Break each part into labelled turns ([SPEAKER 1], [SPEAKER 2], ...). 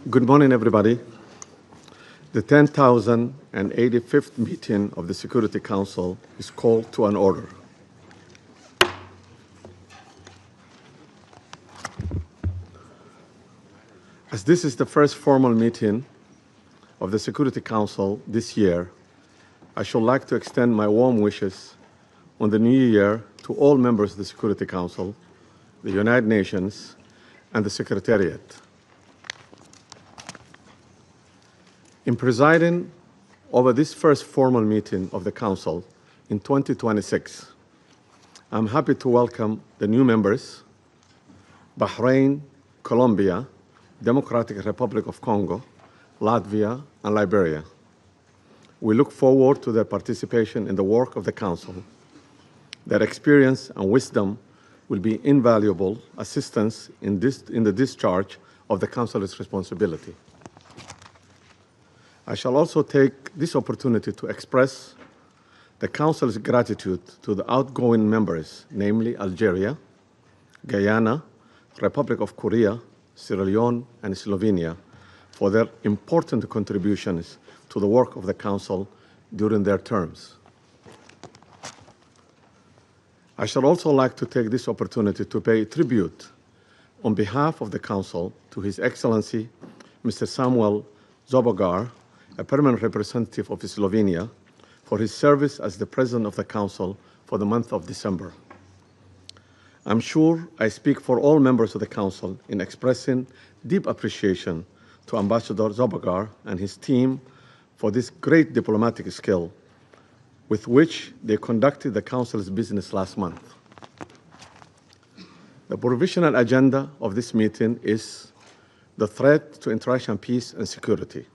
[SPEAKER 1] Good morning, everybody. The 10,085th meeting of the Security Council is called to an order. As this is the first formal meeting of the Security Council this year, I should like to extend my warm wishes on the new year to all members of the Security Council, the United Nations, and the Secretariat. In presiding over this first formal meeting of the Council in 2026, I'm happy to welcome the new members, Bahrain, Colombia, Democratic Republic of Congo, Latvia, and Liberia. We look forward to their participation in the work of the Council. Their experience and wisdom will be invaluable assistance in the discharge of the Council's responsibility. I shall also take this opportunity to express the Council's gratitude to the outgoing members, namely Algeria, Guyana, Republic of Korea, Sierra Leone, and Slovenia, for their important contributions to the work of the Council during their terms. I shall also like to take this opportunity to pay tribute on behalf of the Council to His Excellency, Mr. Samuel Zobogar, a permanent representative of Slovenia, for his service as the President of the Council for the month of December. I'm sure I speak for all members of the Council in expressing deep appreciation to Ambassador Zobogar and his team for this great diplomatic skill with which they conducted the Council's business last month. The provisional agenda of this meeting is the threat to international peace and security.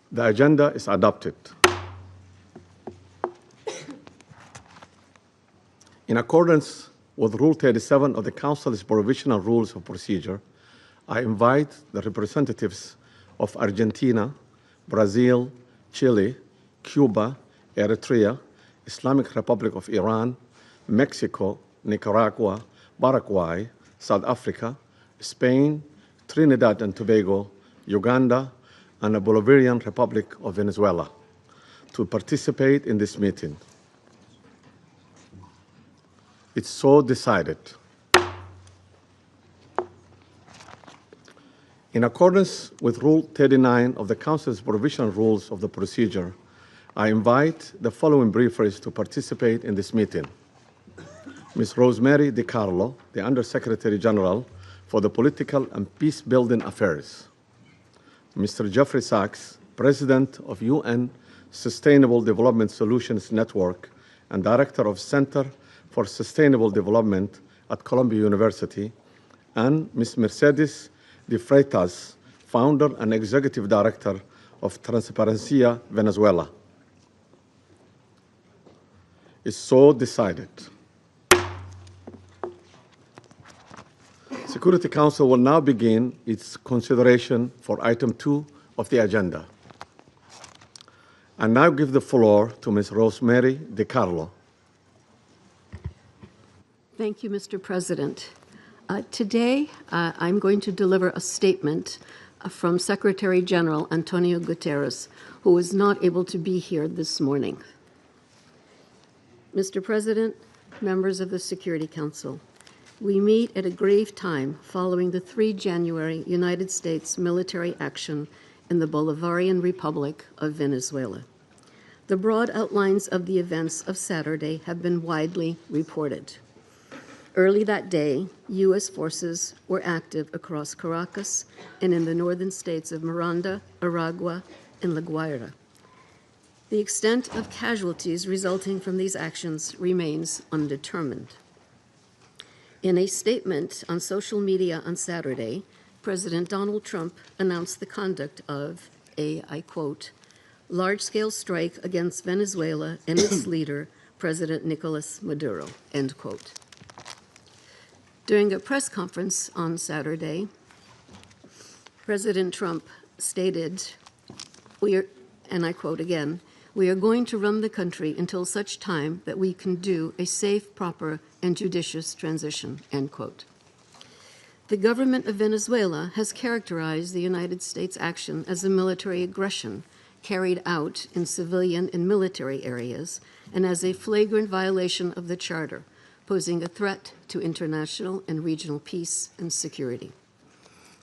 [SPEAKER 1] The agenda is adopted. In accordance with Rule 37 of the Council's Provisional Rules of Procedure, I invite the representatives of Argentina, Brazil, Chile, Cuba, Eritrea, Islamic Republic of Iran, Mexico, Nicaragua, Paraguay, South Africa, Spain, Trinidad and Tobago, Uganda, and the Bolivarian Republic of Venezuela to participate in this meeting. It's so decided. In accordance with Rule 39 of the Council's Provisional Rules of the Procedure, I invite the following briefers to participate in this meeting. Ms. Rosemary DiCarlo, the Undersecretary General for the Political and Peace-Building Affairs. Mr. Jeffrey Sachs, President of UN Sustainable Development Solutions Network and Director of Center for Sustainable Development at Columbia University, and Ms. Mercedes de Freitas, Founder and Executive Director of Transparencia Venezuela. Is so decided. Security Council will now begin its consideration for item 2 of the agenda. I now give the floor to Ms. Rosemary DiCarlo.
[SPEAKER 2] Thank you, Mr. President. Today, I'm going to deliver a statement from Secretary General Antonio Guterres, who was not able to be here this morning. Mr. President, members of the Security Council, we meet at a grave time following the 3 January United States military action in the Bolivarian Republic of Venezuela. The broad outlines of the events of Saturday have been widely reported. Early that day, U.S. forces were active across Caracas and in the northern states of Miranda, Aragua, and La Guaira. The extent of casualties resulting from these actions remains undetermined. In a statement on social media on Saturday, President Donald Trump announced the conduct of a, I quote, large-scale strike against Venezuela and its leader, President Nicolas Maduro, end quote. During a press conference on Saturday, President Trump stated, and I quote again, "We are going to run the country until such time that we can do a safe, proper, and judicious transition," end quote. The government of Venezuela has characterized the United States action as a military aggression carried out in civilian and military areas and as a flagrant violation of the Charter, posing a threat to international and regional peace and security.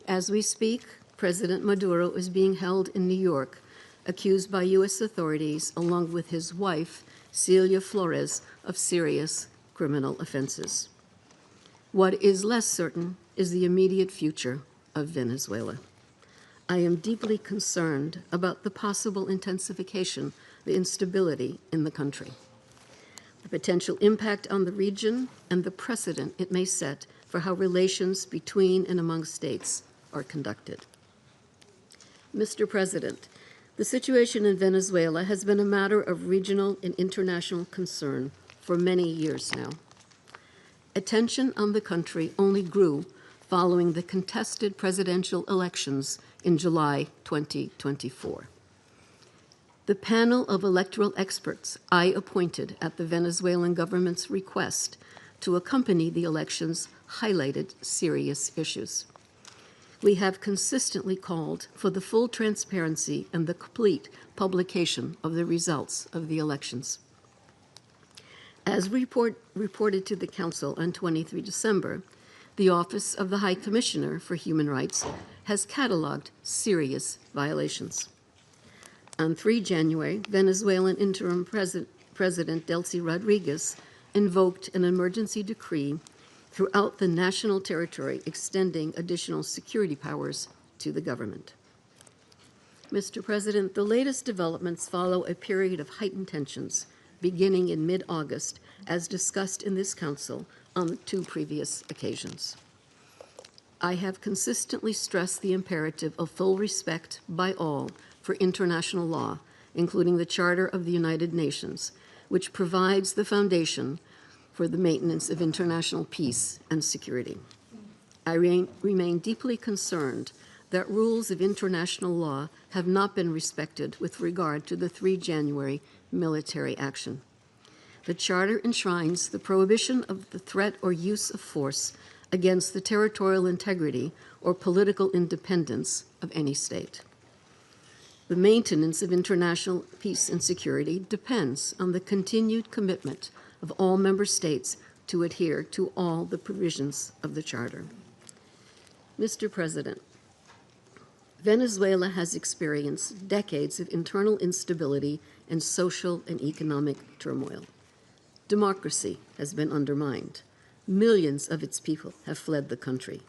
[SPEAKER 2] As we speak, President Maduro is being held in New York, accused by U.S. authorities, along with his wife, Celia Flores, of serious criminal offenses. What is less certain is the immediate future of Venezuela. I am deeply concerned about the possible intensification of the instability in the country, the potential impact on the region, and the precedent it may set for how relations between and among states are conducted. Mr. President, the situation in Venezuela has been a matter of regional and international concern for many years now. Attention on the country only grew following the contested presidential elections in July 2024. The panel of electoral experts I appointed at the Venezuelan government's request to accompany the elections highlighted serious issues. We have consistently called for the full transparency and the complete publication of the results of the elections. As reported to the Council on 23 December, the Office of the High Commissioner for Human Rights has cataloged serious violations. On 3 January, Venezuelan interim President Delcy Rodriguez invoked an emergency decree throughout the national territory, extending additional security powers to the government. Mr. President, the latest developments follow a period of heightened tensions beginning in mid-August, as discussed in this Council on 2 previous occasions. I have consistently stressed the imperative of full respect by all for international law, including the Charter of the United Nations, which provides the foundation for the maintenance of international peace and security. I remain deeply concerned that rules of international law have not been respected with regard to the 3 January military action. The Charter enshrines the prohibition of the threat or use of force against the territorial integrity or political independence of any state. The maintenance of international peace and security depends on the continued commitment of all member states to adhere to all the provisions of the Charter. Mr. President, Venezuela has experienced decades of internal instability and social and economic turmoil. Democracy has been undermined. Millions of its people have fled the country.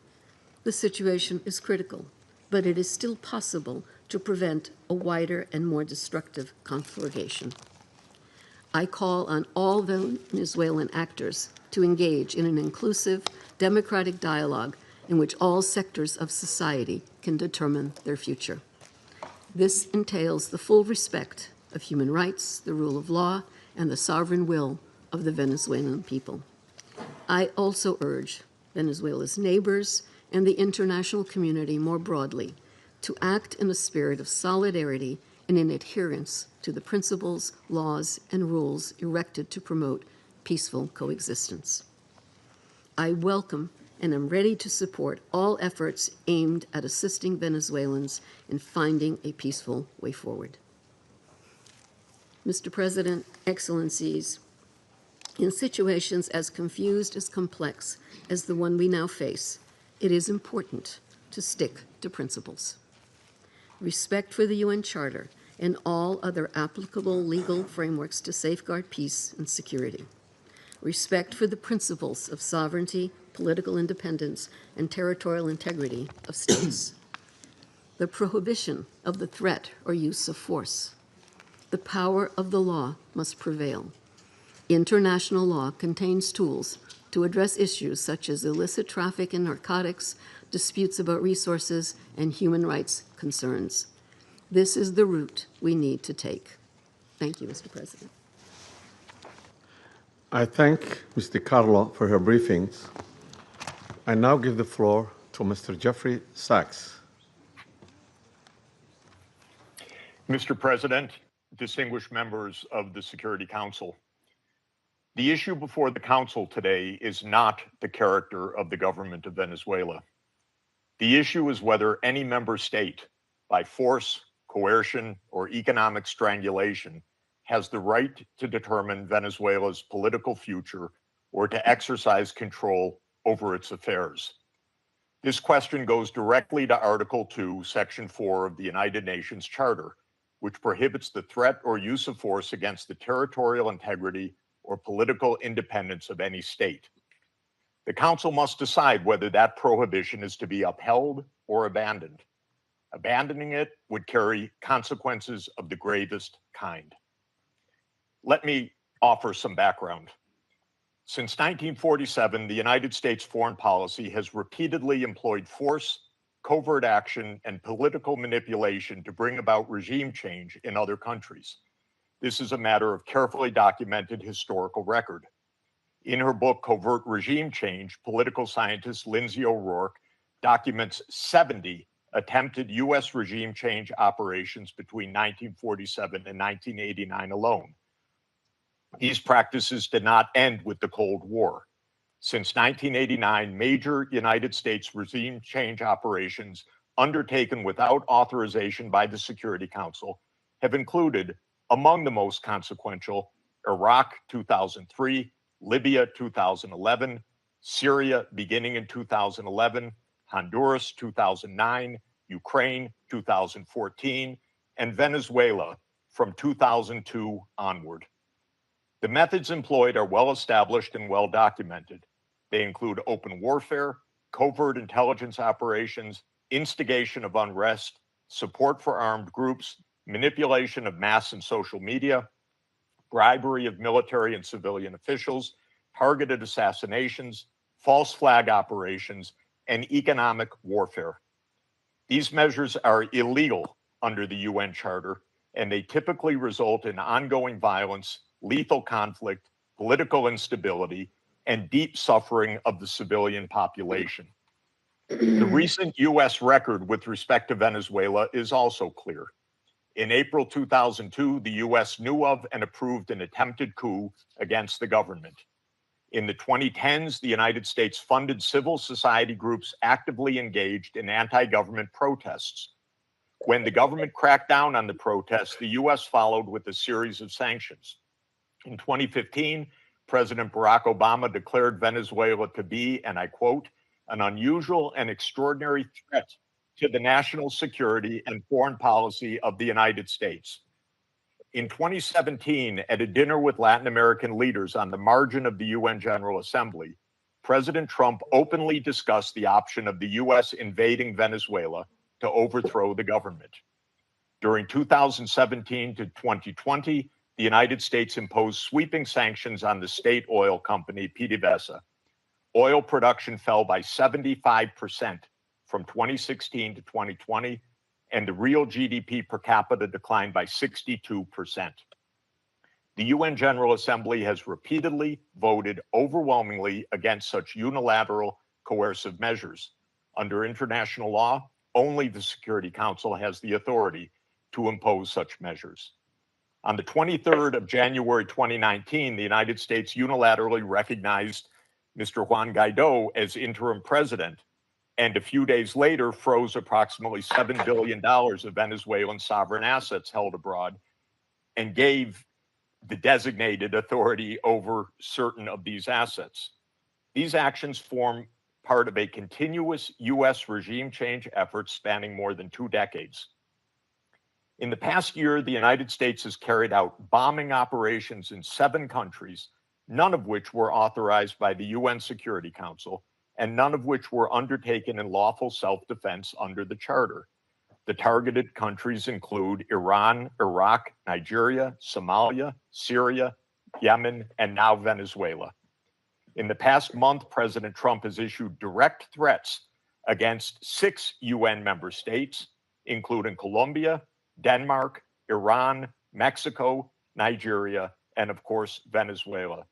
[SPEAKER 2] The situation is critical, but it is still possible to prevent a wider and more destructive conflagration. I call on all Venezuelan actors to engage in an inclusive, democratic dialogue in which all sectors of society can determine their future. This entails the full respect of human rights, the rule of law, and the sovereign will of the Venezuelan people. I also urge Venezuela's neighbors and the international community more broadly to act in a spirit of solidarity and in adherence to the principles, laws, and rules erected to promote peaceful coexistence. I welcome and am ready to support all efforts aimed at assisting Venezuelans in finding a peaceful way forward. Mr. President, Excellencies, in situations as confused as complex as the one we now face, it is important to stick to principles. Respect for the UN Charter and all other applicable legal frameworks to safeguard peace and security. Respect for the principles of sovereignty, political independence, and territorial integrity of states. The prohibition of the threat or use of force. The power of the law must prevail. International law contains tools to address issues such as illicit traffic in narcotics, disputes about resources, and human rights concerns. This is the route we need to take. Thank you, Mr. President.
[SPEAKER 1] I thank Ms. DiCarlo for her briefings. I now give the floor to Mr. Jeffrey Sachs.
[SPEAKER 3] Mr. President, distinguished members of the Security Council, the issue before the Council today is not the character of the government of Venezuela. The issue is whether any member state, by force, coercion, or economic strangulation, has the right to determine Venezuela's political future or to exercise control over its affairs. This question goes directly to Article 2, Section 4 of the United Nations Charter, which prohibits the threat or use of force against the territorial integrity or political independence of any state. The Council must decide whether that prohibition is to be upheld or abandoned. Abandoning it would carry consequences of the gravest kind. Let me offer some background. Since 1947, the United States foreign policy has repeatedly employed force, covert action, and political manipulation to bring about regime change in other countries. This is a matter of carefully documented historical record. In her book, Covert Regime Change, political scientist Lindsay O'Rourke documents 70 attempted U.S. regime change operations between 1947 and 1989 alone. These practices did not end with the Cold War. Since 1989, major United States regime change operations undertaken without authorization by the Security Council have included, among the most consequential, Iraq 2003, Libya 2011, Syria beginning in 2011, Honduras 2009, Ukraine 2014, and Venezuela from 2002 onward. The methods employed are well established and well documented. They include open warfare, covert intelligence operations, instigation of unrest, support for armed groups, manipulation of mass and social media, bribery of military and civilian officials, targeted assassinations, false flag operations, and economic warfare. These measures are illegal under the UN Charter, and they typically result in ongoing violence, lethal conflict, political instability, and deep suffering of the civilian population. The recent U.S. record with respect to Venezuela is also clear. In April 2002, the U.S. knew of and approved an attempted coup against the government. In the 2010s, the United States funded civil society groups actively engaged in anti-government protests. When the government cracked down on the protests, the U.S. followed with a series of sanctions. In 2015, President Barack Obama declared Venezuela to be, and I quote, an unusual and extraordinary threat to the national security and foreign policy of the United States. In 2017, at a dinner with Latin American leaders on the margin of the UN General Assembly, President Trump openly discussed the option of the US invading Venezuela to overthrow the government. During 2017 to 2020, the United States imposed sweeping sanctions on the state oil company PDVSA. Oil production fell by 75% from 2016 to 2020, and the real GDP per capita declined by 62%. The UN General Assembly has repeatedly voted overwhelmingly against such unilateral coercive measures. Under international law, only the Security Council has the authority to impose such measures. On the 23rd of January 2019, the United States unilaterally recognized Mr. Juan Guaido as interim president, and a few days later froze approximately $7 billion of Venezuelan sovereign assets held abroad and gave the designated authority over certain of these assets. These actions form part of a continuous U.S. regime change effort spanning more than 2 decades. In the past year, the United States has carried out bombing operations in 7 countries, none of which were authorized by the UN Security Council, and none of which were undertaken in lawful self-defense under the Charter. The targeted countries include Iran, Iraq, Nigeria, Somalia, Syria, Yemen, and now Venezuela. In the past month, President Trump has issued direct threats against 6 UN member states, including Colombia, Denmark, Iran, Mexico, Nigeria, and of course, Venezuela.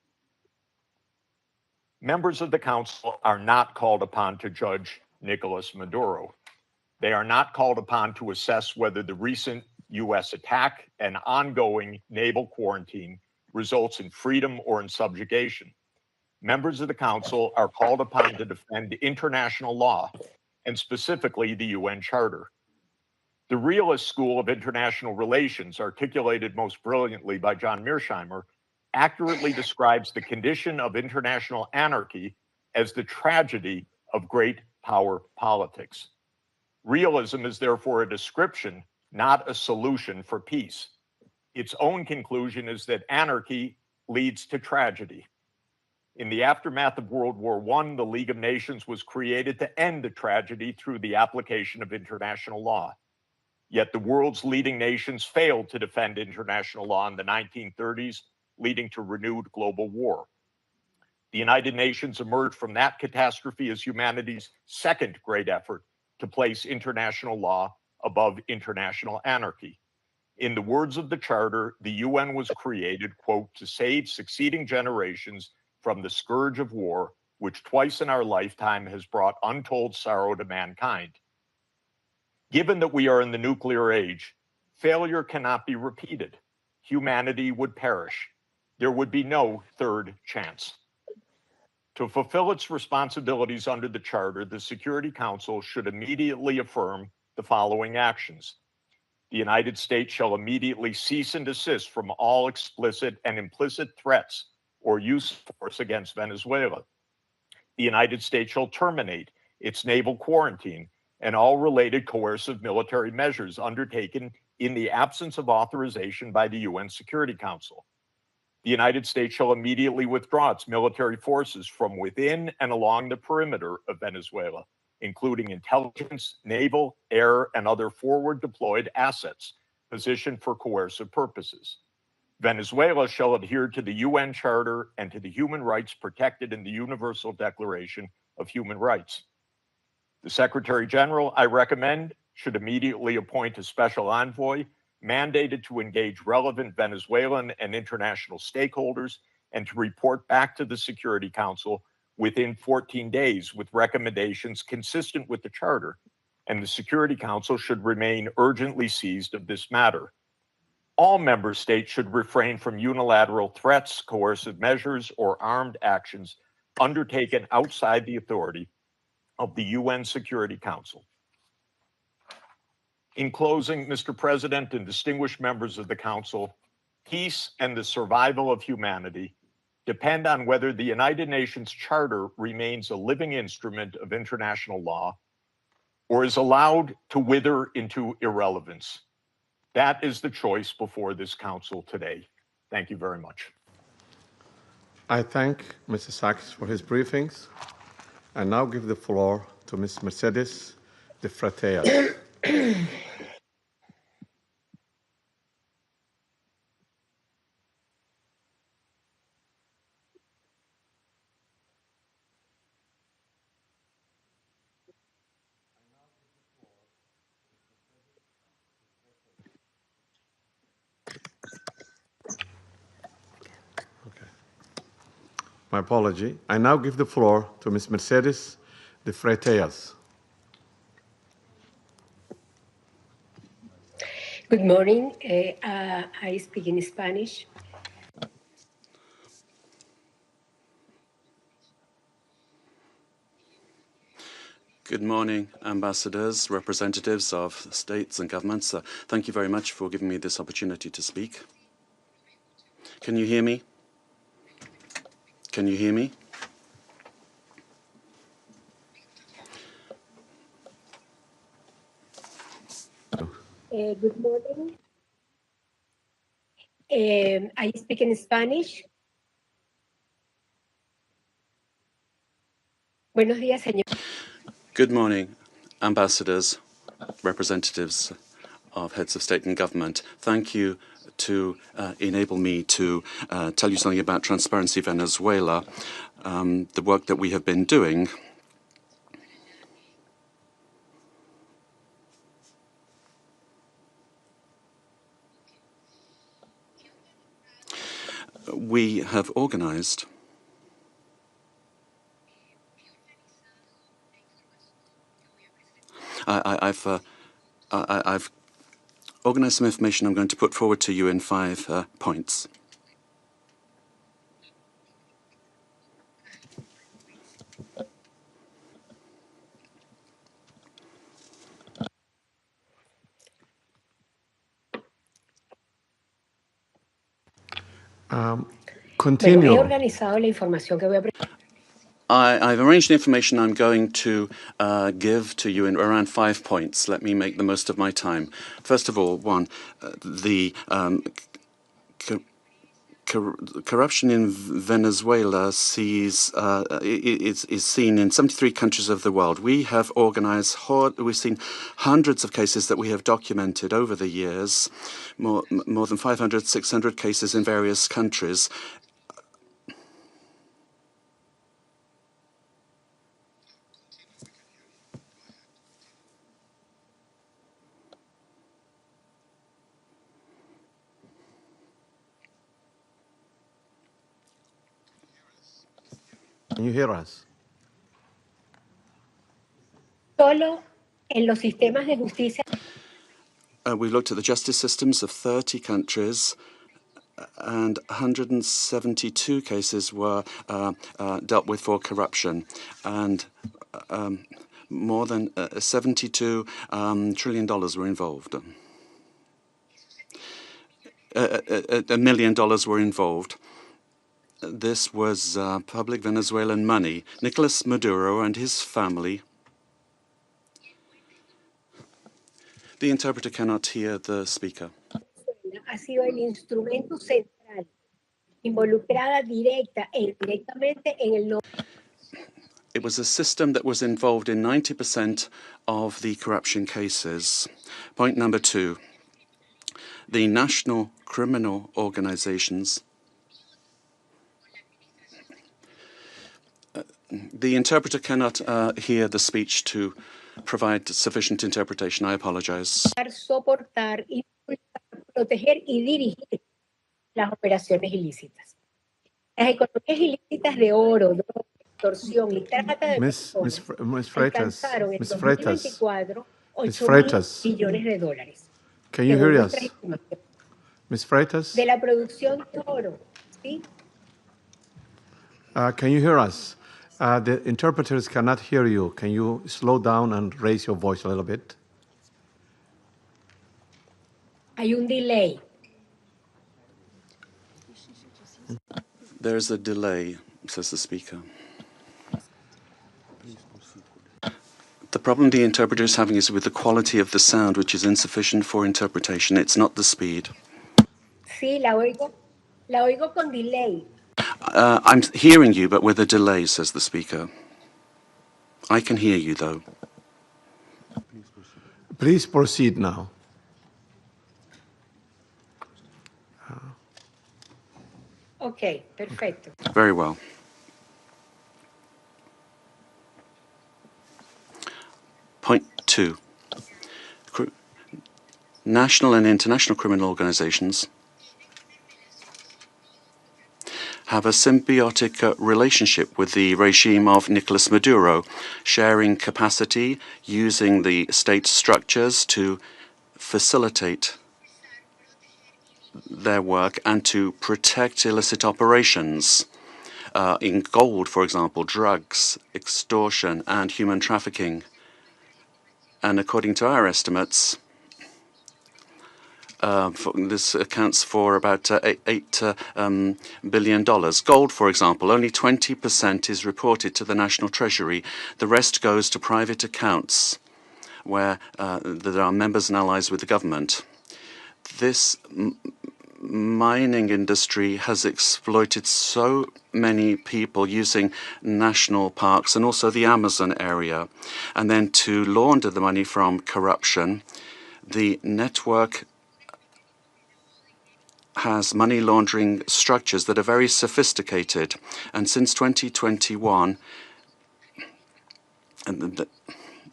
[SPEAKER 3] Members of the Council are not called upon to judge Nicolas Maduro. They are not called upon to assess whether the recent U.S. attack and ongoing naval quarantine results in freedom or in subjugation. Members of the Council are called upon to defend international law, and specifically the UN Charter. The realist school of international relations, articulated most brilliantly by John Mearsheimer, accurately describes the condition of international anarchy as the tragedy of great power politics. Realism is therefore a description, not a solution for peace. Its own conclusion is that anarchy leads to tragedy. In the aftermath of World War I, the League of Nations was created to end the tragedy through the application of international law. Yet the world's leading nations failed to defend international law in the 1930s, leading to renewed global war. The United Nations emerged from that catastrophe as humanity's second great effort to place international law above international anarchy. In the words of the Charter, the UN was created, quote, to save succeeding generations from the scourge of war, which twice in our lifetime has brought untold sorrow to mankind. Given that we are in the nuclear age, failure cannot be repeated. Humanity would perish. There would be no third chance. To fulfill its responsibilities under the Charter, the Security Council should immediately affirm the following actions. The United States shall immediately cease and desist from all explicit and implicit threats or use of force against Venezuela. The United States shall terminate its naval quarantine and all related coercive military measures undertaken in the absence of authorization by the UN Security Council. The United States shall immediately withdraw its military forces from within and along the perimeter of Venezuela, including intelligence, naval, air, and other forward deployed assets positioned for coercive purposes. Venezuela shall adhere to the UN Charter and to the human rights protected in the Universal Declaration of Human Rights. The Secretary General, I recommend, should immediately appoint a special envoy mandated to engage relevant Venezuelan and international stakeholders and to report back to the Security Council within 14 days with recommendations consistent with the Charter, and the Security Council should remain urgently seized of this matter. All member states should refrain from unilateral threats, coercive measures, or armed actions undertaken outside the authority of the UN Security Council. In closing, Mr. President and distinguished members of the Council, peace and the survival of humanity depend on whether the United Nations Charter remains a living instrument of international law or is allowed to wither into irrelevance. That is the choice before this council today. Thank you very much.
[SPEAKER 1] I thank Mr. Sachs for his briefings. I now give the floor to Ms. Mercedes de Freitas. My apology. I now give the floor to Ms. Mercedes de Freitas.
[SPEAKER 4] Good morning. I speak in Spanish.
[SPEAKER 5] Good morning, ambassadors, representatives of states and governments. Thank you very much for giving me this opportunity to speak. Can you hear me? Can you hear me?
[SPEAKER 4] Good morning. I speak in Spanish. Buenos días, señor.
[SPEAKER 5] Good morning, ambassadors, representatives of heads of state and government. Thank you to enable me to tell you something about Transparency Venezuela, the work that we have been doing. We have organized I've organized some information I'm going to put forward to you in 5 points.
[SPEAKER 1] Continue.
[SPEAKER 4] Bueno, he organizado la información que voy a
[SPEAKER 5] I've arranged the information I'm going to give to you in around 5 points. Let me make the most of my time. First of all, one, the corruption in Venezuela is seen in 73 countries of the world. We have organized, we've seen hundreds of cases that we have documented over the years, more than 500, 600 cases in various countries.
[SPEAKER 1] Can you hear us?
[SPEAKER 4] solo en los sistemas de justicia.
[SPEAKER 5] We looked at the justice systems of 30 countries, and 172 cases were dealt with for corruption, and more than $72 trillion were involved. $1 million were involved. This was public Venezuelan money. Nicolas Maduro and his family. The interpreter cannot hear the speaker.
[SPEAKER 4] Ha sido el instrumento central, involucrada directa e indirectamente en el.
[SPEAKER 5] It was a system that was involved in 90% of the corruption cases. Point number 2. The national criminal organizations. The interpreter cannot hear the speech to provide sufficient interpretation. I apologize.
[SPEAKER 4] Soportar, proteger y dirigir las operaciones ilícitas. Las economías ilícitas de oro, droga, extorsión y trata de personas alcanzaron en 2024 $8.000 billones.
[SPEAKER 1] Can you hear us? Ms. Freitas?
[SPEAKER 4] De la producción de oro, ¿sí?
[SPEAKER 1] Can you hear us? The interpreters cannot hear you. Can you slow down and raise your voice a little bit?
[SPEAKER 4] Hay un delay.
[SPEAKER 5] There's a delay, says the speaker. The problem the interpreter is having is with the quality of the sound, which is insufficient for interpretation. It's not the speed.
[SPEAKER 4] Sí, la oigo con delay.
[SPEAKER 5] I'm hearing you, but with a delay, says the speaker. I can hear you, though.
[SPEAKER 1] Please proceed now.
[SPEAKER 4] Ok, perfecto.
[SPEAKER 5] Very well. Point 2. National and international criminal organizations have a symbiotic relationship with the regime of Nicolas Maduro, sharing capacity, using the state structures to facilitate their work and to protect illicit operations in gold, for example, drugs, extortion, and human trafficking. And according to our estimates, this accounts for about $8 billion. Gold, for example, only 20% is reported to the National Treasury. The rest goes to private accounts where there are members and allies with the government. This mining industry has exploited so many people using national parks and also the Amazon area. And then to launder the money from corruption, the network has money laundering structures that are very sophisticated. And since 2021,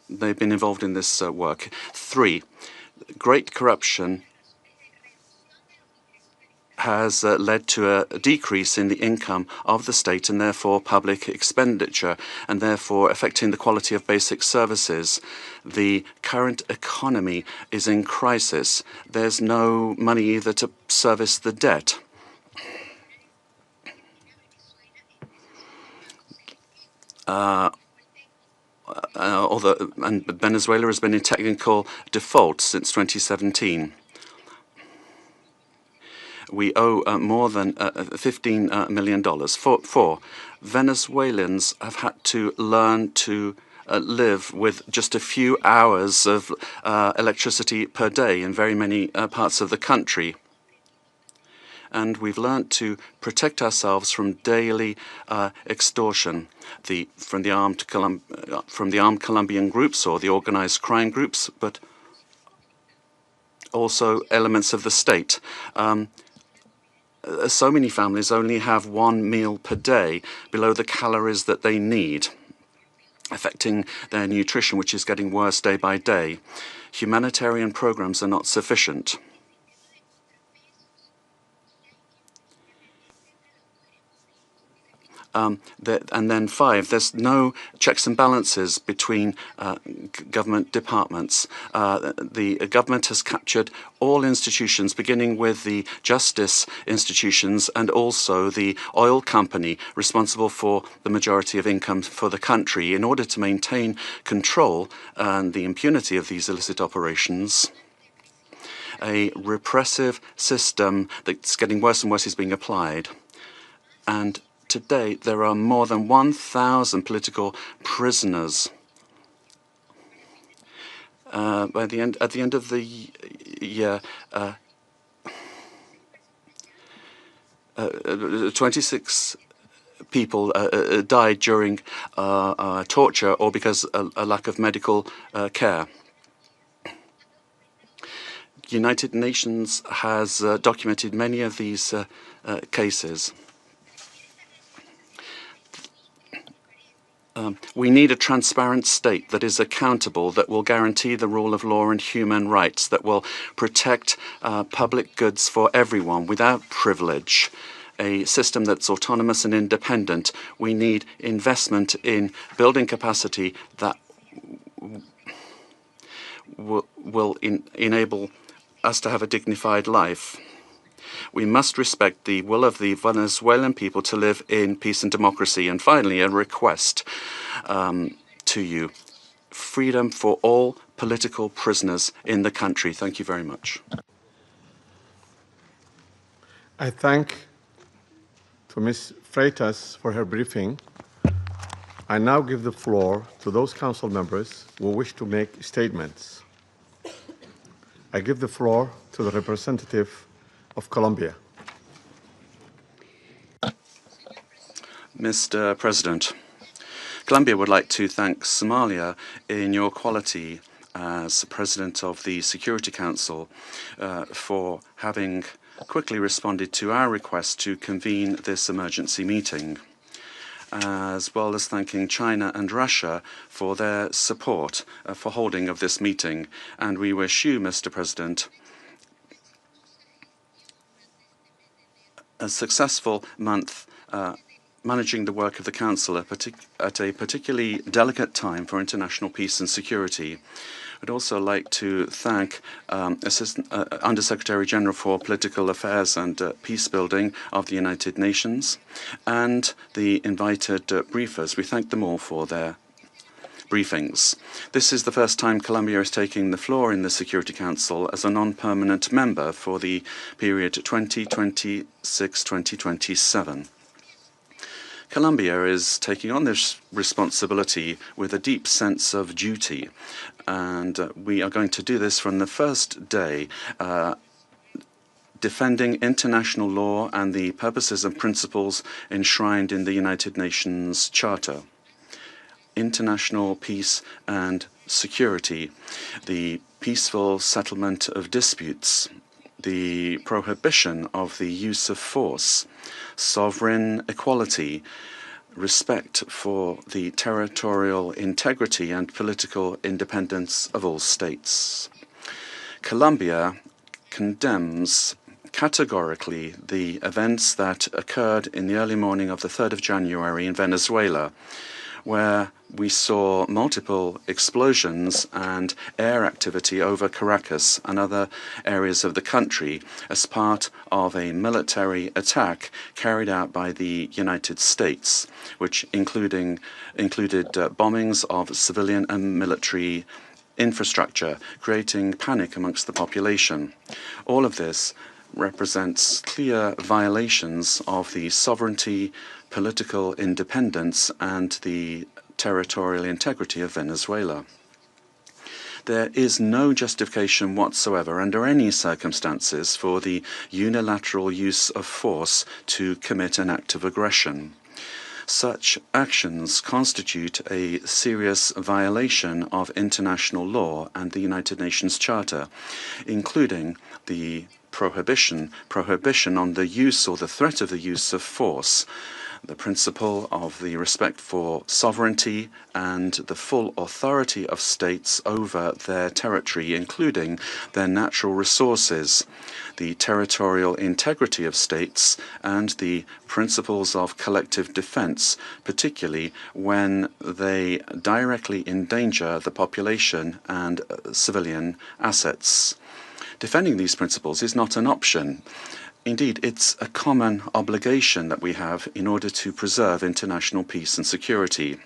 [SPEAKER 5] they've been involved in this work. 3, great corruption has led to a decrease in the income of the state and therefore public expenditure, and therefore affecting the quality of basic services. The current economy is in crisis. There's no money either to service the debt. And Venezuela has been in technical default since 2017. We owe more than $15 million. 4, Venezuelans have had to learn to live with just a few hours of electricity per day in very many parts of the country. And we've learned to protect ourselves from daily extortion from the armed Colombian groups or the organized crime groups, but also elements of the state. So many families only have 1 meal per day below the calories that they need, affecting their nutrition, which is getting worse day by day. Humanitarian programs are not sufficient. And then 5, there's no checks and balances between government departments. The government has captured all institutions, beginning with the justice institutions and also the oil company responsible for the majority of income for the country. In order to maintain control and the impunity of these illicit operations, a repressive system that's getting worse and worse is being applied. And today, there are more than 1,000 political prisoners. At the end of the year, 26 people died during torture or because of a lack of medical care. United Nations has documented many of these cases. We need a transparent state that is accountable, that will guarantee the rule of law and human rights, that will protect public goods for everyone without privilege, a system that's autonomous and independent. We need investment in building capacity that will enable us to have a dignified life. We must respect the will of the Venezuelan people to live in peace and democracy. And finally, a request to you. Freedom for all political prisoners in the country. Thank you very much.
[SPEAKER 1] I thank to Ms. Freitas for her briefing. I now give the floor to those council members who wish to make statements. I give the floor to the representative of Colombia.
[SPEAKER 5] Mr. President, Colombia would like to thank Somalia in your quality as President of the Security Council for having quickly responded to our request to convene this emergency meeting, as well as thanking China and Russia for their support for holding of this meeting. And we wish you, Mr. President, a successful month managing the work of the Council at a particularly delicate time for international peace and security. I'd also like to thank Undersecretary General for Political Affairs and Peace Building of the United Nations and the invited briefers. We thank them all for their briefings. This is the first time Colombia is taking the floor in the Security Council as a non-permanent member for the period 2026-2027. Colombia is taking on this responsibility with a deep sense of duty, and we are going to do this from the first day, defending international law and the purposes and principles enshrined in the United Nations Charter. International peace and security, the peaceful settlement of disputes, the prohibition of the use of force, sovereign equality, respect for the territorial integrity and political independence of all states. Colombia condemns categorically the events that occurred in the early morning of the 3rd of January in Venezuela, where we saw multiple explosions and air activity over Caracas and other areas of the country as part of a military attack carried out by the United States, which included bombings of civilian and military infrastructure, creating panic amongst the population. All of this represents clear violations of the sovereignty, political independence, and the territorial integrity of Venezuela. There is no justification whatsoever under any circumstances for the unilateral use of force to commit an act of aggression. Such actions constitute a serious violation of international law and the United Nations Charter, including the prohibition on the use or the threat of the use of force, the principle of the respect for sovereignty and the full authority of states over their territory, including their natural resources, the territorial integrity of states, and the principles of collective defense, particularly when they directly endanger the population and civilian assets. Defending these principles is not an option. Indeed, it's a common obligation that we have in order to preserve international peace and security.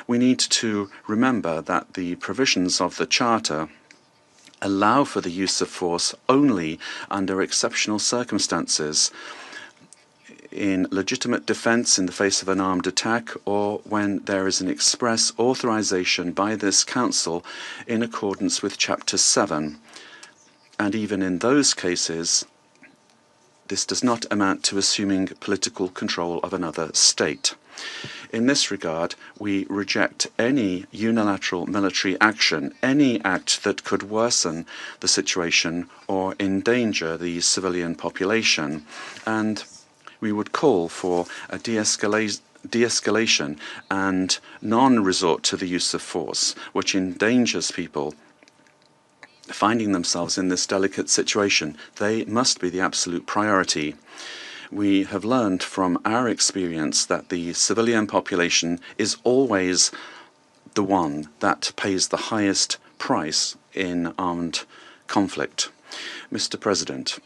[SPEAKER 5] We need to remember that the provisions of the Charter allow for the use of force only under exceptional circumstances, in legitimate defense in the face of an armed attack, or when there is an express authorization by this Council in accordance with Chapter 7. And even in those cases, this does not amount to assuming political control of another state. In this regard, we reject any unilateral military action, any act that could worsen the situation or endanger the civilian population, and we would call for a de-escalation and non-resort to the use of force, which endangers people finding themselves in this delicate situation. They must be the absolute priority. We have learned from our experience that the civilian population is always the one that pays the highest price in armed conflict. Mr. President,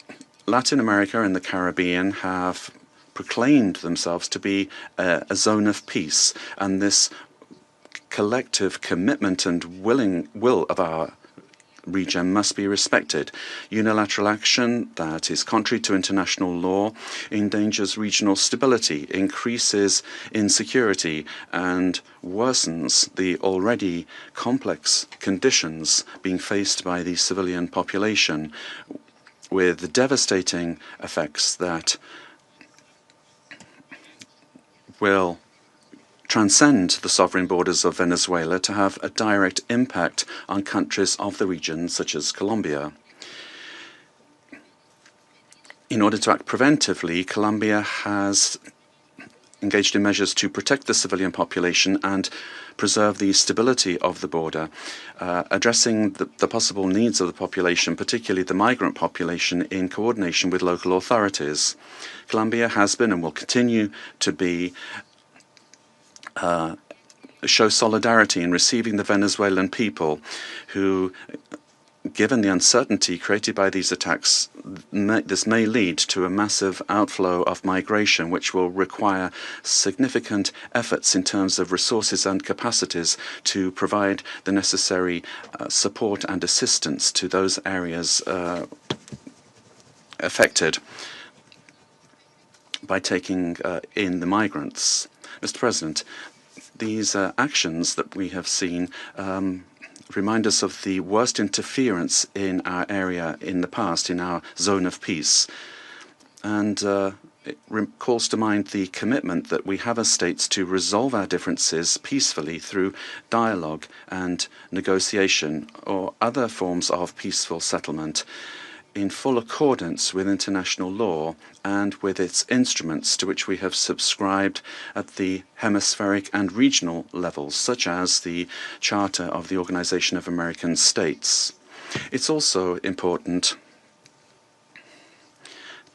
[SPEAKER 5] Latin America and the Caribbean have proclaimed themselves to be a zone of peace, and this collective commitment and will of our region must be respected. Unilateral action that is contrary to international law endangers regional stability, increases insecurity, and worsens the already complex conditions being faced by the civilian population, with devastating effects that will transcend the sovereign borders of Venezuela to have a direct impact on countries of the region, such as Colombia. In order to act preventively, Colombia has engaged in measures to protect the civilian population and preserve the stability of the border, addressing the possible needs of the population, particularly the migrant population, in coordination with local authorities. Colombia has been and will continue to be show solidarity in receiving the Venezuelan people who, given the uncertainty created by these attacks, this may lead to a massive outflow of migration, which will require significant efforts in terms of resources and capacities to provide the necessary support and assistance to those areas affected by taking in the migrants. Mr. President, these actions that we have seen remind us of the worst interference in our area in the past, in our zone of peace. And it calls to mind the commitment that we have as states to resolve our differences peacefully through dialogue and negotiation or other forms of peaceful settlement, in full accordance with international law and with its instruments to which we have subscribed at the hemispheric and regional levels, such as the Charter of the Organization of American States. It's also important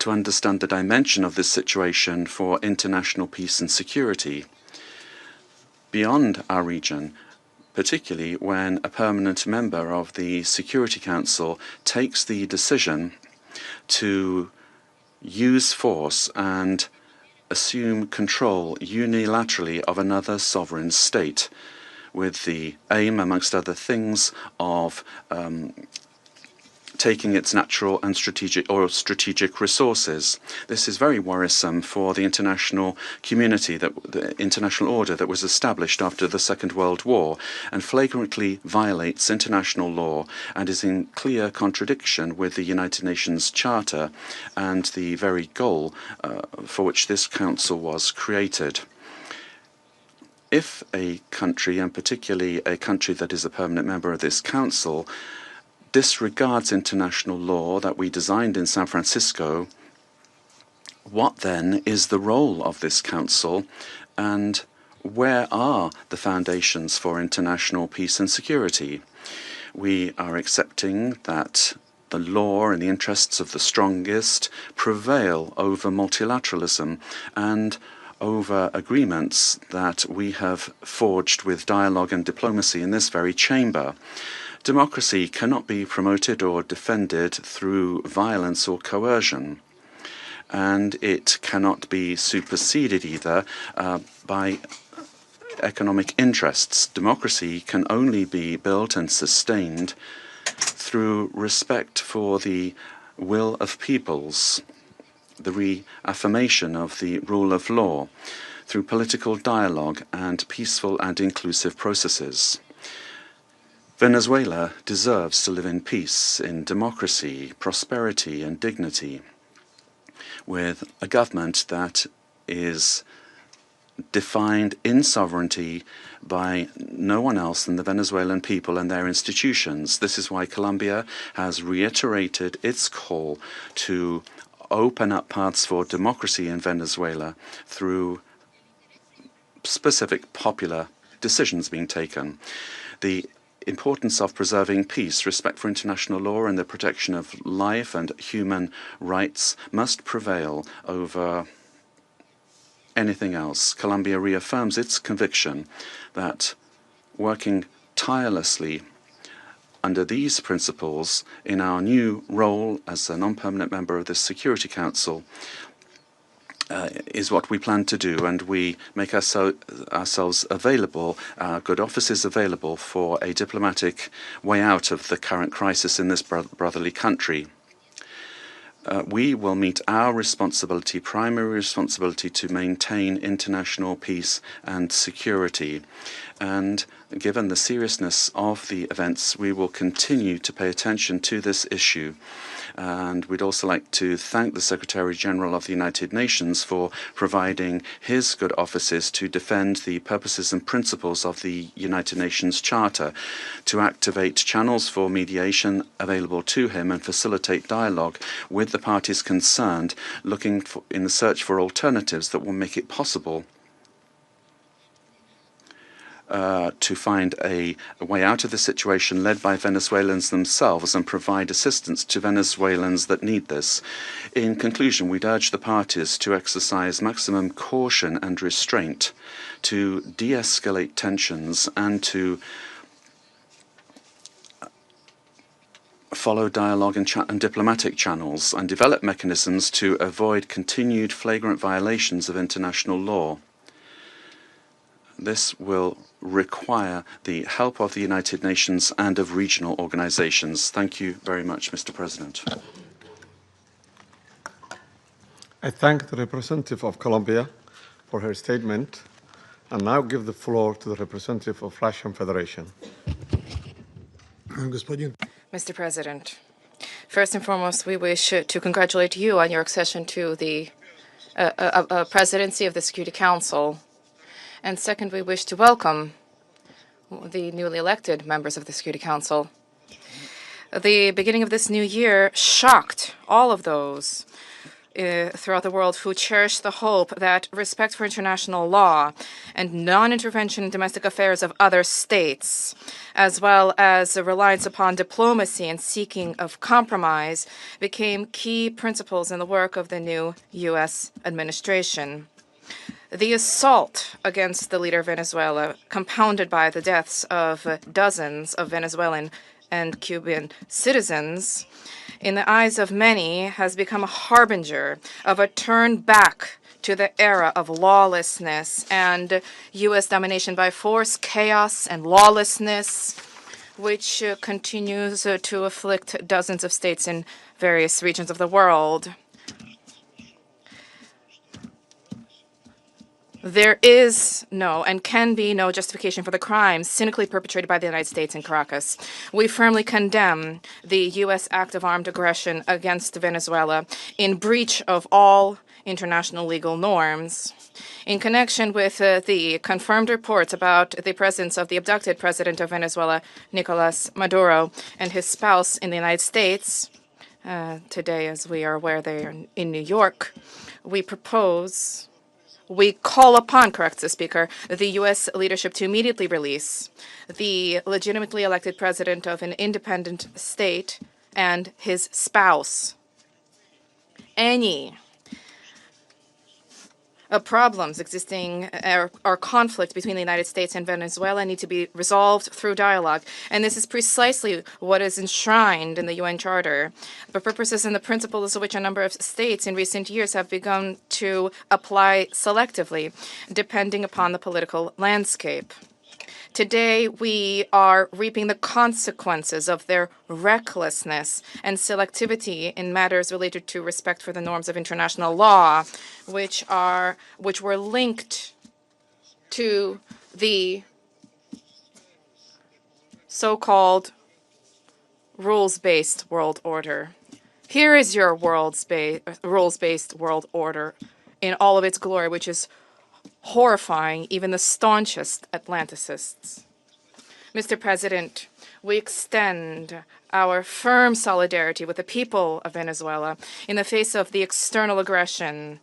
[SPEAKER 5] to understand the dimension of this situation for international peace and security beyond our region, particularly when a permanent member of the Security Council takes the decision to use force and assume control unilaterally of another sovereign state, with the aim, amongst other things, of taking its natural and strategic resources. This is very worrisome for the international community, the international order that was established after the Second World War, and flagrantly violates international law and is in clear contradiction with the United Nations Charter and the very goal for which this council was created. If a country, and particularly a country that is a permanent member of this council, disregards international law that we designed in San Francisco, what then is the role of this council, and where are the foundations for international peace and security? We are accepting that the law and the interests of the strongest prevail over multilateralism and over agreements that we have forged with dialogue and diplomacy in this very chamber. Democracy cannot be promoted or defended through violence or coercion, and it cannot be superseded either by economic interests. Democracy can only be built and sustained through respect for the will of peoples, the reaffirmation of the rule of law, through political dialogue and peaceful and inclusive processes. Venezuela deserves to live in peace, in democracy, prosperity, and dignity, with a government that is defined in sovereignty by no one else than the Venezuelan people and their institutions. This is why Colombia has reiterated its call to open up paths for democracy in Venezuela through specific popular decisions being taken. The importance of preserving peace, respect for international law, and the protection of life and human rights must prevail over anything else. Colombia reaffirms its conviction that working tirelessly under these principles in our new role as a non-permanent member of the Security Council is what we plan to do, and we make ourselves available, good offices available for a diplomatic way out of the current crisis in this brotherly country. We will meet our responsibility, primary responsibility, to maintain international peace and security. And given the seriousness of the events, we will continue to pay attention to this issue. And we'd also like to thank the Secretary General of the United Nations for providing his good offices to defend the purposes and principles of the United Nations Charter, to activate channels for mediation available to him and facilitate dialogue with the parties concerned, looking in the search for alternatives that will make it possible to find a way out of the situation led by Venezuelans themselves and provide assistance to Venezuelans that need this. In conclusion, we'd urge the parties to exercise maximum caution and restraint, to de-escalate tensions and to follow dialogue and diplomatic channels and develop mechanisms to avoid continued flagrant violations of international law. This will require the help of the United Nations and of regional organizations. Thank you very much, Mr. President.
[SPEAKER 1] I thank the representative of Colombia for her statement and now give the floor to the representative of Russian Federation.
[SPEAKER 6] Mr. President, first and foremost, we wish to congratulate you on your accession to the presidency of the Security Council. And second, we wish to welcome the newly elected members of the Security Council. The beginning of this new year shocked all of those throughout the world who cherish the hope that respect for international law and non-intervention in domestic affairs of other states, as well as a reliance upon diplomacy and seeking of compromise, became key principles in the work of the new U.S. administration. The assault against the leader of Venezuela, compounded by the deaths of dozens of Venezuelan and Cuban citizens, in the eyes of many, has become a harbinger of a turn back to the era of lawlessness and U.S. domination by force, chaos, and lawlessness, which continues to afflict dozens of states in various regions of the world. There is no and can be no justification for the crimes cynically perpetrated by the United States in Caracas. We firmly condemn the U.S. act of armed aggression against Venezuela in breach of all international legal norms. In connection with the confirmed reports about the presence of the abducted president of Venezuela, Nicolas Maduro, and his spouse in the United States, today, as we are aware, they are in New York, we call upon, corrects the Speaker, the U.S. leadership to immediately release the legitimately elected president of an independent state and his spouse. Any problems existing or conflict between the United States and Venezuela need to be resolved through dialogue. And this is precisely what is enshrined in the UN Charter, the purposes and the principles of which a number of states in recent years have begun to apply selectively, depending upon the political landscape. Today, we are reaping the consequences of their recklessness and selectivity in matters related to respect for the norms of international law, which were linked to the so-called rules-based world order. Here is your rules-based world order in all of its glory, which is horrifying even the staunchest Atlanticists. Mr. President, we extend our firm solidarity with the people of Venezuela in the face of the external aggression.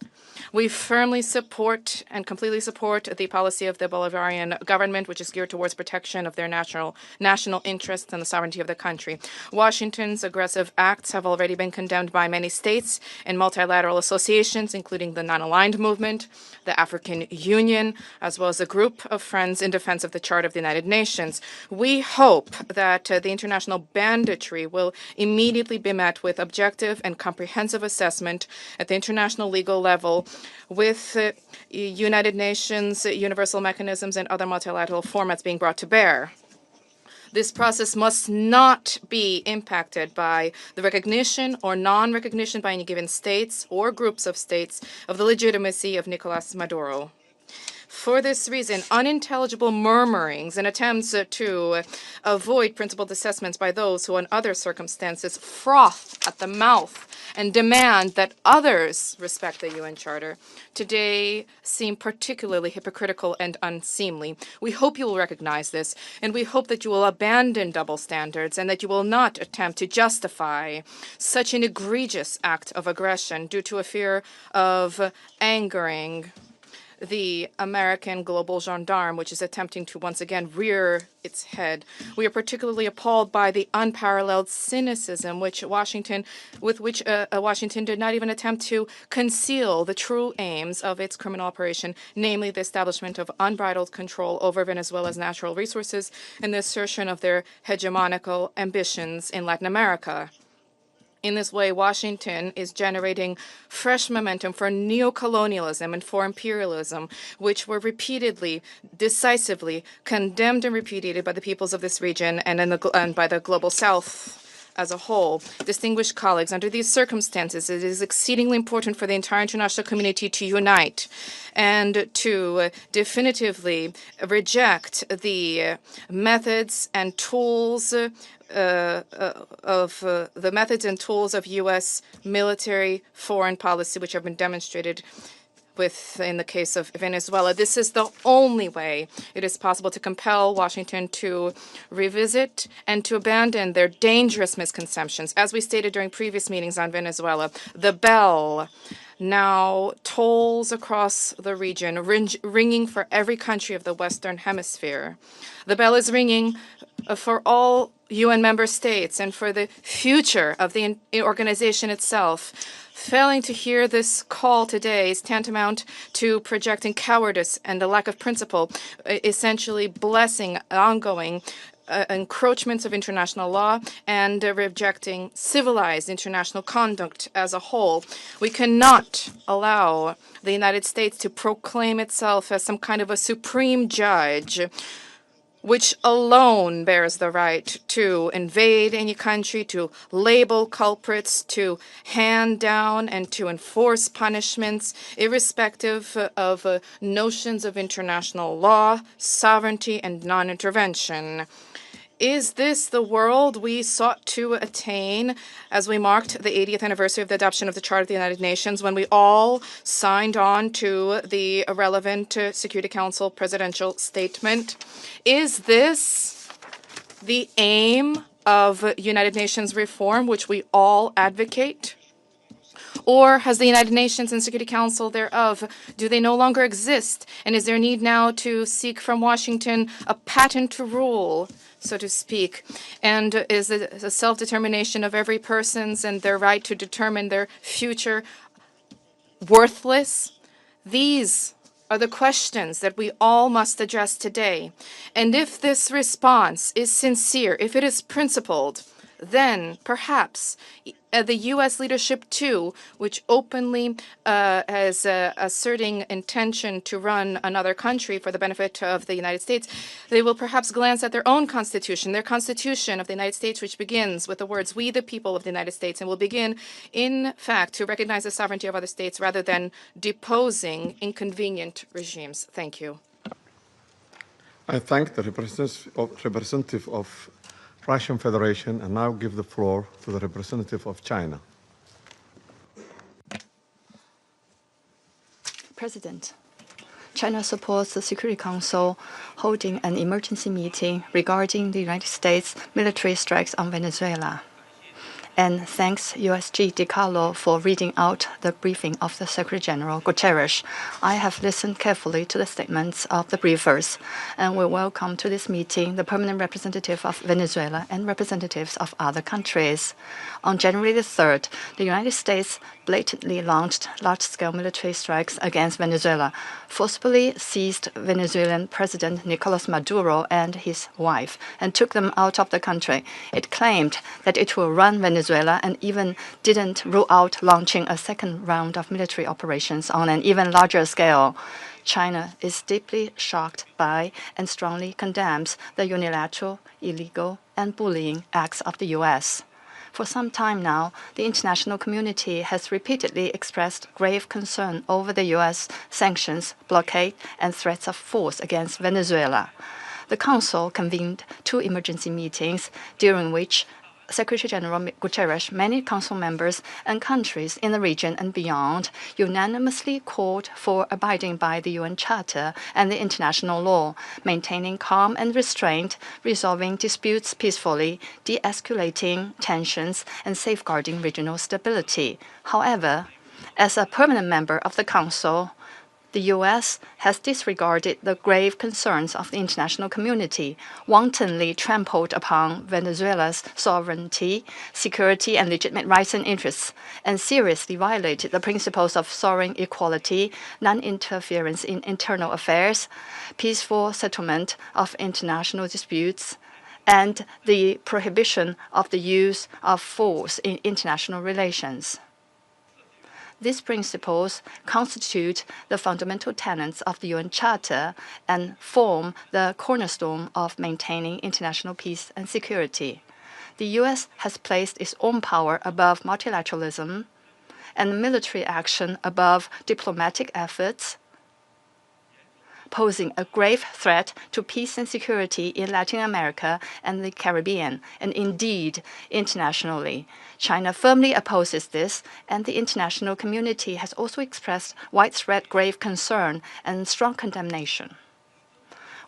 [SPEAKER 6] We firmly support and completely support the policy of the Bolivarian government, which is geared towards protection of their national interests and the sovereignty of the country. Washington's aggressive acts have already been condemned by many states and multilateral associations, including the Non-Aligned Movement, the African Union, as well as a group of friends in defense of the Charter of the United Nations. We hope that the international banditry will immediately be met with objective and comprehensive assessment at the international legal level with United Nations, universal mechanisms, and other multilateral formats being brought to bear. This process must not be impacted by the recognition or non-recognition by any given states or groups of states of the legitimacy of Nicolas Maduro. For this reason, unintelligible murmurings and attempts to avoid principled assessments by those who, in other circumstances, froth at the mouth and demand that others respect the UN Charter, today seem particularly hypocritical and unseemly. We hope you will recognize this, and we hope that you will abandon double standards and that you will not attempt to justify such an egregious act of aggression due to a fear of angering the American global gendarme, which is attempting to once again rear its head. We are particularly appalled by the unparalleled cynicism with which Washington did not even attempt to conceal the true aims of its criminal operation, namely the establishment of unbridled control over Venezuela's natural resources and the assertion of their hegemonical ambitions in Latin America. In this way, Washington is generating fresh momentum for neocolonialism and for imperialism, which were repeatedly, decisively condemned and repudiated by the peoples of this region and by the global South as a whole. Distinguished colleagues, under these circumstances, it is exceedingly important for the entire international community to unite and to definitively reject the methods and tools of U.S. military foreign policy, which have been demonstrated in the case of Venezuela. This is the only way it is possible to compel Washington to revisit and to abandon their dangerous misconceptions. As we stated during previous meetings on Venezuela, the bell now tolls across the region, ringing for every country of the Western Hemisphere. The bell is ringing for all UN member states and for the future of the organization itself. Failing to hear this call today is tantamount to projecting cowardice and a lack of principle, essentially blessing ongoing encroachments of international law and rejecting civilized international conduct as a whole. We cannot allow the United States to proclaim itself as some kind of a supreme judge, which alone bears the right to invade any country, to label culprits, to hand down and to enforce punishments, irrespective of notions of international law, sovereignty, and non-intervention. Is this the world we sought to attain as we marked the 80th anniversary of the adoption of the Charter of the United Nations, when we all signed on to the relevant Security Council presidential statement? Is this the aim of United Nations reform, which we all advocate? Or has the United Nations and Security Council thereof, do they no longer exist? And is there need now to seek from Washington a patent to rule, so to speak? And is the self-determination of every person's and their right to determine their future worthless? These are the questions that we all must address today. And if this response is sincere, if it is principled, then perhaps the U.S. leadership, too, which openly is asserting intention to run another country for the benefit of the United States, they will perhaps glance at their own constitution, their constitution of the United States, which begins with the words, "We the people of the United States," and will begin, in fact, to recognize the sovereignty of other states rather than deposing inconvenient regimes. Thank you.
[SPEAKER 1] I thank the representative of Russian Federation and now give the floor to the representative of China.
[SPEAKER 7] President, China supports the Security Council holding an emergency meeting regarding the United States military strikes on Venezuela. And thanks USG DiCarlo for reading out the briefing of the Secretary General Guterres. I have listened carefully to the statements of the briefers, and we welcome to this meeting the permanent representative of Venezuela and representatives of other countries. On January the 3rd, the United States blatantly launched large-scale military strikes against Venezuela, forcibly seized Venezuelan President Nicolas Maduro and his wife, and took them out of the country. It claimed that it will run Venezuela and even didn't rule out launching a second round of military operations on an even larger scale. China is deeply shocked by and strongly condemns the unilateral, illegal, and bullying acts of the U.S. For some time now, the international community has repeatedly expressed grave concern over the U.S. sanctions, blockade, and threats of force against Venezuela. The Council convened 2 emergency meetings, during which Secretary General Guterres, many Council members, and countries in the region and beyond unanimously called for abiding by the UN Charter and the international law, maintaining calm and restraint, resolving disputes peacefully, de-escalating tensions, and safeguarding regional stability. However, as a permanent member of the Council, the U.S. has disregarded the grave concerns of the international community, wantonly trampled upon Venezuela's sovereignty, security, and legitimate rights and interests, and seriously violated the principles of sovereign equality, non-interference in internal affairs, peaceful settlement of international disputes, and the prohibition of the use of force in international relations. These principles constitute the fundamental tenets of the UN Charter and form the cornerstone of maintaining international peace and security. The U.S. has placed its own power above multilateralism and military action above diplomatic efforts, posing a grave threat to peace and security in Latin America and the Caribbean, and indeed internationally. China firmly opposes this, and the international community has also expressed widespread grave concern and strong condemnation.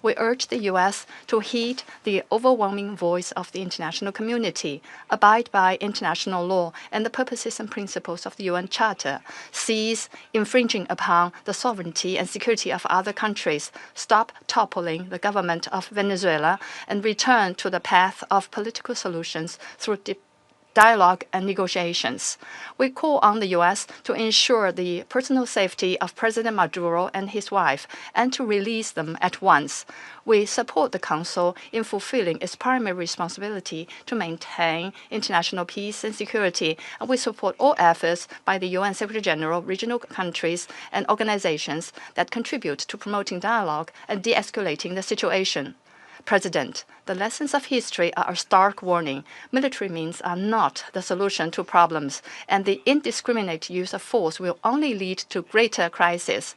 [SPEAKER 7] We urge the U.S. to heed the overwhelming voice of the international community, abide by international law and the purposes and principles of the UN Charter, cease infringing upon the sovereignty and security of other countries, stop toppling the government of Venezuela, and return to the path of political solutions through dialogue and negotiations. We call on the U.S. to ensure the personal safety of President Maduro and his wife and to release them at once. We support the Council in fulfilling its primary responsibility to maintain international peace and security, and we support all efforts by the UN Secretary General, regional countries, and organizations that contribute to promoting dialogue and de-escalating the situation. President, the lessons of history are a stark warning. Military means are not the solution to problems, and the indiscriminate use of force will only lead to greater crisis.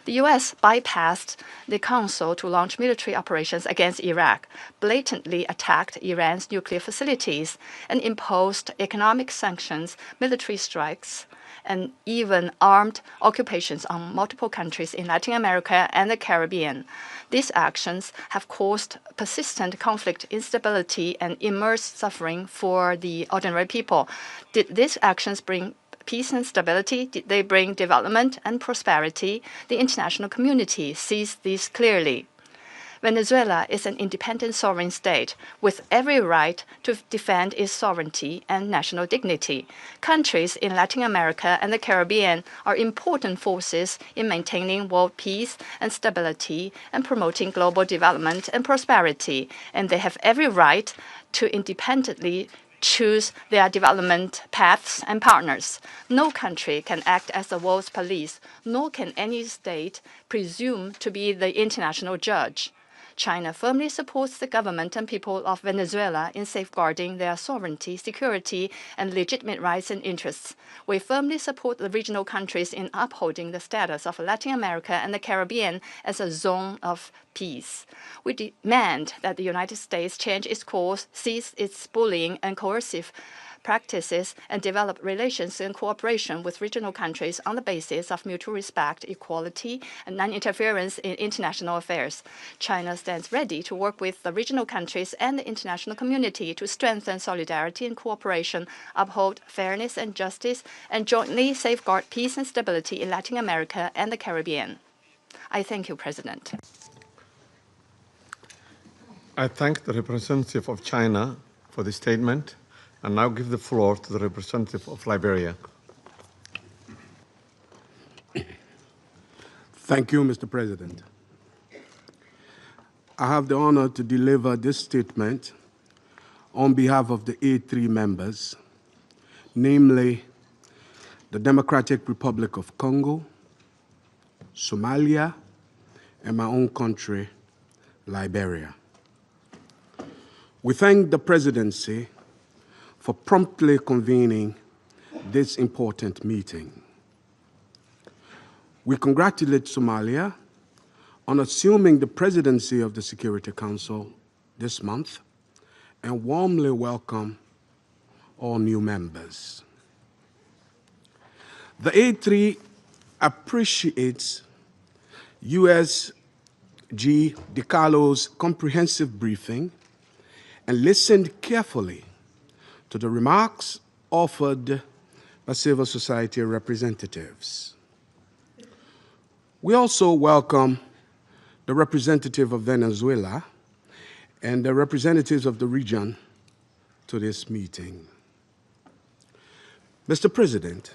[SPEAKER 7] The U.S. bypassed the Council to launch military operations against Iraq, blatantly attacked Iran's nuclear facilities, and imposed economic sanctions, military strikes, and even armed occupations on multiple countries in Latin America and the Caribbean. These actions have caused persistent conflict, instability, and immense suffering for the ordinary people. Did these actions bring peace and stability? Did they bring development and prosperity? The international community sees this clearly. Venezuela is an independent sovereign state with every right to defend its sovereignty and national dignity. Countries in Latin America and the Caribbean are important forces in maintaining world peace and stability and promoting global development and prosperity, and they have every right to independently choose their development paths and partners. No country can act as the world's police, nor can any state presume to be the international judge. China firmly supports the government and people of Venezuela in safeguarding their sovereignty, security, and legitimate rights and interests. We firmly support the regional countries in upholding the status of Latin America and the Caribbean as a zone of peace. We demand that the United States change its course, cease its bullying and coercive practices, and develop relations and cooperation with regional countries on the basis of mutual respect, equality, and non-interference in international affairs. China stands ready to work with the regional countries and the international community to strengthen solidarity and cooperation, uphold fairness and justice, and jointly safeguard peace and stability in Latin America and the Caribbean. I thank you, President.
[SPEAKER 1] I thank the representative of China for the statement, and now give the floor to the representative of Liberia.
[SPEAKER 8] Thank you, Mr. President. I have the honor to deliver this statement on behalf of the A3 members, namely the Democratic Republic of Congo, Somalia, and my own country, Liberia. We thank the presidency for promptly convening this important meeting. We congratulate Somalia on assuming the presidency of the Security Council this month and warmly welcome all new members. The A3 appreciates USG DiCarlo's comprehensive briefing and listened carefully to the remarks offered by civil society representatives. We also welcome the representative of Venezuela and the representatives of the region to this meeting. Mr. President,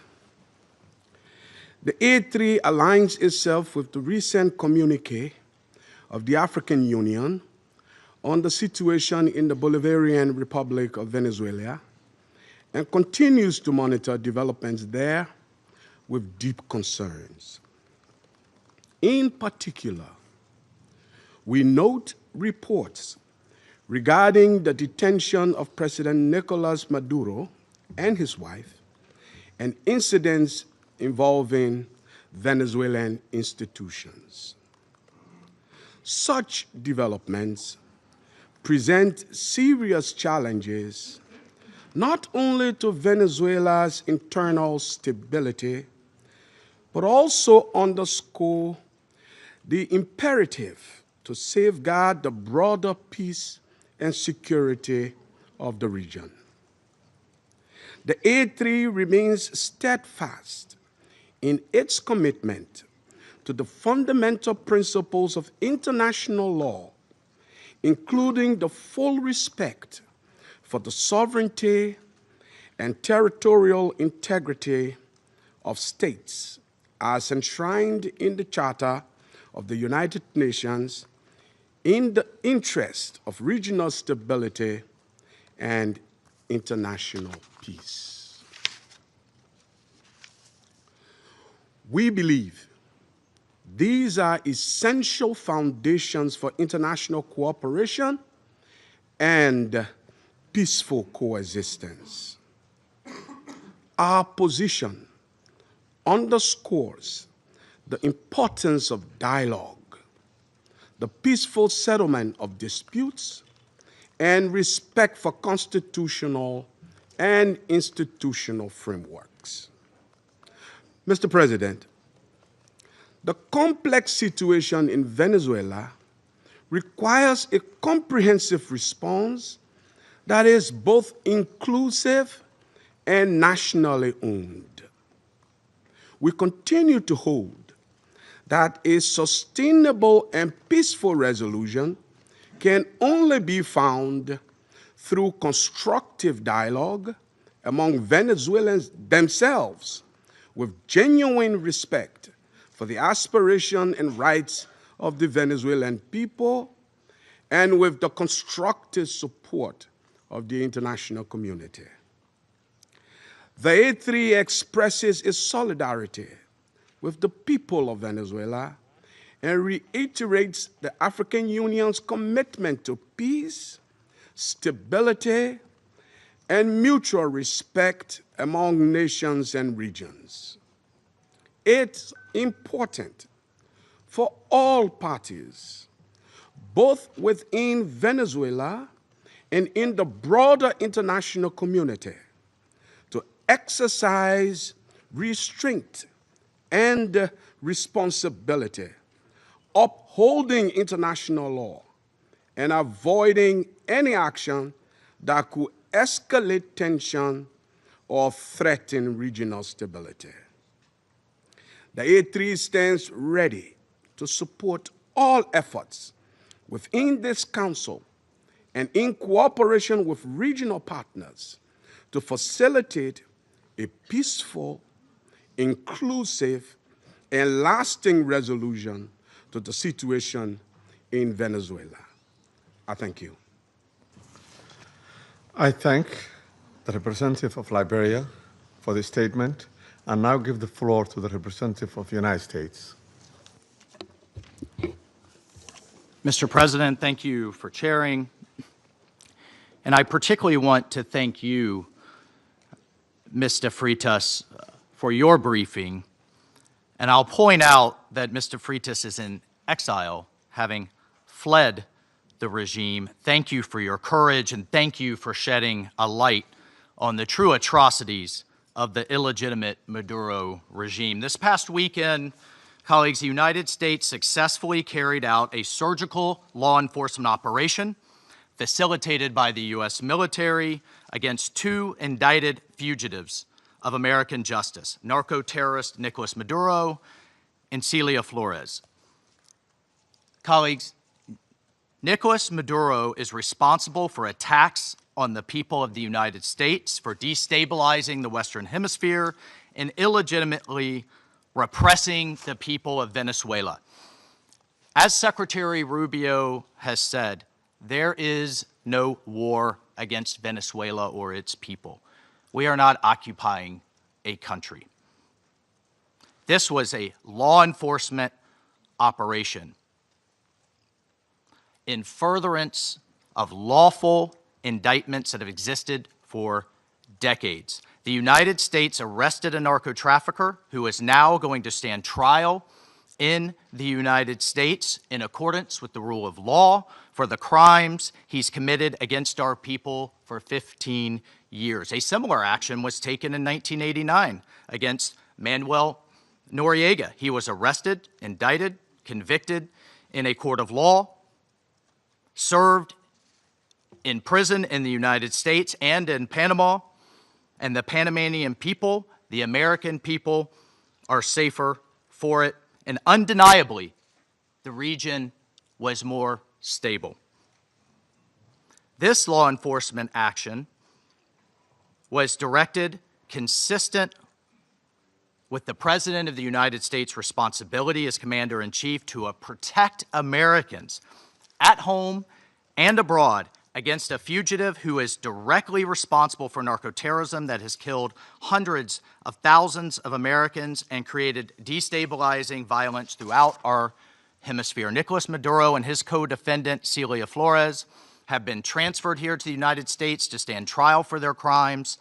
[SPEAKER 8] the A3 aligns itself with the recent communique of the African Union on the situation in the Bolivarian Republic of Venezuela and continues to monitor developments there with deep concerns. In particular, we note reports regarding the detention of President Nicolas Maduro and his wife and incidents involving Venezuelan institutions. Such developments present serious challenges not only to Venezuela's internal stability, but also underscore the imperative to safeguard the broader peace and security of the region. The A3 remains steadfast in its commitment to the fundamental principles of international law, including the full respect for the sovereignty and territorial integrity of states as enshrined in the Charter of the United Nations in the interest of regional stability and international peace. We believe these are essential foundations for international cooperation and peaceful coexistence. Our position underscores the importance of dialogue, the peaceful settlement of disputes, and respect for constitutional and institutional frameworks. Mr. President, the complex situation in Venezuela requires a comprehensive response that is both inclusive and nationally owned. We continue to hold that a sustainable and peaceful resolution can only be found through constructive dialogue among Venezuelans themselves, with genuine respect for the aspiration and rights of the Venezuelan people, and with the constructive support of the international community. The A3 expresses its solidarity with the people of Venezuela and reiterates the African Union's commitment to peace, stability, and mutual respect among nations and regions. It's important for all parties, both within Venezuela and in the broader international community, to exercise restraint and responsibility, upholding international law and avoiding any action that could escalate tension or threaten regional stability. The A3 stands ready to support all efforts within this council and in cooperation with regional partners to facilitate a peaceful, inclusive, a lasting resolution to the situation in Venezuela. I thank you.
[SPEAKER 1] I thank the representative of Liberia for the statement and now give the floor to the representative of the United States.
[SPEAKER 9] Mr. President, thank you for chairing. And I particularly want to thank you, Mr. Freitas, for your briefing. And I'll point out that Mr. Freitas is in exile, having fled the regime. Thank you for your courage, and thank you for shedding a light on the true atrocities of the illegitimate Maduro regime. This past weekend, colleagues, the United States successfully carried out a surgical law enforcement operation facilitated by the U.S. military against two indicted fugitives of American justice, narco-terrorist Nicolas Maduro and Celia Flores. Colleagues, Nicolas Maduro is responsible for attacks on the people of the United States, for destabilizing the Western Hemisphere, and illegitimately repressing the people of Venezuela. As Secretary Rubio has said, there is no war against Venezuela or its people. We are not occupying a country. This was a law enforcement operation in furtherance of lawful indictments that have existed for decades. The United States arrested a narco-trafficker who is now going to stand trial in the United States in accordance with the rule of law for the crimes he's committed against our people for 15 years. A similar action was taken in 1989 against Manuel Noriega. He was arrested, indicted, convicted in a court of law, served in prison in the United States and in Panama, and the Panamanian people, the American people, are safer for it. And undeniably, the region was more stable. This law enforcement action was directed consistent with the President of the United States' responsibility as Commander-in-Chief to protect Americans at home and abroad against a fugitive who is directly responsible for narco-terrorism that has killed hundreds of thousands of Americans and created destabilizing violence throughout our hemisphere. Nicolas Maduro and his co-defendant, Celia Flores, have been transferred here to the United States to stand trial for their crimes.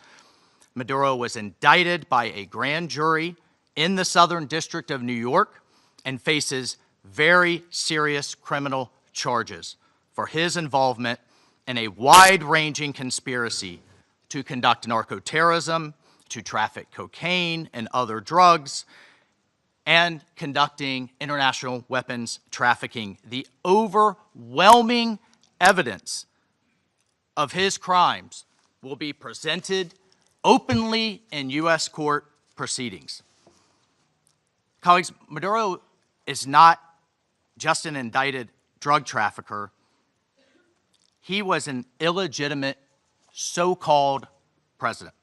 [SPEAKER 9] Maduro was indicted by a grand jury in the Southern District of New York and faces very serious criminal charges for his involvement in a wide-ranging conspiracy to conduct narco-terrorism, to traffic cocaine and other drugs, and conducting international weapons trafficking. The overwhelming evidence of his crimes will be presented openly in U.S. court proceedings. Colleagues, Maduro is not just an indicted drug trafficker. He was an illegitimate so-called president.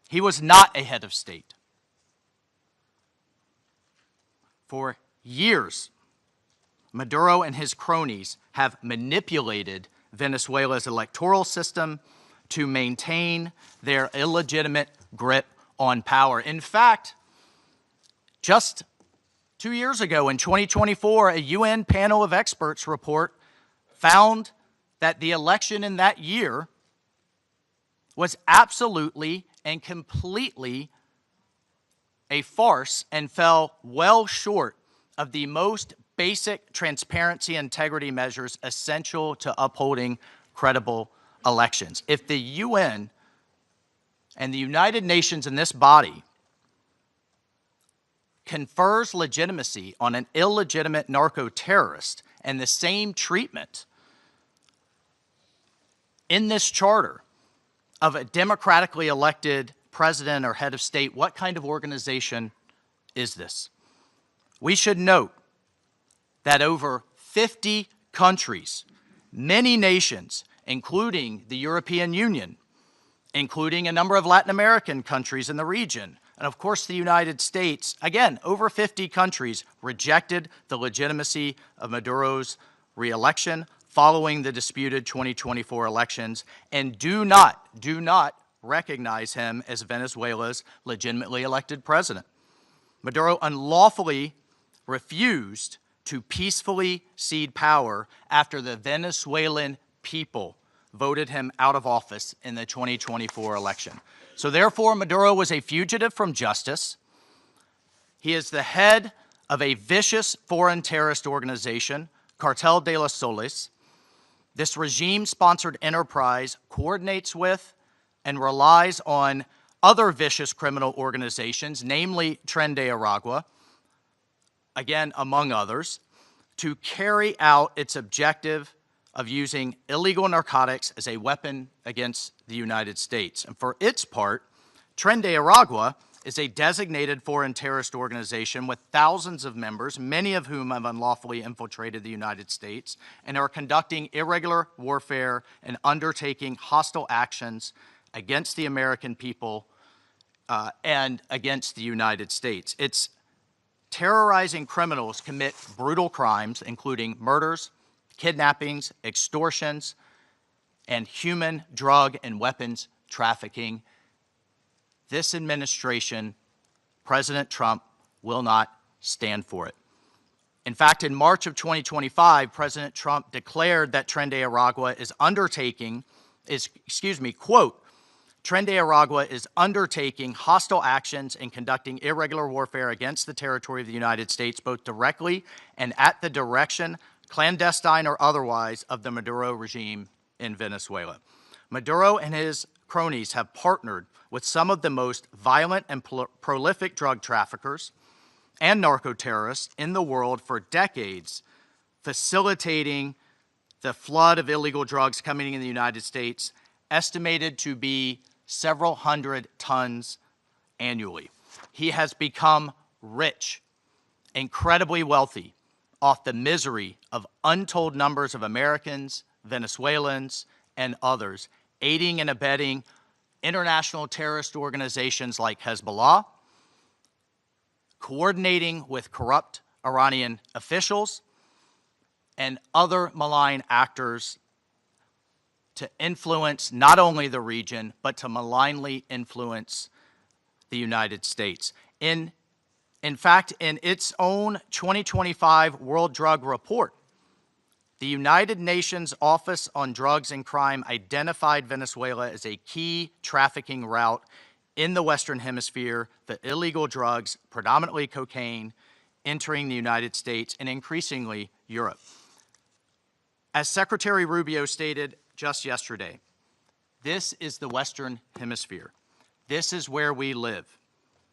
[SPEAKER 9] He was not a head of state. For years, Maduro and his cronies have manipulated Venezuela's electoral system to maintain their illegitimate grip on power. In fact, just 2 years ago in 2024, a UN panel of experts report found that the election in that year was absolutely and completely a farce and fell well short of the most basic transparency and integrity measures essential to upholding credible elections. If the UN and the United Nations in this body confers legitimacy on an illegitimate narco-terrorist and the same treatment in this charter of a democratically elected president or head of state, what kind of organization is this? We should note that over 50 countries, many nations, including the European Union, including a number of Latin American countries in the region. And of course, the United States, again, over 50 countries rejected the legitimacy of Maduro's re-election following the disputed 2024 elections and do not recognize him as Venezuela's legitimately elected president. Maduro unlawfully refused to peacefully cede power after the Venezuelan people voted him out of office in the 2024 election. So therefore, Maduro was a fugitive from justice. He is the head of a vicious foreign terrorist organization, Cartel de los Soles. This regime-sponsored enterprise coordinates with and relies on other vicious criminal organizations, namely Tren de Aragua, again, among others, to carry out its objective of using illegal narcotics as a weapon against the United States. And for its part, Tren de Aragua is a designated foreign terrorist organization with thousands of members, many of whom have unlawfully infiltrated the United States and are conducting irregular warfare and undertaking hostile actions against the American people and against the United States. It's terrorizing criminals commit brutal crimes, including murders, kidnappings, extortions, and human, drug, and weapons trafficking. This administration, President Trump, will not stand for it. In fact, in March of 2025, President Trump declared that Tren de Aragua is quote, Tren de Aragua is undertaking hostile actions and conducting irregular warfare against the territory of the United States, both directly and at the direction, clandestine or otherwise, of the Maduro regime in Venezuela. Maduro and his cronies have partnered with some of the most violent and prolific drug traffickers and narco-terrorists in the world for decades, facilitating the flood of illegal drugs coming in the United States, estimated to be several hundred tons annually. He has become rich, incredibly wealthy, off the misery of untold numbers of Americans, Venezuelans, and others, aiding and abetting international terrorist organizations like Hezbollah, coordinating with corrupt Iranian officials, and other malign actors to influence not only the region, but to malignly influence the United States. In fact, in its own 2025 World Drug Report, the United Nations Office on Drugs and Crime identified Venezuela as a key trafficking route in the Western Hemisphere for illegal drugs, predominantly cocaine, entering the United States and increasingly Europe. As Secretary Rubio stated just yesterday, this is the Western Hemisphere. This is where we live.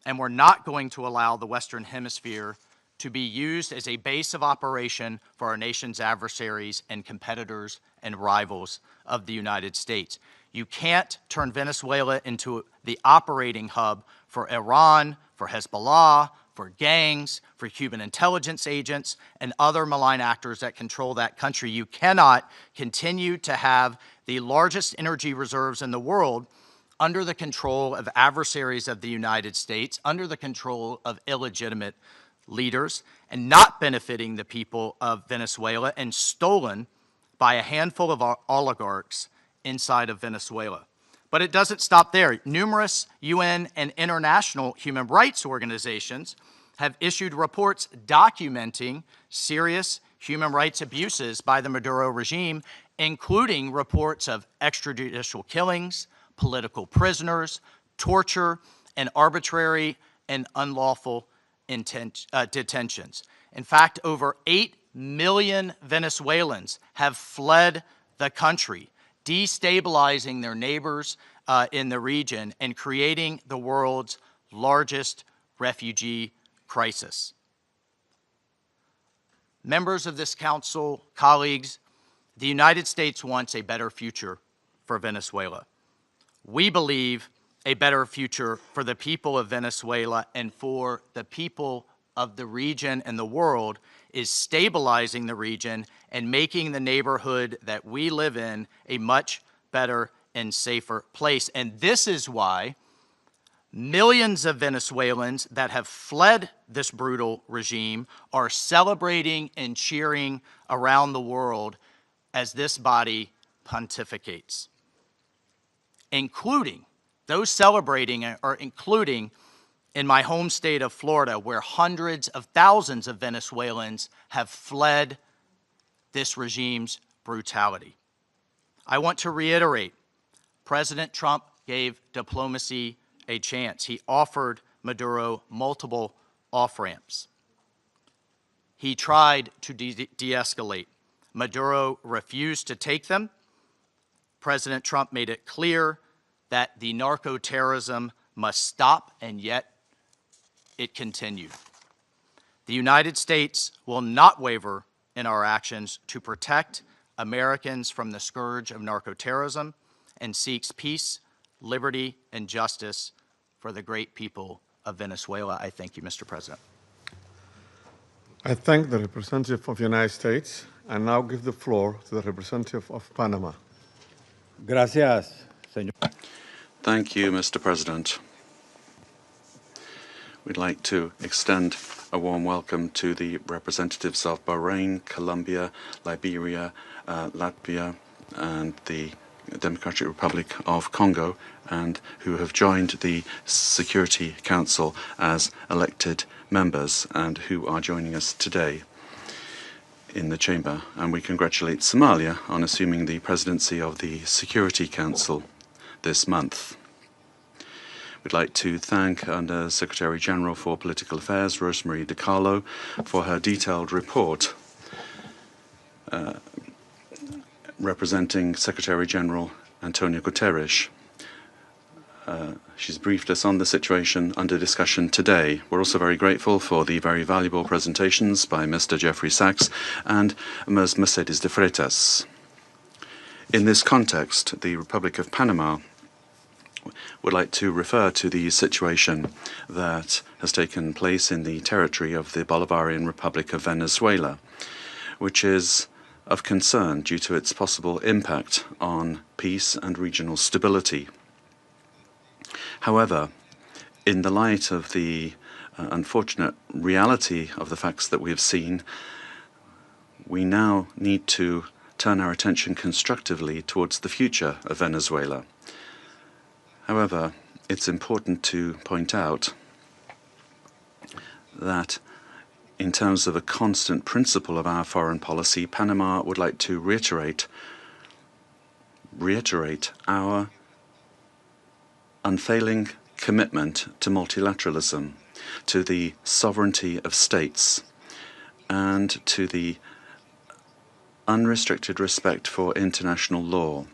[SPEAKER 9] And we're not going to allow the Western Hemisphere to be used as a base of operation for our nation's adversaries and competitors and rivals of the United States. You can't turn Venezuela into the operating hub for Iran, for Hezbollah, for gangs, for Cuban intelligence agents, and other malign actors that control that country. You cannot continue to have the largest energy reserves in the world under the control of adversaries of the United States, under the control of illegitimate leaders, and not benefiting the people of Venezuela, and stolen by a handful of oligarchs inside of Venezuela. But it doesn't stop there. Numerous UN and international human rights organizations have issued reports documenting serious human rights abuses by the Maduro regime, including reports of extrajudicial killings, political prisoners, torture, and arbitrary and unlawful detentions. In fact, over 8 million Venezuelans have fled the country, destabilizing their neighbors in the region and creating the world's largest refugee crisis. Members of this council, colleagues, the United States wants a better future for Venezuela. We believe a better future for the people of Venezuela and for the people of the region and the world is stabilizing the region and making the neighborhood that we live in a much better and safer place. And this is why millions of Venezuelans that have fled this brutal regime are celebrating and cheering around the world as this body pontificates, including those celebrating are including in my home state of Florida, where hundreds of thousands of Venezuelans have fled this regime's brutality. I want to reiterate, President Trump gave diplomacy a chance. He offered Maduro multiple off-ramps. He tried to de-escalate. Maduro refused to take them. President Trump made it clear that the narco-terrorism must stop, and yet it continued. The United States will not waver in our actions to protect Americans from the scourge of narco-terrorism and seeks peace, liberty, and justice for the great people of Venezuela. I thank you, Mr. President.
[SPEAKER 1] I thank the representative of the United States and now give the floor to the representative of Panama.
[SPEAKER 10] Gracias, señor.
[SPEAKER 5] Thank you, Mr. President. We'd like to extend a warm welcome to the representatives of Bahrain, Colombia, Liberia, Latvia, and the Democratic Republic of Congo, and who have joined the Security Council as elected members and who are joining us today in the chamber. And we congratulate Somalia on assuming the presidency of the Security Council this month. We'd like to thank Under Secretary General for Political Affairs, Rosemarie DiCarlo, for her detailed report representing Secretary General Antonio Guterres. She's briefed us on the situation under discussion today. We're also very grateful for the very valuable presentations by Mr. Jeffrey Sachs and Ms. Mercedes de Freitas. In this context, the Republic of Panama would like to refer to the situation that has taken place in the territory of the Bolivarian Republic of Venezuela, which is of concern due to its possible impact on peace and regional stability. However, in the light of the unfortunate reality of the facts that we have seen, we now need to turn our attention constructively towards the future of Venezuela. However, it's important to point out that in terms of a constant principle of our foreign policy, Panama would like to reiterate our unfailing commitment to multilateralism, to the sovereignty of states, and to the unrestricted respect for international law,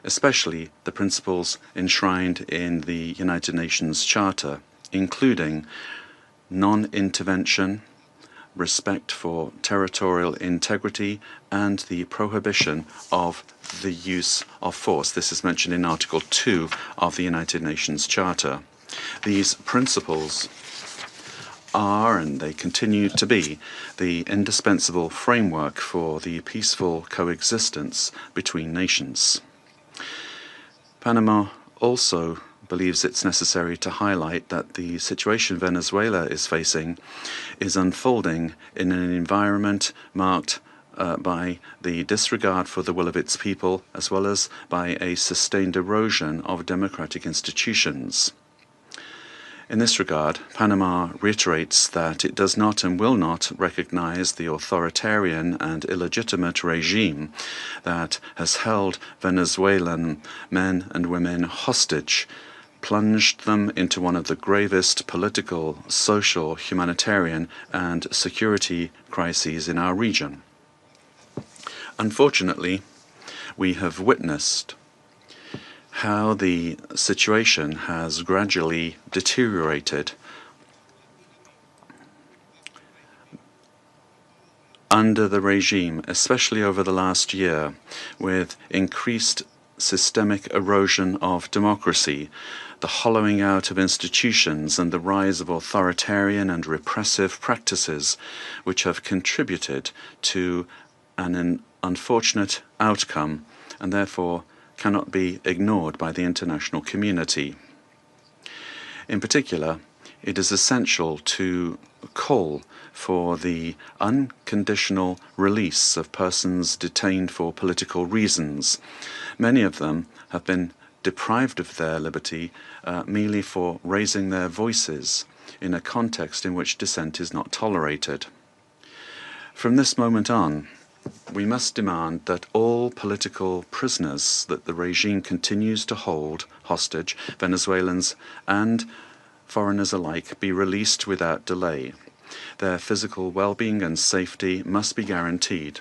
[SPEAKER 5] especially the principles enshrined in the United Nations Charter, including non-intervention, respect for territorial integrity, and the prohibition of the use of force. This is mentioned in Article 2 of the United Nations Charter. These principles are, and they continue to be, the indispensable framework for the peaceful coexistence between nations. Panama also believes it's necessary to highlight that the situation Venezuela is facing is unfolding in an environment marked by the disregard for the will of its people, as well as by a sustained erosion of democratic institutions. In this regard, Panama reiterates that it does not and will not recognize the authoritarian and illegitimate regime that has held Venezuelan men and women hostage, plunged them into one of the gravest political, social, humanitarian, and security crises in our region. Unfortunately, we have witnessed how the situation has gradually deteriorated under the regime, especially over the last year, with increased systemic erosion of democracy, the hollowing out of institutions, and the rise of authoritarian and repressive practices, which have contributed to an unfortunate outcome and therefore cannot be ignored by the international community. In particular, it is essential to call for the unconditional release of persons detained for political reasons. Many of them have been deprived of their liberty merely for raising their voices in a context in which dissent is not tolerated. From this moment on, we must demand that all political prisoners that the regime continues to hold hostage, Venezuelans and foreigners alike, be released without delay. Their physical well-being and safety must be guaranteed.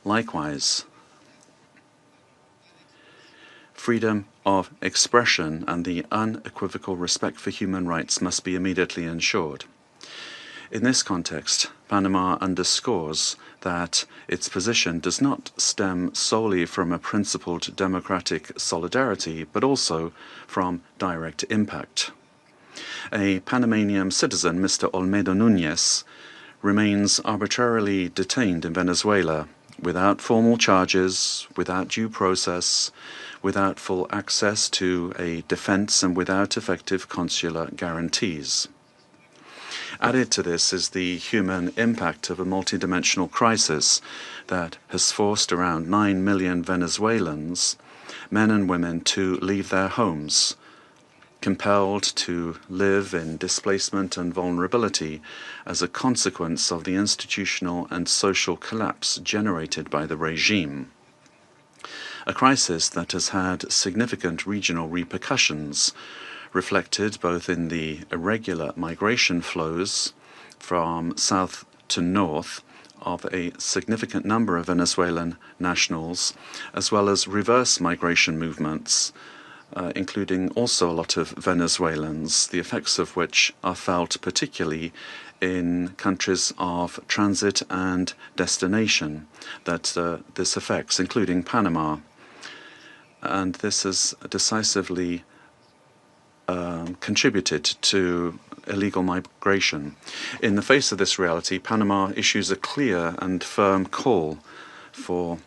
[SPEAKER 5] Likewise, freedom of expression and the unequivocal respect for human rights must be immediately ensured. In this context, Panama underscores that its position does not stem solely from a principled democratic solidarity, but also from direct impact. A Panamanian citizen, Mr. Olmedo Núñez, remains arbitrarily detained in Venezuela without formal charges, without due process, without full access to a defense, and without effective consular guarantees. Added to this is the human impact of a multidimensional crisis that has forced around 9 million Venezuelans, men and women, to leave their homes, compelled to live in displacement and vulnerability as a consequence of the institutional and social collapse generated by the regime. A crisis that has had significant regional repercussions, reflected both in the irregular migration flows from south to north of a significant number of Venezuelan nationals, as well as reverse migration movements, including also a lot of Venezuelans, the effects of which are felt particularly in countries of transit and destination that this affects, including Panama. And this has decisively contributed to illegal migration. In the face of this reality, Panama issues a clear and firm call for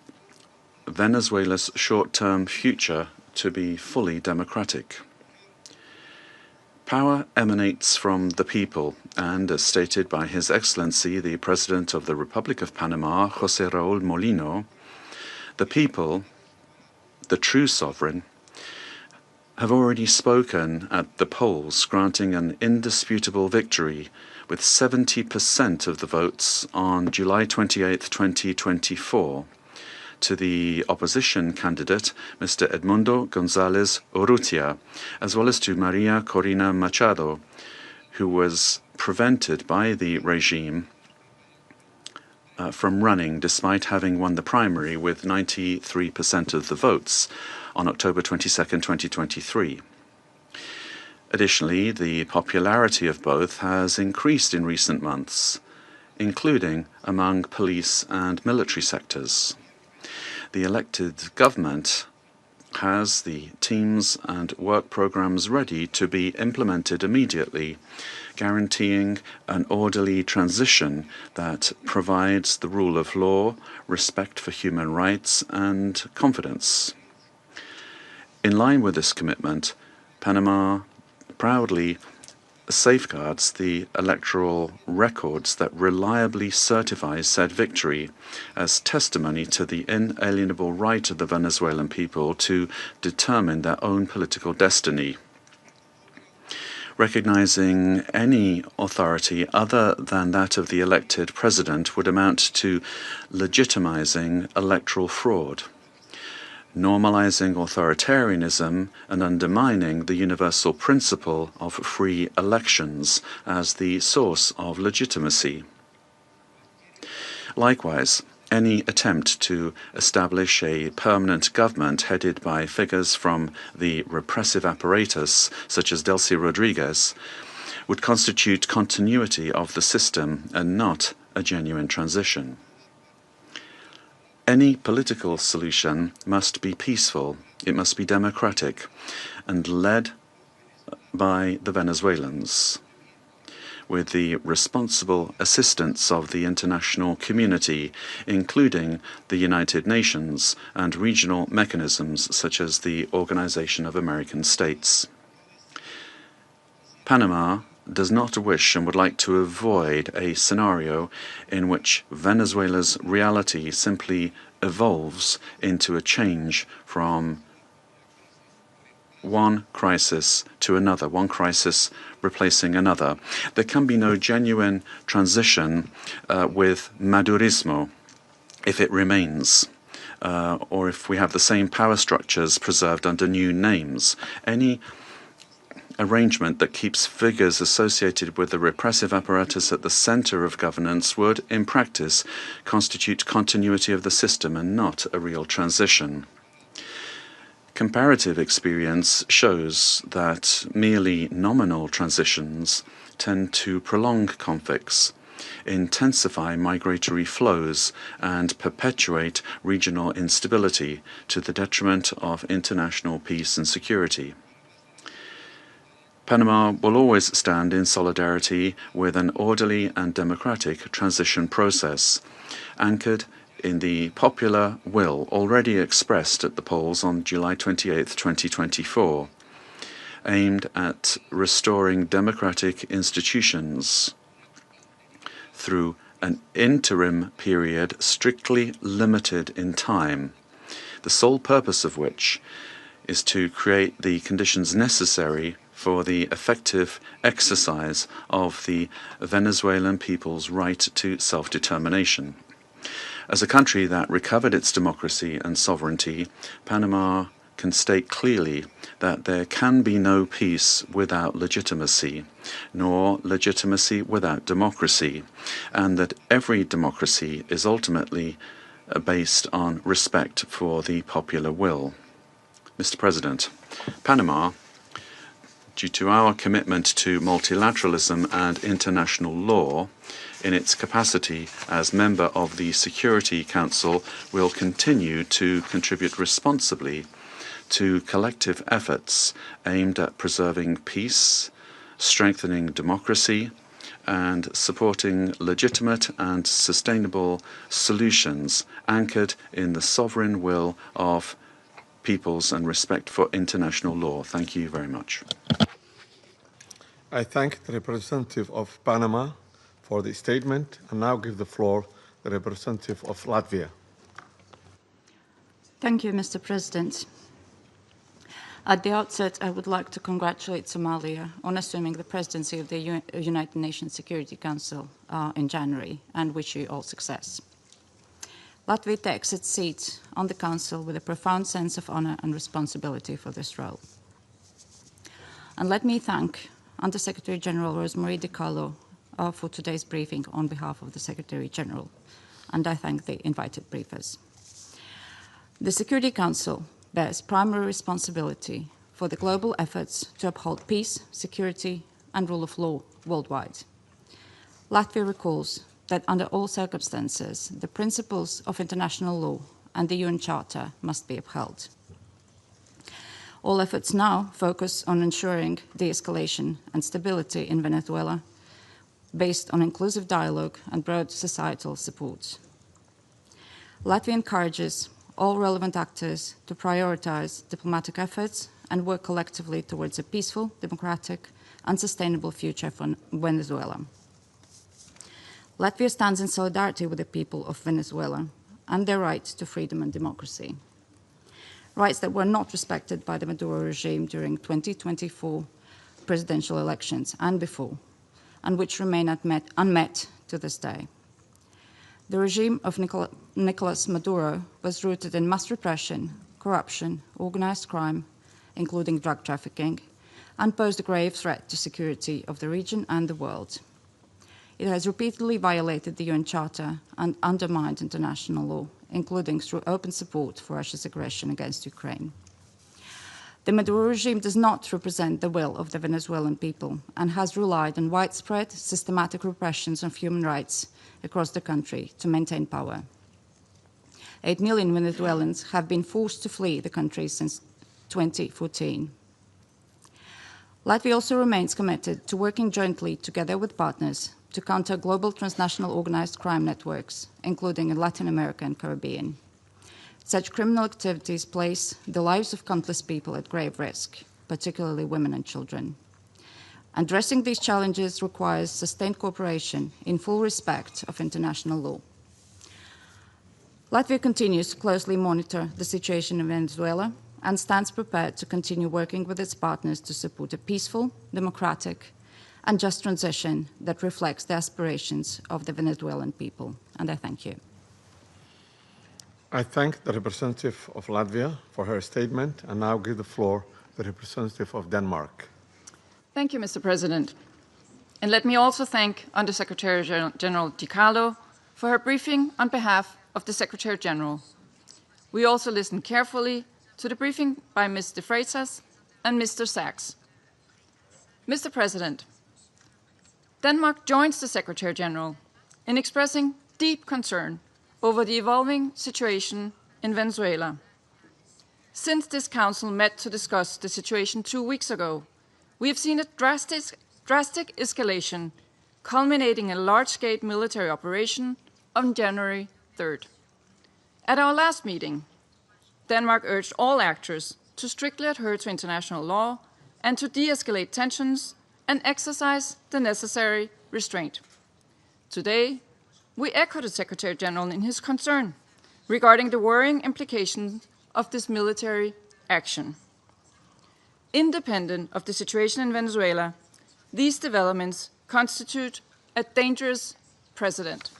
[SPEAKER 5] Venezuela's short-term future to be fully democratic. Power emanates from the people, and as stated by His Excellency, the President of the Republic of Panama, José Raúl Molino, the people, the true sovereign, have already spoken at the polls, granting an indisputable victory with 70% of the votes on July 28, 2024, to the opposition candidate, Mr. Edmundo González Urrutia, as well as to Maria Corina Machado, who was prevented by the regime from running despite having won the primary with 93% of the votes on October 22, 2023. Additionally, the popularity of both has increased in recent months, including among police and military sectors. The elected government has the teams and work programs ready to be implemented immediately, guaranteeing an orderly transition that provides the rule of law, respect for human rights, and confidence. In line with this commitment, Panama proudly safeguards the electoral records that reliably certify said victory as testimony to the inalienable right of the Venezuelan people to determine their own political destiny. Recognizing any authority other than that of the elected president would amount to legitimizing electoral fraud, normalizing authoritarianism and undermining the universal principle of free elections as the source of legitimacy. Likewise, any attempt to establish a permanent government headed by figures from the repressive apparatus, such as Delcy Rodriguez, would constitute continuity of the system and not a genuine transition. Any political solution must be peaceful, it must be democratic, and led by the Venezuelans. with the responsible assistance of the international community, including the United Nations and regional mechanisms such as the Organization of American States. Panama does not wish and would like to avoid a scenario in which Venezuela's reality simply evolves into a change from one crisis to another, one crisis replacing another. There can be no genuine transition with Madurismo if it remains, or if we have the same power structures preserved under new names. Any arrangement that keeps figures associated with the repressive apparatus at the center of governance would, in practice, constitute continuity of the system and not a real transition. Comparative experience shows that merely nominal transitions tend to prolong conflicts, intensify migratory flows, and perpetuate regional instability to the detriment of international peace and security. Panama will always stand in solidarity with an orderly and democratic transition process, anchored in the popular will already expressed at the polls on July 28, 2024, aimed at restoring democratic institutions through an interim period strictly limited in time, the sole purpose of which is to create the conditions necessary for the effective exercise of the Venezuelan people's right to self-determination. As a country that recovered its democracy and sovereignty, Panama can state clearly that there can be no peace without legitimacy, nor legitimacy without democracy, and that every democracy is ultimately based on respect for the popular will. Mr. President, Panama, due to our commitment to multilateralism and international law, in its capacity as member of the Security Council, will continue to contribute responsibly to collective efforts aimed at preserving peace, strengthening democracy, and supporting legitimate and sustainable solutions anchored in the sovereign will of peoples and respect for international law. Thank you very much.
[SPEAKER 1] I thank the representative of Panama for the statement and now give the floor to the representative of Latvia.
[SPEAKER 11] Thank you, Mr. President. At the outset, I would like to congratulate Somalia on assuming the presidency of the United Nations Security Council in January, and wish you all success. Latvia takes its seat on the Council with a profound sense of honor and responsibility for this role. And let me thank Under-Secretary General Rosemarie DiCarlo for today's briefing on behalf of the Secretary General, and I thank the invited briefers. The Security Council bears primary responsibility for the global efforts to uphold peace, security, and rule of law worldwide. Latvia recalls that under all circumstances, the principles of international law and the UN Charter must be upheld. All efforts now focus on ensuring de-escalation and stability in Venezuela based on inclusive dialogue and broad societal support. Latvia encourages all relevant actors to prioritize diplomatic efforts and work collectively towards a peaceful, democratic, and sustainable future for Venezuela. Latvia stands in solidarity with the people of Venezuela and their right to freedom and democracy. Rights that were not respected by the Maduro regime during 2024 presidential elections and before, and which remain unmet to this day. The regime of Nicolas Maduro was rooted in mass repression, corruption, organized crime, including drug trafficking, and posed a grave threat to security of the region and the world. It has repeatedly violated the UN Charter and undermined international law, including through open support for Russia's aggression against Ukraine. The Maduro regime does not represent the will of the Venezuelan people and has relied on widespread, systematic repressions of human rights across the country to maintain power. 8 million Venezuelans have been forced to flee the country since 2014. Latvia also remains committed to working jointly together with partners to counter global transnational organized crime networks, including in Latin America and Caribbean. Such criminal activities place the lives of countless people at grave risk, particularly women and children. Addressing these challenges requires sustained cooperation in full respect of international law. Latvia continues to closely monitor the situation in Venezuela and stands prepared to continue working with its partners to support a peaceful, democratic, and just transition that reflects the aspirations of the Venezuelan people. And I thank you.
[SPEAKER 1] I thank the representative of Latvia for her statement and now give the floor to the representative of Denmark.
[SPEAKER 12] Thank you, Mr. President. And let me also thank Undersecretary General Di Carlo for her briefing on behalf of the Secretary General. We also listened carefully to the briefing by Ms. de Freitas and Mr. Sachs. Mr. President, Denmark joins the Secretary General in expressing deep concern over the evolving situation in Venezuela. Since this Council met to discuss the situation 2 weeks ago, we have seen a drastic escalation, culminating in a large-scale military operation on January 3rd. At our last meeting, Denmark urged all actors to strictly adhere to international law and to de-escalate tensions and exercise the necessary restraint. Today, we echo the Secretary General in his concern regarding the worrying implications of this military action. Independent of the situation in Venezuela, these developments constitute a dangerous precedent.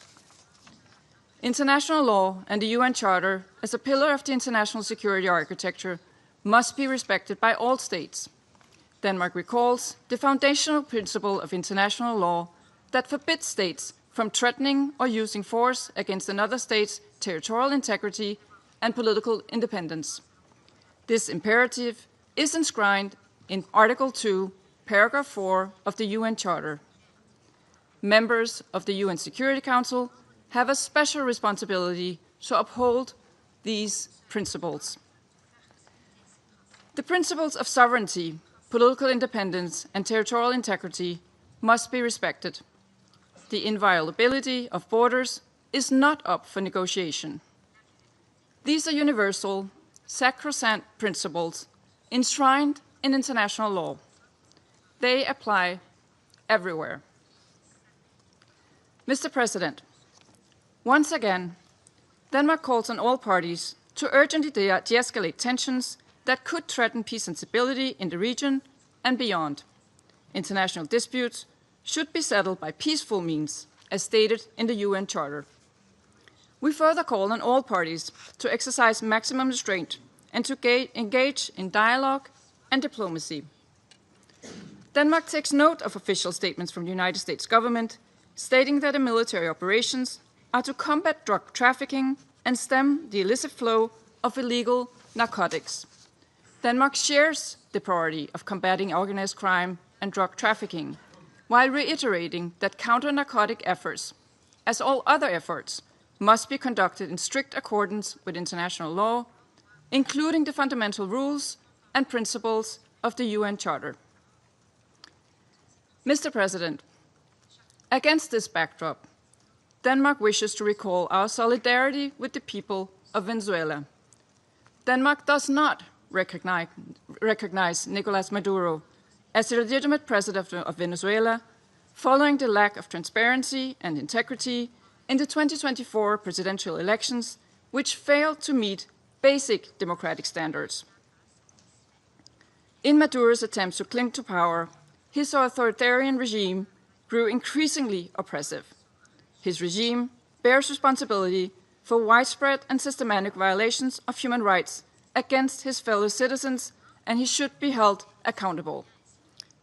[SPEAKER 12] International law and the UN Charter, as a pillar of the international security architecture, must be respected by all states. Denmark recalls the foundational principle of international law that forbids states from threatening or using force against another state's territorial integrity and political independence. This imperative is enshrined in Article 2, Paragraph 4 of the UN Charter. Members of the UN Security Council have a special responsibility to uphold these principles. The principles of sovereignty, political independence, and territorial integrity must be respected. The inviolability of borders is not up for negotiation. These are universal, sacrosanct principles enshrined in international law. They apply everywhere. Mr. President, once again, Denmark calls on all parties to urgently de-escalate tensions that could threaten peace and stability in the region and beyond. International disputes should be settled by peaceful means, as stated in the UN Charter. We further call on all parties to exercise maximum restraint and to engage in dialogue and diplomacy. Denmark takes note of official statements from the United States government stating that the military operations are to combat drug trafficking and stem the illicit flow of illegal narcotics. Denmark shares the priority of combating organized crime and drug trafficking, while reiterating that counter-narcotic efforts, as all other efforts, must be conducted in strict accordance with international law, including the fundamental rules and principles of the UN Charter. Mr. President, against this backdrop, Denmark wishes to recall our solidarity with the people of Venezuela. Denmark does not recognize Nicolas Maduro as the legitimate president of Venezuela, following the lack of transparency and integrity in the 2024 presidential elections, which failed to meet basic democratic standards. In Maduro's attempts to cling to power, his authoritarian regime grew increasingly oppressive. His regime bears responsibility for widespread and systematic violations of human rights against his fellow citizens, and he should be held accountable.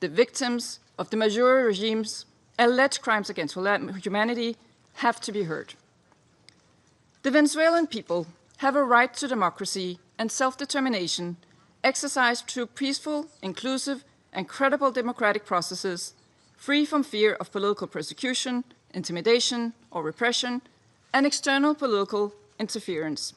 [SPEAKER 12] The victims of the Maduro regime's alleged crimes against humanity have to be heard. The Venezuelan people have a right to democracy and self-determination exercised through peaceful, inclusive, and credible democratic processes, free from fear of political persecution, intimidation, or repression, and external political interference.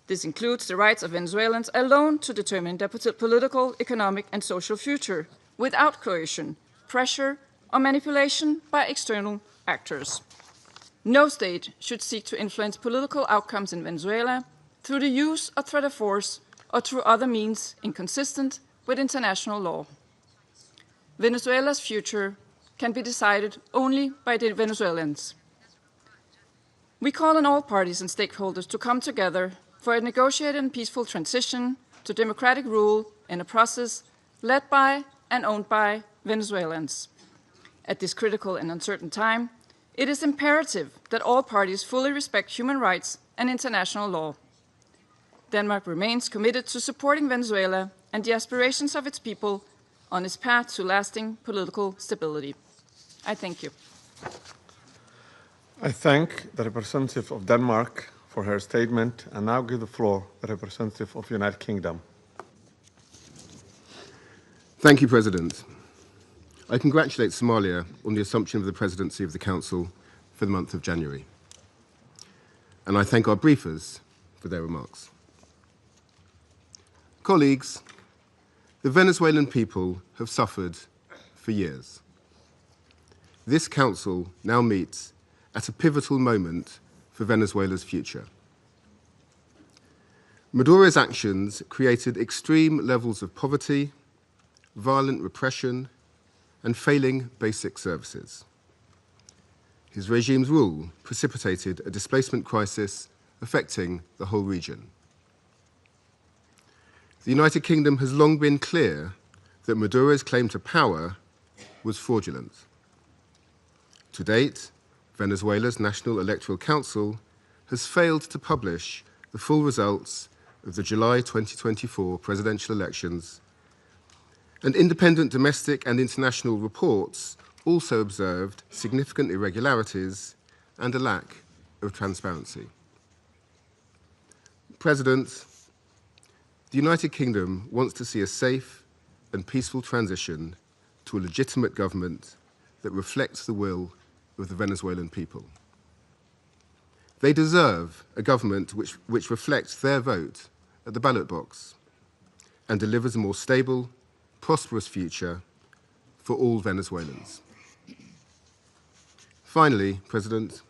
[SPEAKER 12] This includes the rights of Venezuelans alone to determine their political, economic, and social future, without coercion, pressure, or manipulation by external actors. No state should seek to influence political outcomes in Venezuela through the use or threat of force or through other means inconsistent with international law. Venezuela's future can be decided only by the Venezuelans. We call on all parties and stakeholders to come together for a negotiated and peaceful transition to democratic rule in a process led by and owned by Venezuelans. At this critical and uncertain time, it is imperative that all parties fully respect human rights and international law. Denmark remains committed to supporting Venezuela and the aspirations of its people on its path to lasting political stability. I thank you.
[SPEAKER 1] I thank the representative of Denmark for her statement and now give the floor to the representative of the United Kingdom.
[SPEAKER 13] Thank you, President. I congratulate Somalia on the assumption of the presidency of the Council for the month of January. And I thank our briefers for their remarks. Colleagues, the Venezuelan people have suffered for years. This Council now meets at a pivotal moment for Venezuela's future. Maduro's actions created extreme levels of poverty, violent repression, and failing basic services. His regime's rule precipitated a displacement crisis affecting the whole region. The United Kingdom has long been clear that Maduro's claim to power was fraudulent. To date, Venezuela's National Electoral Council has failed to publish the full results of the July 2024 presidential elections, and independent domestic and international reports also observed significant irregularities and a lack of transparency. President, the United Kingdom wants to see a safe and peaceful transition to a legitimate government that reflects the will of the Venezuelan people. They deserve a government which reflects their vote at the ballot box and delivers a more stable, prosperous future for all Venezuelans. Finally, President,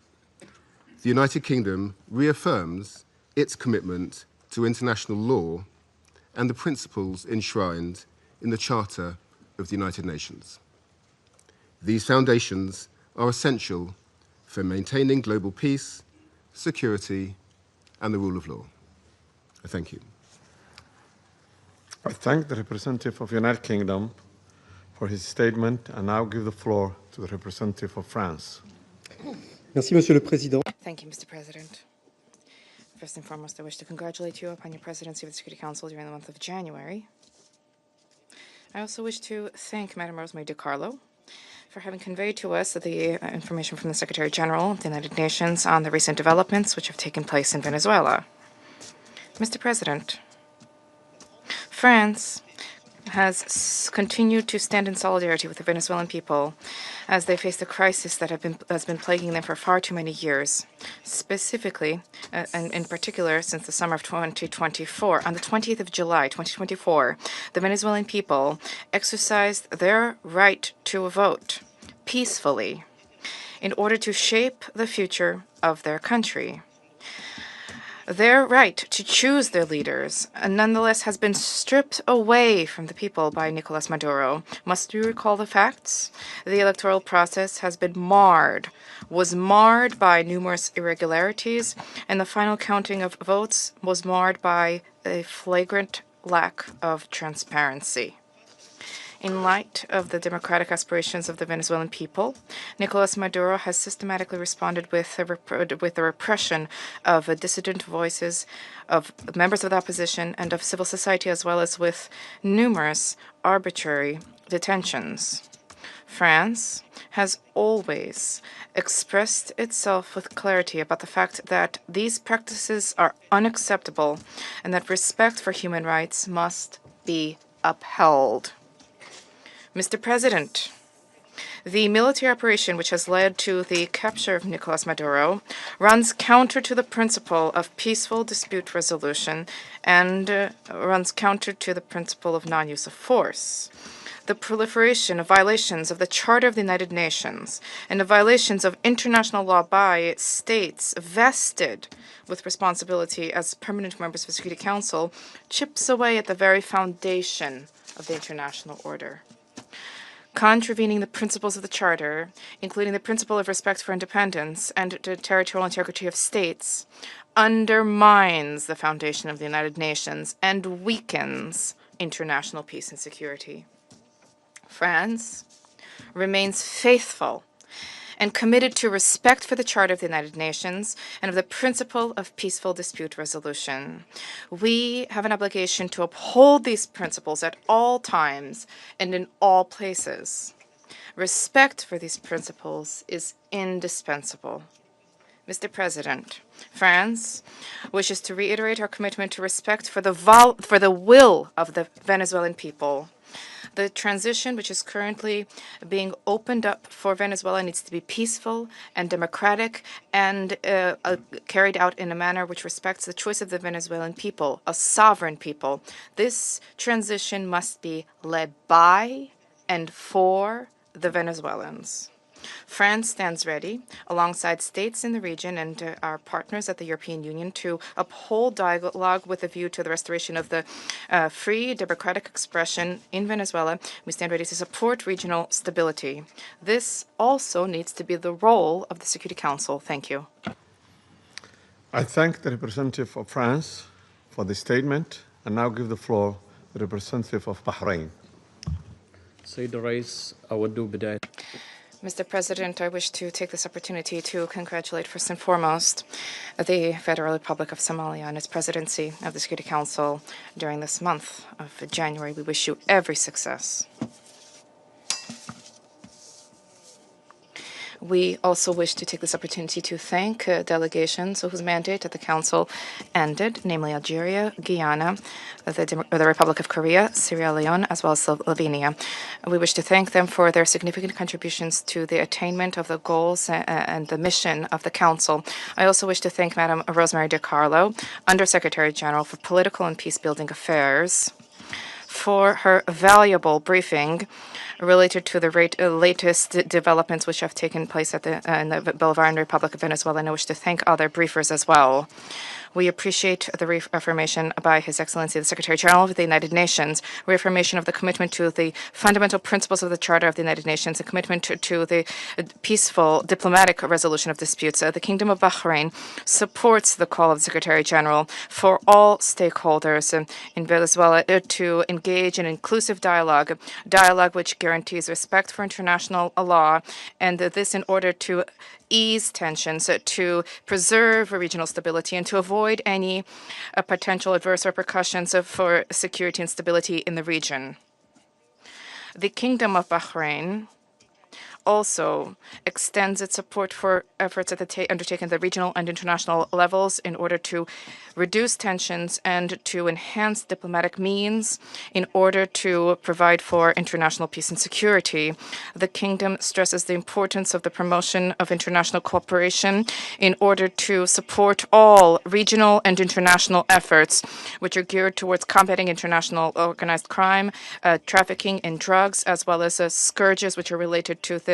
[SPEAKER 13] the United Kingdom reaffirms its commitment to international law and the principles enshrined in the Charter of the United Nations. These foundations are essential for maintaining global peace, security, and the rule of law. I thank you.
[SPEAKER 1] I thank the representative of the United Kingdom for his statement and now give the floor to the representative of France.
[SPEAKER 14] Merci, Monsieur le Président.
[SPEAKER 6] Thank you, Mr. President. First and foremost, I wish to congratulate you upon your presidency of the Security Council during the month of January. I also wish to thank Madam Rosemary DiCarlo for having conveyed to us the information from the Secretary General of the United Nations on the recent developments which have taken place in Venezuela. Mr. President, France has continued to stand in solidarity with the Venezuelan people as they face the crisis that has been plaguing them for far too many years. Specifically, and in particular, since the summer of 2024, on the 20th of July, 2024, the Venezuelan people exercised their right to vote peacefully in order to shape the future of their country. Their right to choose their leaders, nonetheless, has been stripped away from the people by Nicolas Maduro. Must we recall the facts? The electoral process has been was marred by numerous irregularities, and the final counting of votes was marred by a flagrant lack of transparency. In light of the democratic aspirations of the Venezuelan people, Nicolas Maduro has systematically responded with the repression of dissident voices, of members of the opposition, and of civil society, as well as with numerous arbitrary detentions. France has always expressed itself with clarity about the fact that these practices are unacceptable and that respect for human rights must be upheld. Mr. President, the military operation which has led to the capture of Nicolas Maduro runs counter to the principle of peaceful dispute resolution and runs counter to the principle of non-use of force. the proliferation of violations of the Charter of the United Nations and of violations of international law by states vested with responsibility as permanent members of the Security Council chips away at the very foundation of the international order. Contravening the principles of the Charter, including the principle of respect for independence and the territorial integrity of states, undermines the foundation of the United Nations and weakens international peace and security. France remains faithful and committed to respect for the Charter of the United Nations and of the principle of peaceful dispute resolution. We have an obligation to uphold these principles at all times and in all places. Respect for these principles is indispensable. Mr. President, France wishes to reiterate our commitment to respect for the will of the Venezuelan people. The transition which is currently being opened up for Venezuela needs to be peaceful and democratic and carried out in a manner which respects the choice of the Venezuelan people, a sovereign people. This transition must be led by and for the Venezuelans. France stands ready, alongside states in the region and our partners at the European Union, to uphold dialogue with a view to the restoration of the free, democratic expression in Venezuela. We stand ready to support regional stability. This also needs to be the role of the Security Council. Thank you.
[SPEAKER 1] I thank the representative of France for the statement and now give the floor to the representative of Bahrain.
[SPEAKER 15] Sayyid Rais, Awaddu Bidayat.
[SPEAKER 6] Mr. President, I wish to take this opportunity to congratulate first and foremost the Federal Republic of Somalia on its presidency of the Security Council during this month of January. We wish you every success. We also wish to take this opportunity to thank delegations whose mandate at the Council ended, namely Algeria, Guyana, the Republic of Korea, Sierra Leone, as well as Slovenia. We wish to thank them for their significant contributions to the attainment of the goals and the mission of the Council. I also wish to thank Madam Rosemary DiCarlo, Undersecretary General for Political and Peacebuilding Affairs, for her valuable briefing related to the latest developments which have taken place at in the Bolivarian Republic of Venezuela, and I wish to thank other briefers as well. We appreciate the reaffirmation by His Excellency the Secretary General of the United Nations, reaffirmation of the commitment to the fundamental principles of the Charter of the United Nations, a commitment to the peaceful diplomatic resolution of disputes. The Kingdom of Bahrain supports the call of the Secretary General for all stakeholders in Venezuela to engage in inclusive dialogue which guarantees respect for international law, and this in order to ease tensions, to preserve regional stability, and to avoid any potential adverse repercussions for security and stability in the region. The Kingdom of Bahrain also extends its support for efforts undertaken at the regional and international levels in order to reduce tensions and to enhance diplomatic means in order to provide for international peace and security. The Kingdom stresses the importance of the promotion of international cooperation in order to support all regional and international efforts which are geared towards combating international organized crime, trafficking in drugs, as well as scourges which are related to this.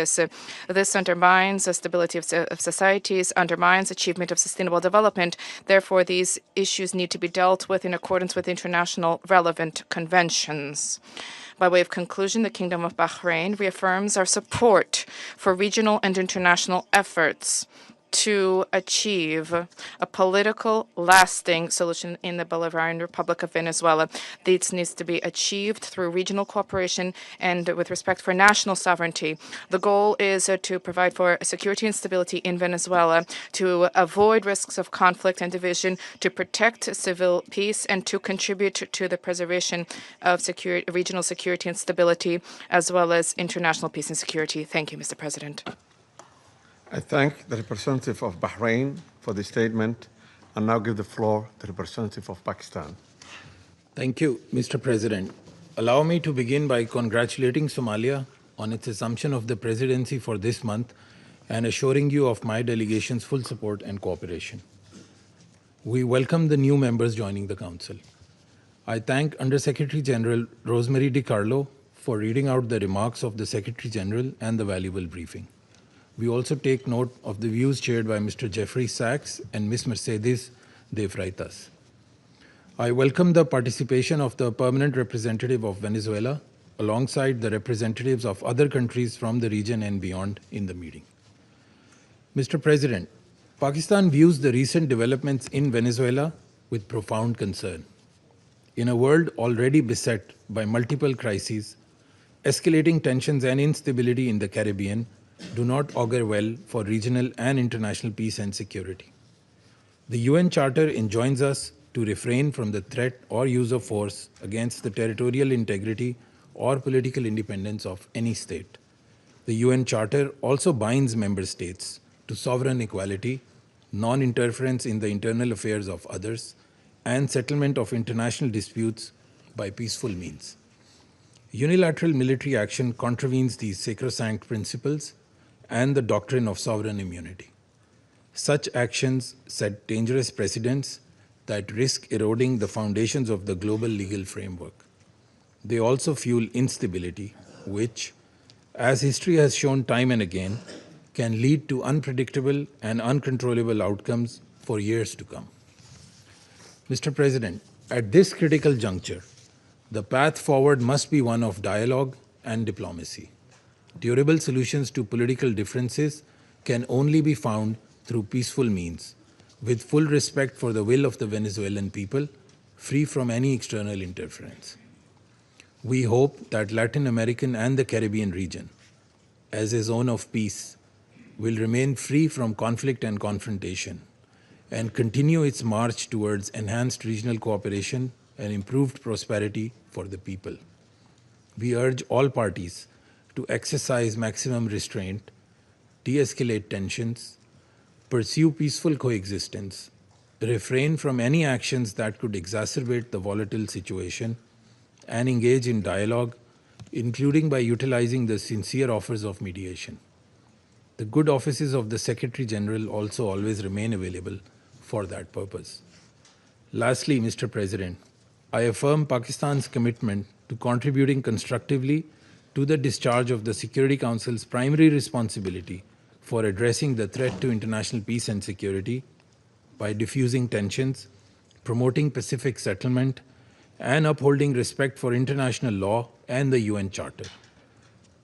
[SPEAKER 6] This undermines the stability of societies, undermines achievement of sustainable development. Therefore, these issues need to be dealt with in accordance with international relevant conventions. By way of conclusion, the Kingdom of Bahrain reaffirms our support for regional and international efforts to achieve a political, lasting solution in the Bolivarian Republic of Venezuela. This needs to be achieved through regional cooperation and with respect for national sovereignty. The goal is to provide for security and stability in Venezuela, to avoid risks of conflict and division, to protect civil peace, and to contribute to the preservation of regional security and stability, as well as international peace and security. Thank you, Mr. President.
[SPEAKER 1] I thank the representative of Bahrain for the statement and now give the floor to the representative of Pakistan.
[SPEAKER 16] Thank you, Mr. President. Allow me to begin by congratulating Somalia on its assumption of the presidency for this month and assuring you of my delegation's full support and cooperation. We welcome the new members joining the Council. I thank Undersecretary General Rosemary DiCarlo for reading out the remarks of the Secretary General and the valuable briefing. We also take note of the views shared by Mr. Jeffrey Sachs and Ms. Mercedes de Freitas. I welcome the participation of the permanent representative of Venezuela alongside the representatives of other countries from the region and beyond in the meeting. Mr. President, Pakistan views the recent developments in Venezuela with profound concern. In a world already beset by multiple crises, escalating tensions and instability in the Caribbean do not augur well for regional and international peace and security. The UN Charter enjoins us to refrain from the threat or use of force against the territorial integrity or political independence of any state. The UN Charter also binds member states to sovereign equality, non-interference in the internal affairs of others, and settlement of international disputes by peaceful means. Unilateral military action contravenes these sacrosanct principles and the doctrine of sovereign immunity. Such actions set dangerous precedents that risk eroding the foundations of the global legal framework. They also fuel instability, which, as history has shown time and again, can lead to unpredictable and uncontrollable outcomes for years to come. Mr. President, at this critical juncture, the path forward must be one of dialogue and diplomacy. Durable solutions to political differences can only be found through peaceful means, with full respect for the will of the Venezuelan people, free from any external interference. We hope that Latin American and the Caribbean region, as a zone of peace, will remain free from conflict and confrontation and continue its march towards enhanced regional cooperation and improved prosperity for the people. We urge all parties to exercise maximum restraint, de-escalate tensions, pursue peaceful coexistence, refrain from any actions that could exacerbate the volatile situation, and engage in dialogue, including by utilizing the sincere offers of mediation. The good offices of the Secretary General also always remain available for that purpose. Lastly, Mr. President, I affirm Pakistan's commitment to contributing constructively to the discharge of the Security Council's primary responsibility for addressing the threat to international peace and security by diffusing tensions, promoting pacific settlement, and upholding respect for international law and the UN Charter.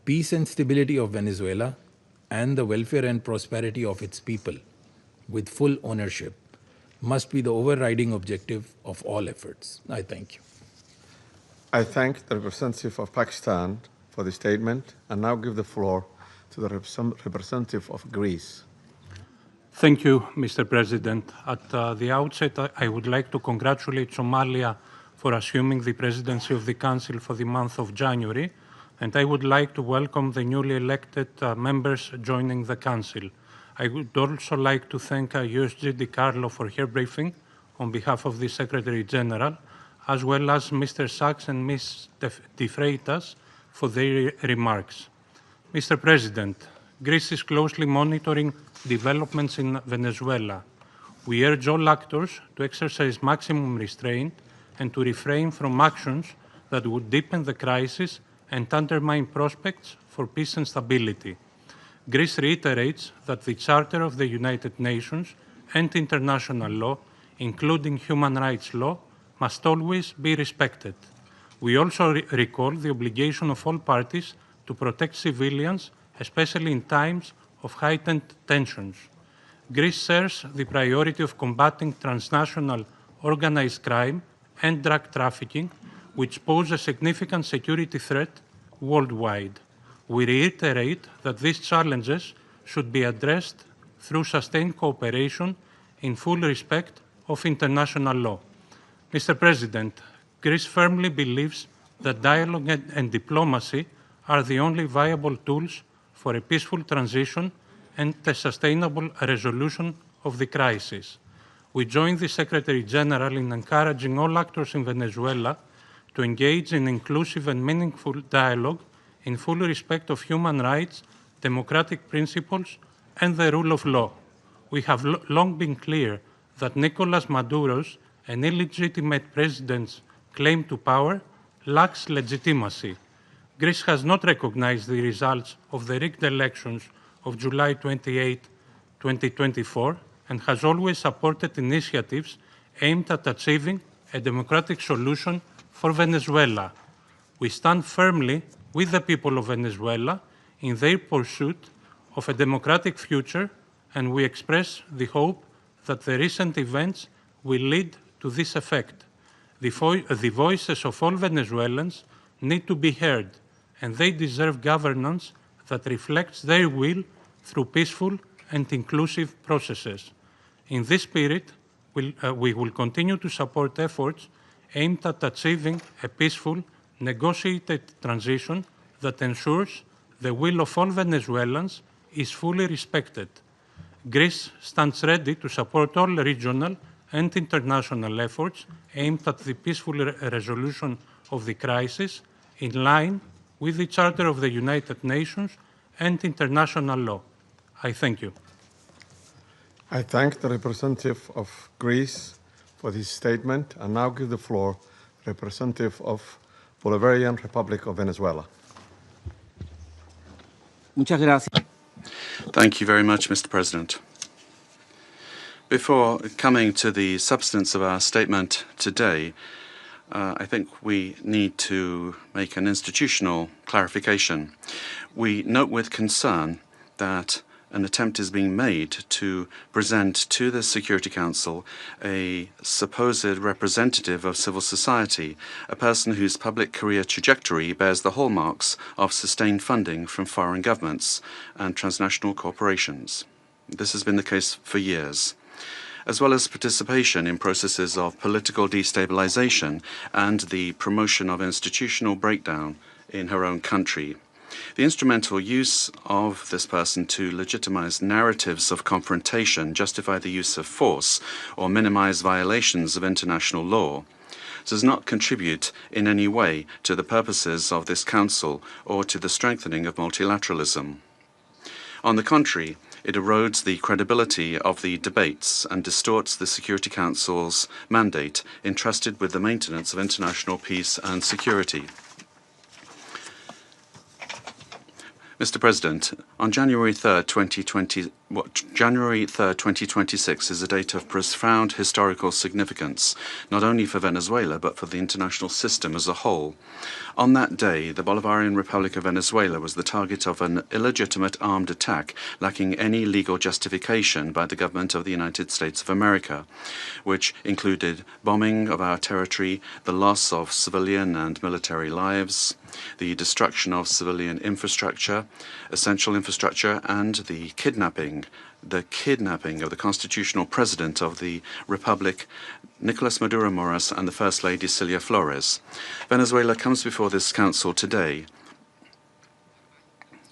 [SPEAKER 16] Peace and stability of Venezuela and the welfare and prosperity of its people, with full ownership, must be the overriding objective of all efforts. I thank you.
[SPEAKER 1] I thank the representative of Pakistan for the statement and now give the floor to the representative of Greece.
[SPEAKER 17] Thank you, Mr. President. At the outset, I would like to congratulate Somalia for assuming the presidency of the Council for the month of January, and I would like to welcome the newly elected members joining the Council. I would also like to thank USG DiCarlo for her briefing on behalf of the Secretary General, as well as Mr. Sachs and Ms. de Freitas for their remarks. Mr. President, Greece is closely monitoring developments in Venezuela. We urge all actors to exercise maximum restraint and to refrain from actions that would deepen the crisis and undermine prospects for peace and stability. Greece reiterates that the Charter of the United Nations and international law, including human rights law, must always be respected. We also recall the obligation of all parties to protect civilians, especially in times of heightened tensions. Greece shares the priority of combating transnational organized crime and drug trafficking, which pose a significant security threat worldwide. We reiterate that these challenges should be addressed through sustained cooperation in full respect of international law. Mr. President, Greece firmly believes that dialogue and diplomacy are the only viable tools for a peaceful transition and a sustainable resolution of the crisis. We join the Secretary General in encouraging all actors in Venezuela to engage in inclusive and meaningful dialogue in full respect of human rights, democratic principles, and the rule of law. We have long been clear that Nicolas Maduro's and illegitimate president's claim to power lacks legitimacy. Greece has not recognized the results of the rigged elections of July 28, 2024, and has always supported initiatives aimed at achieving a democratic solution for Venezuela. We stand firmly with the people of Venezuela in their pursuit of a democratic future, and we express the hope that the recent events will lead to this effect. The voices of all Venezuelans need to be heard, and they deserve governance that reflects their will through peaceful and inclusive processes. In this spirit, we will continue to support efforts aimed at achieving a peaceful, negotiated transition that ensures the will of all Venezuelans is fully respected. Greece stands ready to support all regional and international efforts aimed at the peaceful resolution of the crisis in line with the Charter of the United Nations and international law. I thank you.
[SPEAKER 1] I thank the representative of Greece for this statement and now give the floor to the representative of Bolivarian Republic of Venezuela.
[SPEAKER 18] Muchas gracias.
[SPEAKER 5] Thank you very much, Mr. President. Before coming to the substance of our statement today, I think we need to make an institutional clarification. We note with concern that an attempt is being made to present to the Security Council a supposed representative of civil society, a person whose public career trajectory bears the hallmarks of sustained funding from foreign governments and transnational corporations. This has been the case for years, as well as participation in processes of political destabilization and the promotion of institutional breakdown in her own country. The instrumental use of this person to legitimize narratives of confrontation, justify the use of force, or minimize violations of international law does not contribute in any way to the purposes of this Council or to the strengthening of multilateralism. On the contrary, it erodes the credibility of the debates and distorts the Security Council's mandate entrusted with the maintenance of international peace and security. Mr. President, on January 3rd, 2026 is a date of profound historical significance, not only for Venezuela, but for the international system as a whole. On that day, the Bolivarian Republic of Venezuela was the target of an illegitimate armed attack lacking any legal justification by the government of the United States of America, which included bombing of our territory, the loss of civilian and military lives, the destruction of civilian infrastructure, essential infrastructure, and the kidnapping of the constitutional president of the Republic, Nicolas Maduro Moras, and the First Lady Cilia Flores. Venezuela comes before this Council today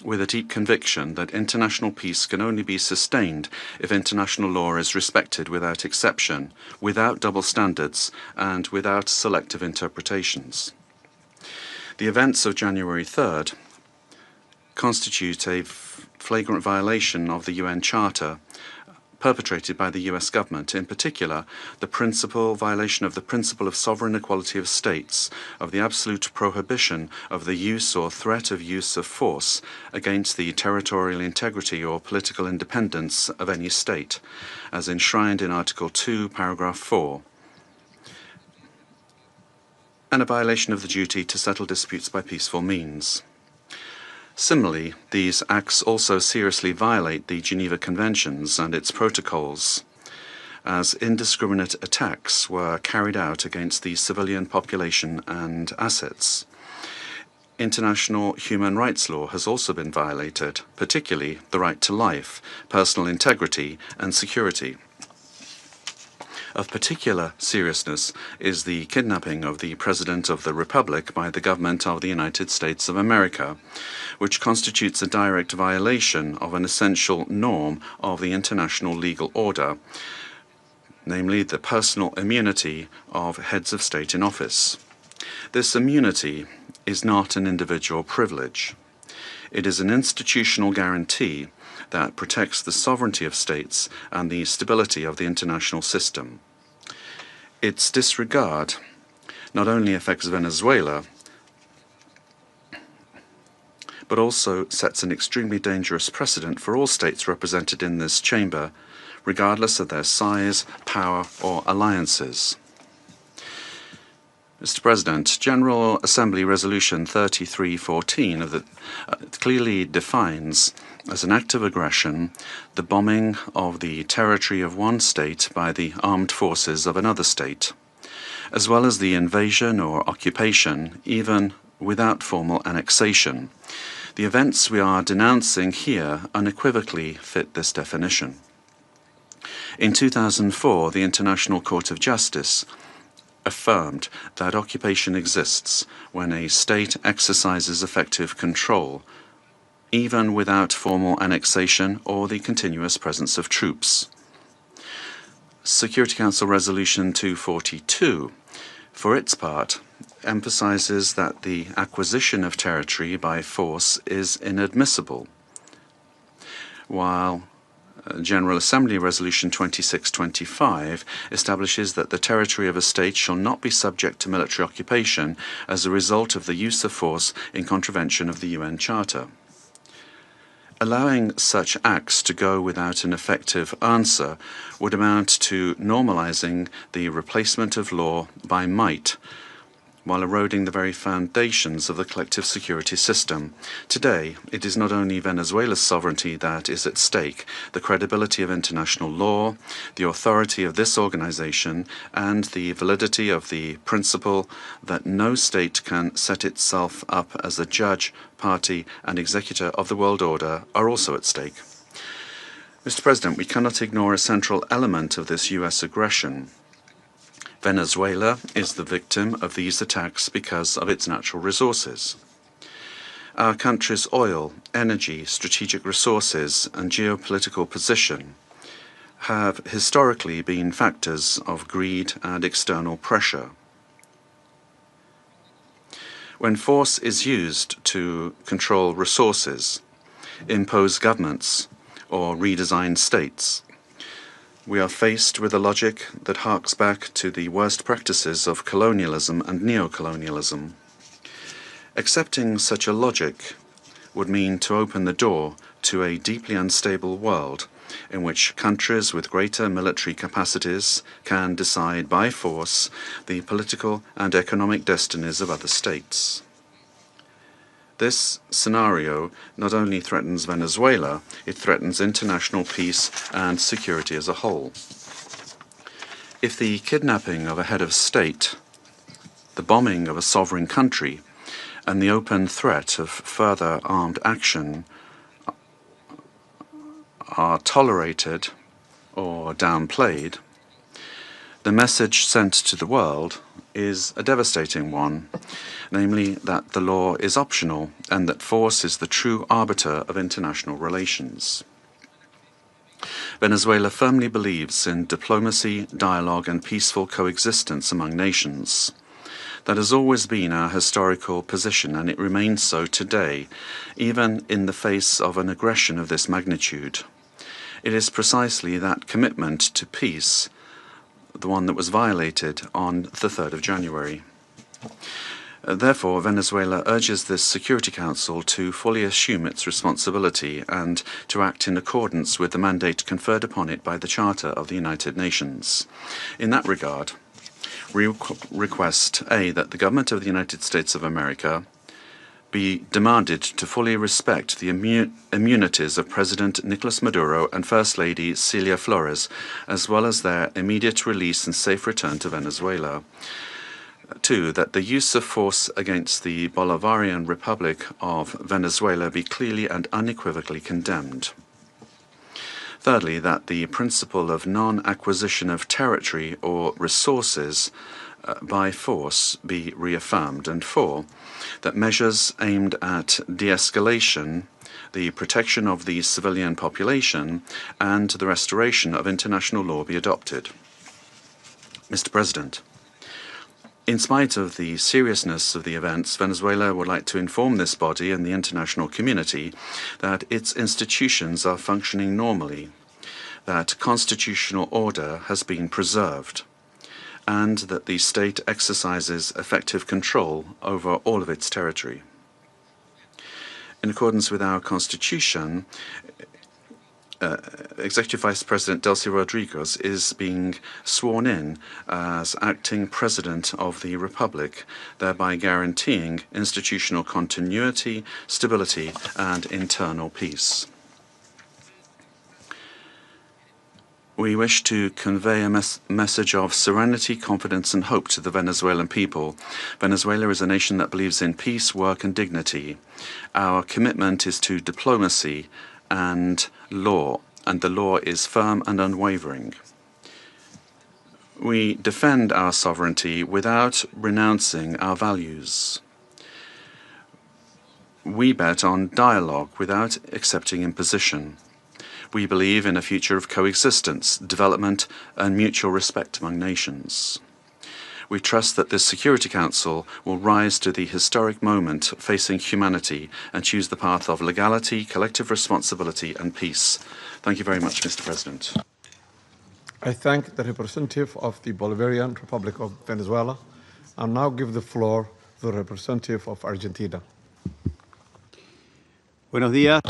[SPEAKER 5] with a deep conviction that international peace can only be sustained if international law is respected without exception, without double standards, and without selective interpretations. The events of January 3rd constitute a flagrant violation of the UN Charter perpetrated by the US government, in particular the violation of the principle of sovereign equality of states, of the absolute prohibition of the use or threat of use of force against the territorial integrity or political independence of any state, as enshrined in Article 2, Paragraph 4, and a violation of the duty to settle disputes by peaceful means. Similarly, these acts also seriously violate the Geneva Conventions and its protocols, as indiscriminate attacks were carried out against the civilian population and assets. International human rights law has also been violated, particularly the right to life, personal integrity, and security. Of particular seriousness is the kidnapping of the President of the Republic by the government of the United States of America, which constitutes a direct violation of an essential norm of the international legal order, namely the personal immunity of heads of state in office. This immunity is not an individual privilege. It is an institutional guarantee that protects the sovereignty of states and the stability of the international system. Its disregard not only affects Venezuela, but also sets an extremely dangerous precedent for all states represented in this chamber, regardless of their size, power, or alliances. Mr. President, General Assembly Resolution 3314 clearly defines as an act of aggression the bombing of the territory of one state by the armed forces of another state, as well as the invasion or occupation, even without formal annexation. The events we are denouncing here unequivocally fit this definition. In 2004, the International Court of Justice affirmed that occupation exists when a state exercises effective control, even without formal annexation or the continuous presence of troops. Security Council Resolution 242, for its part, emphasizes that the acquisition of territory by force is inadmissible, while General Assembly Resolution 2625 establishes that the territory of a state shall not be subject to military occupation as a result of the use of force in contravention of the UN Charter. Allowing such acts to go without an effective answer would amount to normalizing the replacement of law by might, while eroding the very foundations of the collective security system. Today, it is not only Venezuela's sovereignty that is at stake, the credibility of international law, the authority of this organization, and the validity of the principle that no state can set itself up as a judge, party, and executor of the world order are also at stake. Mr. President, we cannot ignore a central element of this U.S. aggression. Venezuela is the victim of these attacks because of its natural resources. Our country's oil, energy, strategic resources, and geopolitical position have historically been factors of greed and external pressure. When force is used to control resources, impose governments, or redesign states, we are faced with a logic that harks back to the worst practices of colonialism and neocolonialism. Accepting such a logic would mean to open the door to a deeply unstable world in which countries with greater military capacities can decide by force the political and economic destinies of other states. This scenario not only threatens Venezuela, it threatens international peace and security as a whole. If the kidnapping of a head of state, the bombing of a sovereign country, and the open threat of further armed action are tolerated or downplayed, the message sent to the world is a devastating one, namely that the law is optional and that force is the true arbiter of international relations. Venezuela firmly believes in diplomacy, dialogue, and peaceful coexistence among nations. That has always been our historical position, and it remains so today, even in the face of an aggression of this magnitude. It is precisely that commitment to peace, the one that was violated on the 3rd of January. Therefore, Venezuela urges this Security Council to fully assume its responsibility and to act in accordance with the mandate conferred upon it by the Charter of the United Nations. In that regard, we request, A, that the government of the United States of America be demanded to fully respect the immunities of President Nicolas Maduro and First Lady Celia Flores, as well as their immediate release and safe return to Venezuela. 2, that the use of force against the Bolivarian Republic of Venezuela be clearly and unequivocally condemned. Thirdly, that the principle of non-acquisition of territory or resources by force be reaffirmed. And 4, that measures aimed at de-escalation, the protection of the civilian population, and the restoration of international law be adopted. Mr. President, in spite of the seriousness of the events, Venezuela would like to inform this body and the international community that its institutions are functioning normally, that constitutional order has been preserved, and that the state exercises effective control over all of its territory. In accordance with our constitution, Executive Vice President Delcy Rodriguez is being sworn in as acting President of the Republic, thereby guaranteeing institutional continuity, stability, and internal peace. We wish to convey a message of serenity, confidence, and hope to the Venezuelan people. Venezuela is a nation that believes in peace, work, and dignity. Our commitment is to diplomacy and law, and the law is firm and unwavering. We defend our sovereignty without renouncing our values. We bet on dialogue without accepting imposition. We believe in a future of coexistence, development, and mutual respect among nations. We trust that this Security Council will rise to the historic moment facing humanity and choose the path of legality, collective responsibility, and peace. Thank you very much, Mr. President.
[SPEAKER 1] I thank the representative of the Bolivarian Republic of Venezuela and now give the floor to the representative of Argentina.
[SPEAKER 10] Buenos días.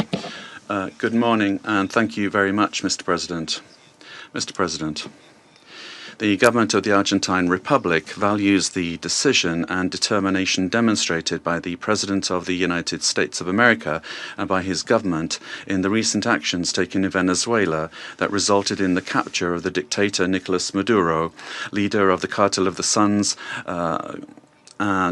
[SPEAKER 5] Good morning, and thank you very much, Mr. President. Mr. President, the government of the Argentine Republic values the decision and determination demonstrated by the President of the United States of America and by his government in the recent actions taken in Venezuela that resulted in the capture of the dictator Nicolas Maduro, leader of the Cartel of the Suns,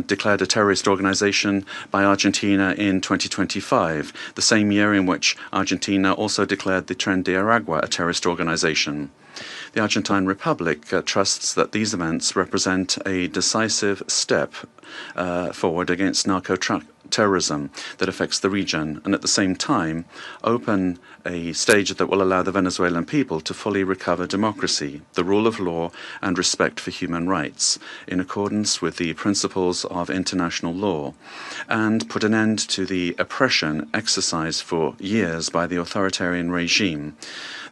[SPEAKER 5] declared a terrorist organization by Argentina in 2025, the same year in which Argentina also declared the Tren de Aragua a terrorist organization. The Argentine Republic trusts that these events represent a decisive step forward against narco-terrorism that affects the region, and at the same time open a stage that will allow the Venezuelan people to fully recover democracy, the rule of law, and respect for human rights, in accordance with the principles of international law, and put an end to the oppression exercised for years by the authoritarian regime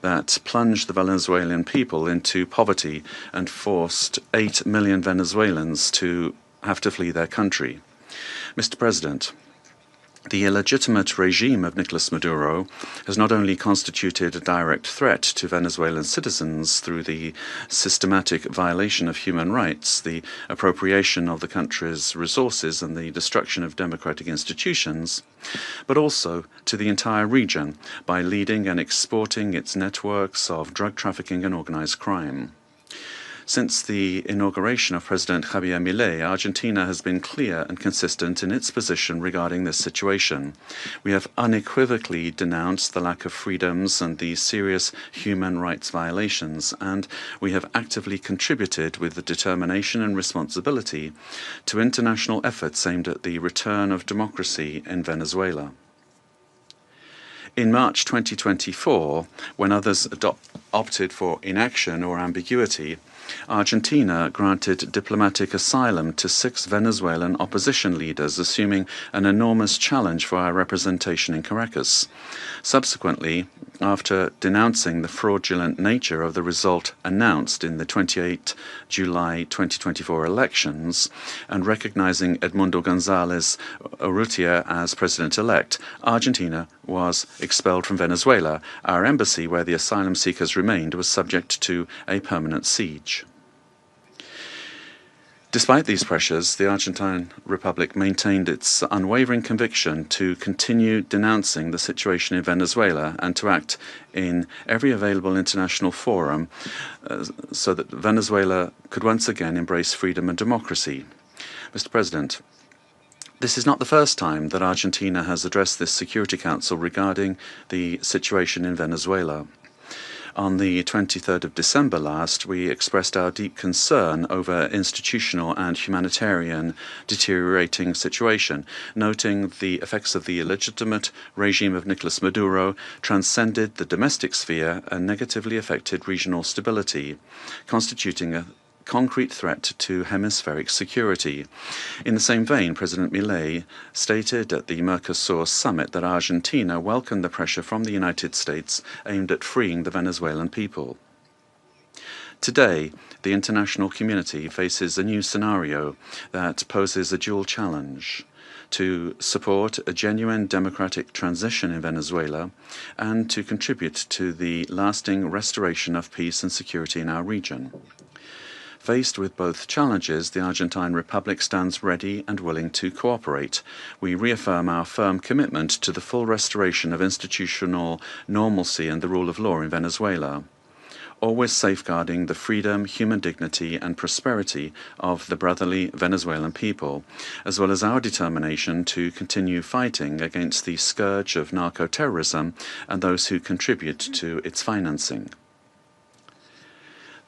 [SPEAKER 5] that plunged the Venezuelan people into poverty and forced 8 million Venezuelans to have to flee their country. Mr. President, the illegitimate regime of Nicolas Maduro has not only constituted a direct threat to Venezuelan citizens through the systematic violation of human rights, the appropriation of the country's resources, and the destruction of democratic institutions, but also to the entire region by leading and exporting its networks of drug trafficking and organized crime. Since the inauguration of President Javier Milei, Argentina has been clear and consistent in its position regarding this situation. We have unequivocally denounced the lack of freedoms and the serious human rights violations, and we have actively contributed with the determination and responsibility to international efforts aimed at the return of democracy in Venezuela. In March 2024, when others opted for inaction or ambiguity, Argentina granted diplomatic asylum to 6 Venezuelan opposition leaders, assuming an enormous challenge for our representation in Caracas. Subsequently, after denouncing the fraudulent nature of the result announced in the 28 July 2024 elections and recognizing Edmundo González Urrutia as president-elect, Argentina was expelled from Venezuela. Our embassy, where the asylum seekers remained, was subject to a permanent siege. Despite these pressures, the Argentine Republic maintained its unwavering conviction to continue denouncing the situation in Venezuela and to act in every available international forum so that Venezuela could once again embrace freedom and democracy. Mr. President, this is not the first time that Argentina has addressed this Security Council regarding the situation in Venezuela. On the 23rd of December last, we expressed our deep concern over institutional and humanitarian deteriorating situation, noting the effects of the illegitimate regime of Nicolas Maduro transcended the domestic sphere and negatively affected regional stability, constituting a concrete threat to hemispheric security. In the same vein, President Milei stated at the Mercosur summit that Argentina welcomed the pressure from the United States aimed at freeing the Venezuelan people. Today, the international community faces a new scenario that poses a dual challenge: to support a genuine democratic transition in Venezuela and to contribute to the lasting restoration of peace and security in our region. Faced with both challenges, the Argentine Republic stands ready and willing to cooperate. We reaffirm our firm commitment to the full restoration of institutional normalcy and the rule of law in Venezuela, always safeguarding the freedom, human dignity, and prosperity of the brotherly Venezuelan people, as well as our determination to continue fighting against the scourge of narco-terrorism and those who contribute to its financing.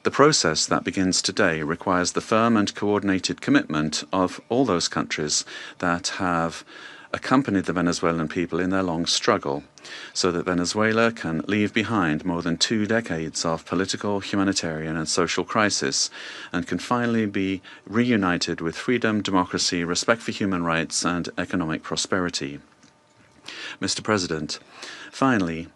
[SPEAKER 5] The process that begins today requires the firm and coordinated commitment of all those countries that have accompanied the Venezuelan people in their long struggle, so that Venezuela can leave behind more than 2 decades of political, humanitarian, and social crisis, and can finally be reunited with freedom, democracy, respect for human rights, and economic prosperity. Mr. President, finally,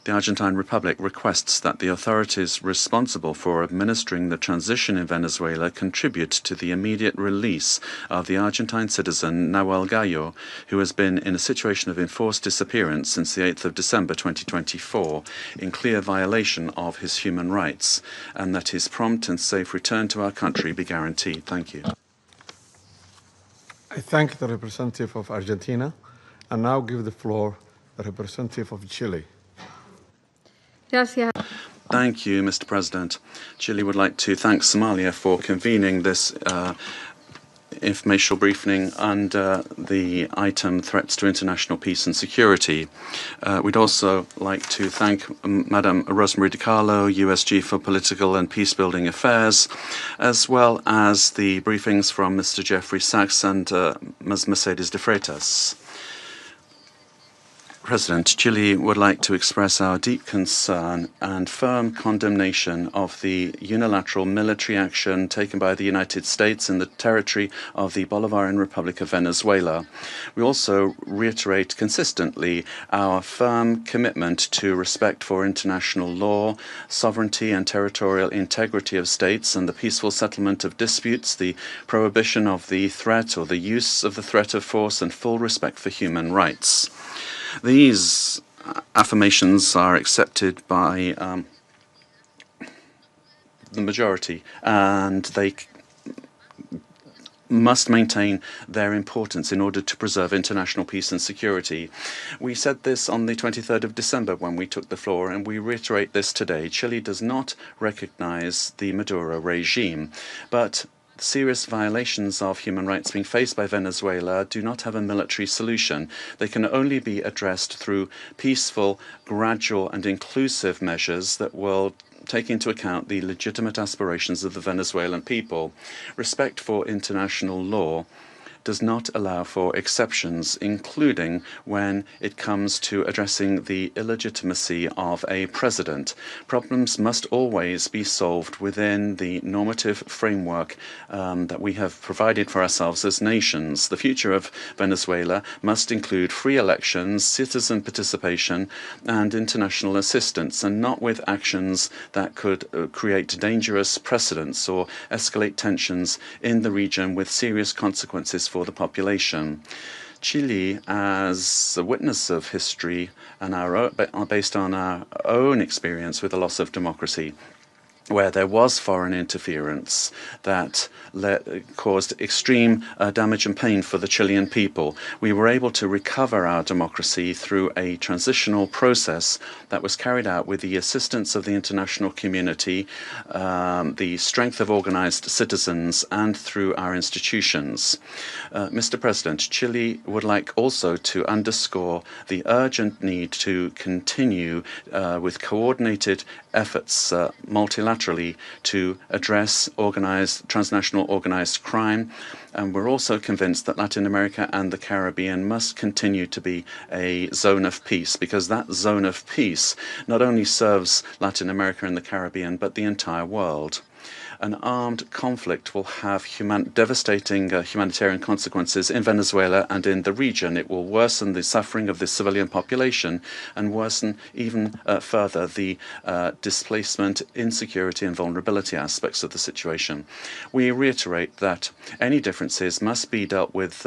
[SPEAKER 5] the Argentine Republic requests that the authorities responsible for administering the transition in Venezuela contribute to the immediate release of the Argentine citizen Nahuel Gallo, who has been in a situation of enforced disappearance since the 8th of December 2024, in clear violation of his human rights, and that his prompt and safe return to our country be guaranteed. Thank you.
[SPEAKER 1] I thank the representative of Argentina and now give the floor to the representative of Chile.
[SPEAKER 5] Thank you, Mr. President. Chile would like to thank Somalia for convening this informational briefing under the item Threats to International Peace and Security. We'd also like to thank Madam Rosemary DiCarlo, USG for Political and Peacebuilding Affairs, as well as the briefings from Mr. Jeffrey Sachs and Ms. Mercedes de Freitas. President, Chile would like to express our deep concern and firm condemnation of the unilateral military action taken by the United States in the territory of the Bolivarian Republic of Venezuela. We also reiterate consistently our firm commitment to respect for international law, sovereignty and territorial integrity of states, and the peaceful settlement of disputes, the prohibition of the threat or the use of the threat of force, and full respect for human rights. These affirmations are accepted by the majority, and they must maintain their importance in order to preserve international peace and security. We said this on the 23rd of December when we took the floor, and we reiterate this today. Chile does not recognize the Maduro regime, but serious violations of human rights being faced by Venezuela do not have a military solution. They can only be addressed through peaceful, gradual, and inclusive measures that will take into account the legitimate aspirations of the Venezuelan people. Respect for international law does not allow for exceptions, including when it comes to addressing the illegitimacy of a president. Problems must always be solved within the normative framework that we have provided for ourselves as nations. The future of Venezuela must include free elections, citizen participation, and international assistance, and not with actions that could create dangerous precedents or escalate tensions in the region with serious consequences for the population. Chile, as a witness of history and based on our own experience with the loss of democracy, where there was foreign interference that caused extreme damage and pain for the Chilean people, we were able to recover our democracy through a transitional process that was carried out with the assistance of the international community, the strength of organized citizens, and through our institutions. Mr. President, Chile would like also to underscore the urgent need to continue with coordinated efforts multilaterally to address transnational organized crime, and we're also convinced that Latin America and the Caribbean must continue to be a zone of peace, because that zone of peace not only serves Latin America and the Caribbean, but the entire world. An armed conflict will have devastating humanitarian consequences in Venezuela and in the region. It will worsen the suffering of the civilian population and worsen even further the displacement, insecurity and vulnerability aspects of the situation. We reiterate that any differences must be dealt with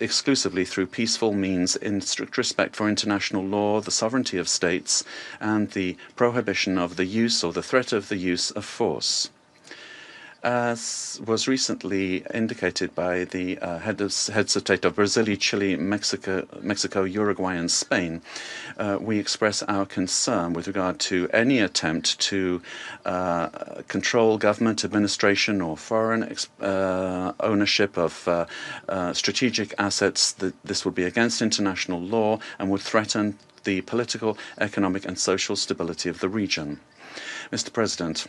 [SPEAKER 5] exclusively through peaceful means in strict respect for international law, the sovereignty of states, and the prohibition of the use or the threat of the use of force. As was recently indicated by the heads of state of Brazil, Chile, Mexico, Uruguay, and Spain, we express our concern with regard to any attempt to control government administration or foreign ownership of strategic assets. This would be against international law and would threaten the political, economic, and social stability of the region. Mr. President,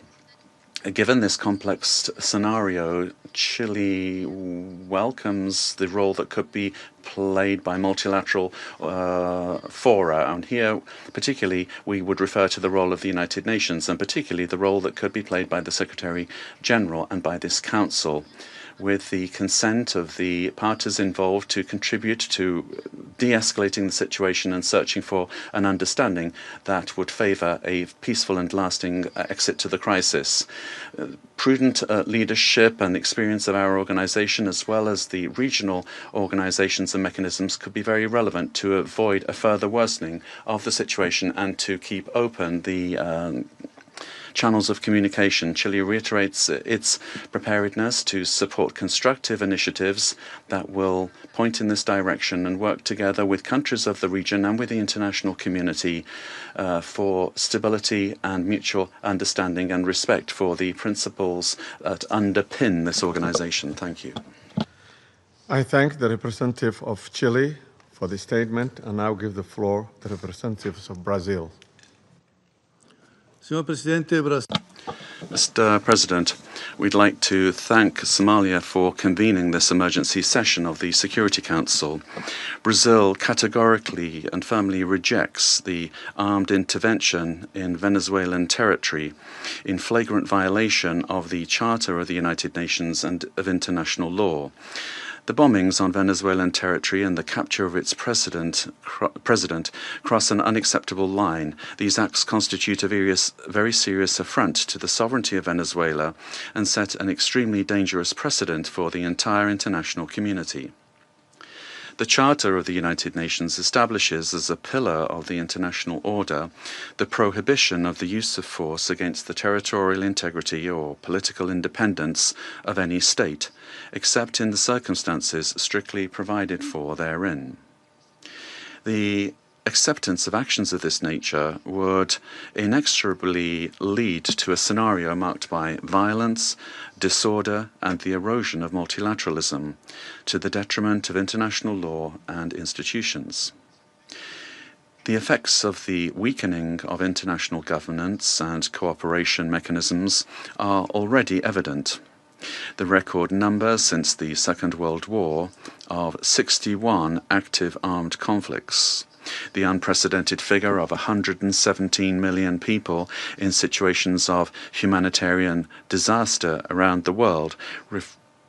[SPEAKER 5] given this complex scenario, Chile welcomes the role that could be played by multilateral fora. And here, particularly, we would refer to the role of the United Nations, and particularly the role that could be played by the Secretary General and by this Council, with the consent of the parties involved to contribute to de-escalating the situation and searching for an understanding that would favor a peaceful and lasting exit to the crisis. Prudent leadership and experience of our organization, as well as the regional organizations and mechanisms, could be very relevant to avoid a further worsening of the situation and to keep open the channels of communication. Chile reiterates its preparedness to support constructive initiatives that will point in this direction and work together with countries of the region and with the international community for stability and mutual understanding and respect for the principles that underpin this organization. Thank you.
[SPEAKER 1] I thank the representative of Chile for the statement and now give the floor to the representatives of Brazil.
[SPEAKER 5] Mr. President, we'd like to thank Somalia for convening this emergency session of the Security Council. Brazil categorically and firmly rejects the armed intervention in Venezuelan territory in flagrant violation of the Charter of the United Nations and of international law. The bombings on Venezuelan territory and the capture of its president cross an unacceptable line. These acts constitute a very serious affront to the sovereignty of Venezuela and set an extremely dangerous precedent for the entire international community. The Charter of the United Nations establishes as a pillar of the international order the prohibition of the use of force against the territorial integrity or political independence of any state, except in the circumstances strictly provided for therein. The acceptance of actions of this nature would inexorably lead to a scenario marked by violence, disorder, and the erosion of multilateralism, to the detriment of international law and institutions. The effects of the weakening of international governance and cooperation mechanisms are already evident. The record number since the Second World War of 61 active armed conflicts, the unprecedented figure of 117 million people in situations of humanitarian disaster around the world,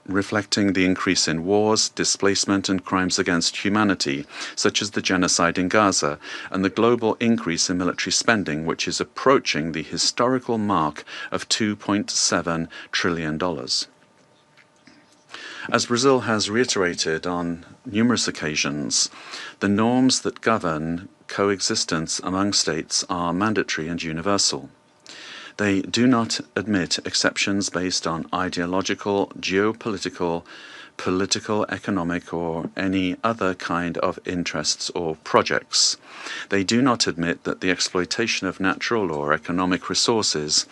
[SPEAKER 5] reflecting the increase in wars, displacement, and crimes against humanity, such as the genocide in Gaza, and the global increase in military spending, which is approaching the historical mark of $2.7 trillion. As Brazil has reiterated on numerous occasions, the norms that govern coexistence among states are mandatory and universal. They do not admit exceptions based on ideological, geopolitical, political, economic, or any other kind of interests or projects. They do not admit that the exploitation of natural or economic resources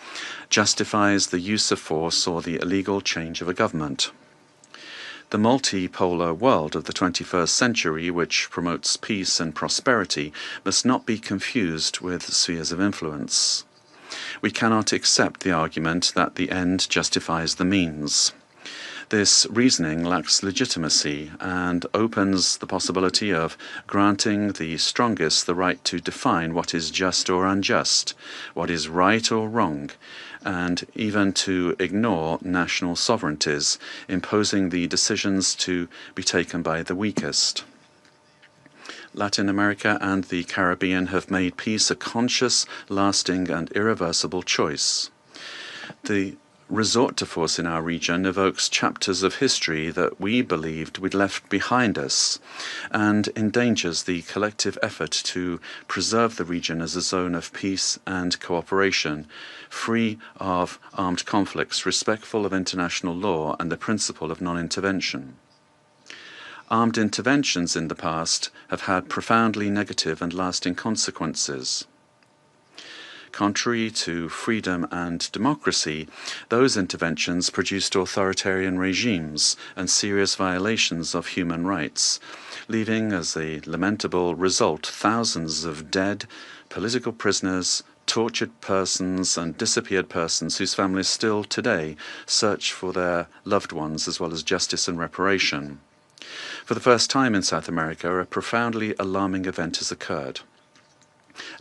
[SPEAKER 5] justifies the use of force or the illegal change of a government. The multipolar world of the 21st century, which promotes peace and prosperity, must not be confused with spheres of influence. We cannot accept the argument that the end justifies the means. This reasoning lacks legitimacy and opens the possibility of granting the strongest the right to define what is just or unjust, what is right or wrong, and even to ignore national sovereignties, imposing the decisions to be taken by the weakest. Latin America and the Caribbean have made peace a conscious, lasting, and irreversible choice. The resort to force in our region evokes chapters of history that we believed we'd left behind us and endangers the collective effort to preserve the region as a zone of peace and cooperation, free of armed conflicts, respectful of international law and the principle of non-intervention. Armed interventions in the past have had profoundly negative and lasting consequences. Contrary to freedom and democracy, those interventions produced authoritarian regimes and serious violations of human rights, leaving as a lamentable result thousands of dead, political prisoners, tortured persons and disappeared persons whose families still today search for their loved ones as well as justice and reparation. For the first time in South America, a profoundly alarming event has occurred.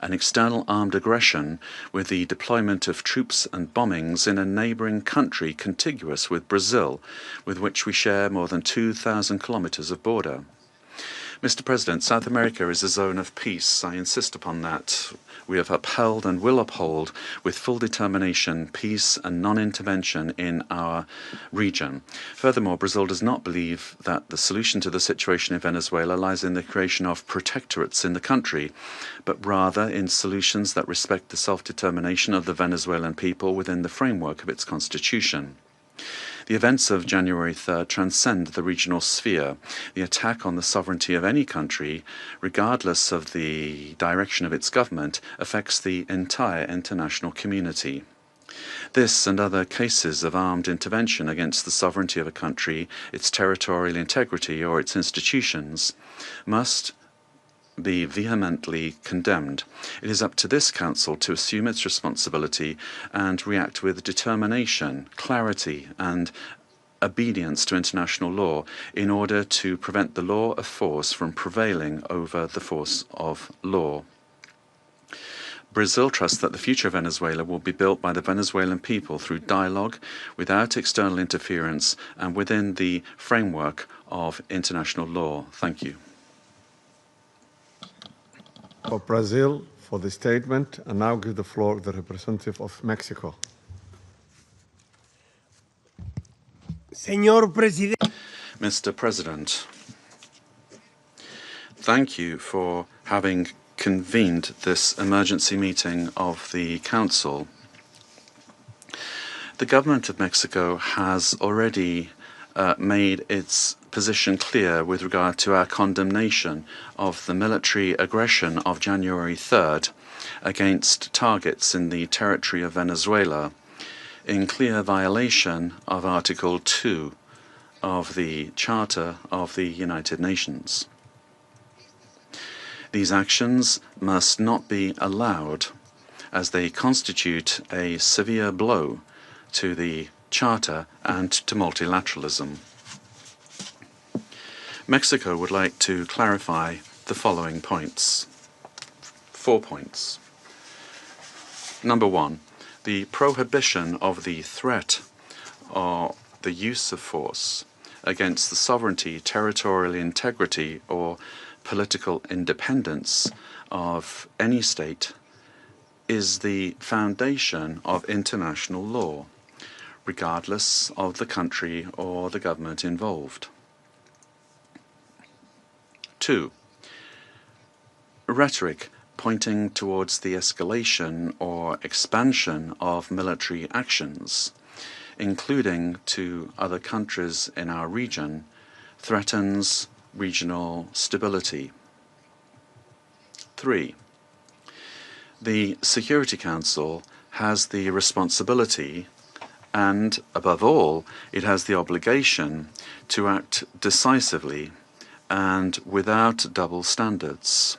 [SPEAKER 5] An external armed aggression with the deployment of troops and bombings in a neighboring country contiguous with Brazil, with which we share more than 2,000 kilometers of border. Mr. President, South America is a zone of peace. I insist upon that. We have upheld and will uphold with full determination peace and non-intervention in our region. Furthermore, Brazil does not believe that the solution to the situation in Venezuela lies in the creation of protectorates in the country, but rather in solutions that respect the self-determination of the Venezuelan people within the framework of its constitution. The events of January 3rd transcend the regional sphere. The attack on the sovereignty of any country, regardless of the direction of its government, affects the entire international community. This and other cases of armed intervention against the sovereignty of a country, its territorial integrity, or its institutions must be vehemently condemned. It is up to this Council to assume its responsibility and react with determination, clarity, and obedience to international law in order to prevent the law of force from prevailing over the force of law. Brazil trusts that the future of Venezuela will be built by the Venezuelan people through dialogue, without external interference, and within the framework of international law. Thank you.
[SPEAKER 1] For Brazil, for the statement, and now give the floor to the representative of Mexico.
[SPEAKER 5] Mr. President, thank you for having convened this emergency meeting of the Council. The government of Mexico has already made its position clear with regard to our condemnation of the military aggression of January 3rd against targets in the territory of Venezuela, in clear violation of Article 2 of the Charter of the United Nations. These actions must not be allowed, as they constitute a severe blow to the Charter and to multilateralism. Mexico would like to clarify the following points. 4 points. Number one, the prohibition of the threat or the use of force against the sovereignty, territorial integrity, or political independence of any state is the foundation of international law, regardless of the country or the government involved. 2. Rhetoric pointing towards the escalation or expansion of military actions, including to other countries in our region, threatens regional stability. 3. The Security Council has the responsibility and, above all, it has the obligation to act decisively and without double standards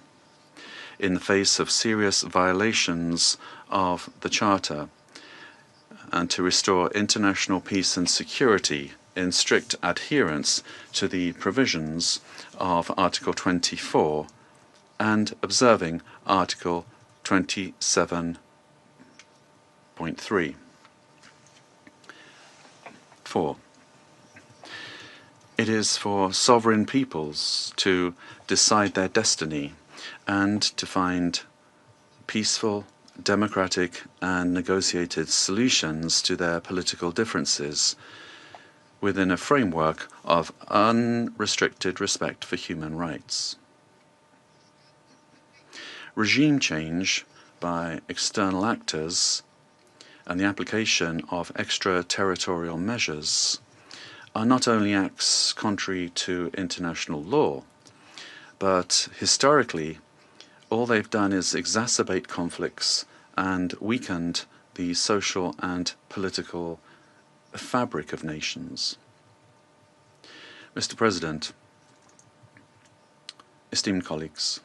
[SPEAKER 5] in the face of serious violations of the Charter, and to restore international peace and security in strict adherence to the provisions of Article 24 and observing Article 27.3. for. It is for sovereign peoples to decide their destiny and to find peaceful, democratic, and negotiated solutions to their political differences within a framework of unrestricted respect for human rights. Regime change by external actors and the application of extraterritorial measures are not only acts contrary to international law, but historically, all they've done is exacerbate conflicts and weakened the social and political fabric of nations. Mr. President, esteemed colleagues,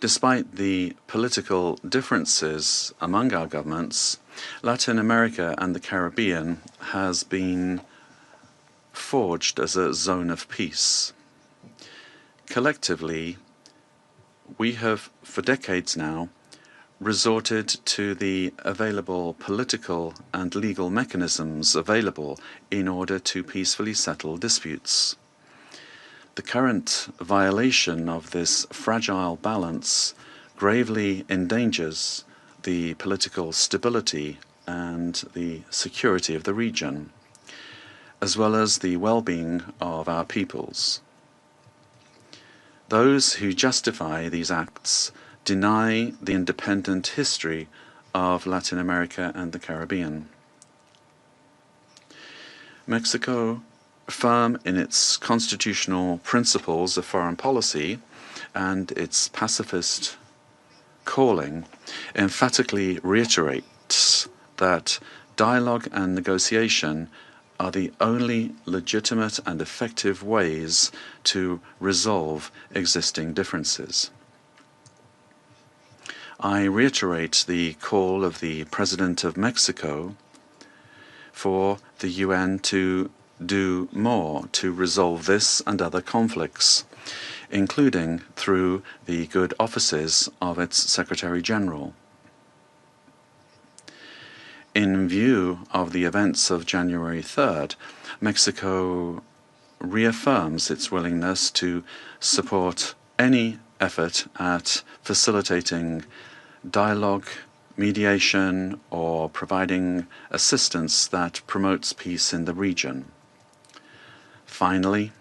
[SPEAKER 5] despite the political differences among our governments, Latin America and the Caribbean has been forged as a zone of peace. Collectively, we have, for decades now, resorted to the available political and legal mechanisms available in order to peacefully settle disputes. The current violation of this fragile balance gravely endangers the political stability and the security of the region, as well as the well-being of our peoples. Those who justify these acts deny the independent history of Latin America and the Caribbean. Mexico, firm in its constitutional principles of foreign policy and its pacifist calling, emphatically reiterates that dialogue and negotiation are the only legitimate and effective ways to resolve existing differences. I reiterate the call of the President of Mexico for the UN to do more to resolve this and other conflicts, including through the good offices of its Secretary General. In view of the events of January 3rd, Mexico reaffirms its willingness to support any effort at facilitating dialogue, mediation, or providing assistance that promotes peace in the region. Finally,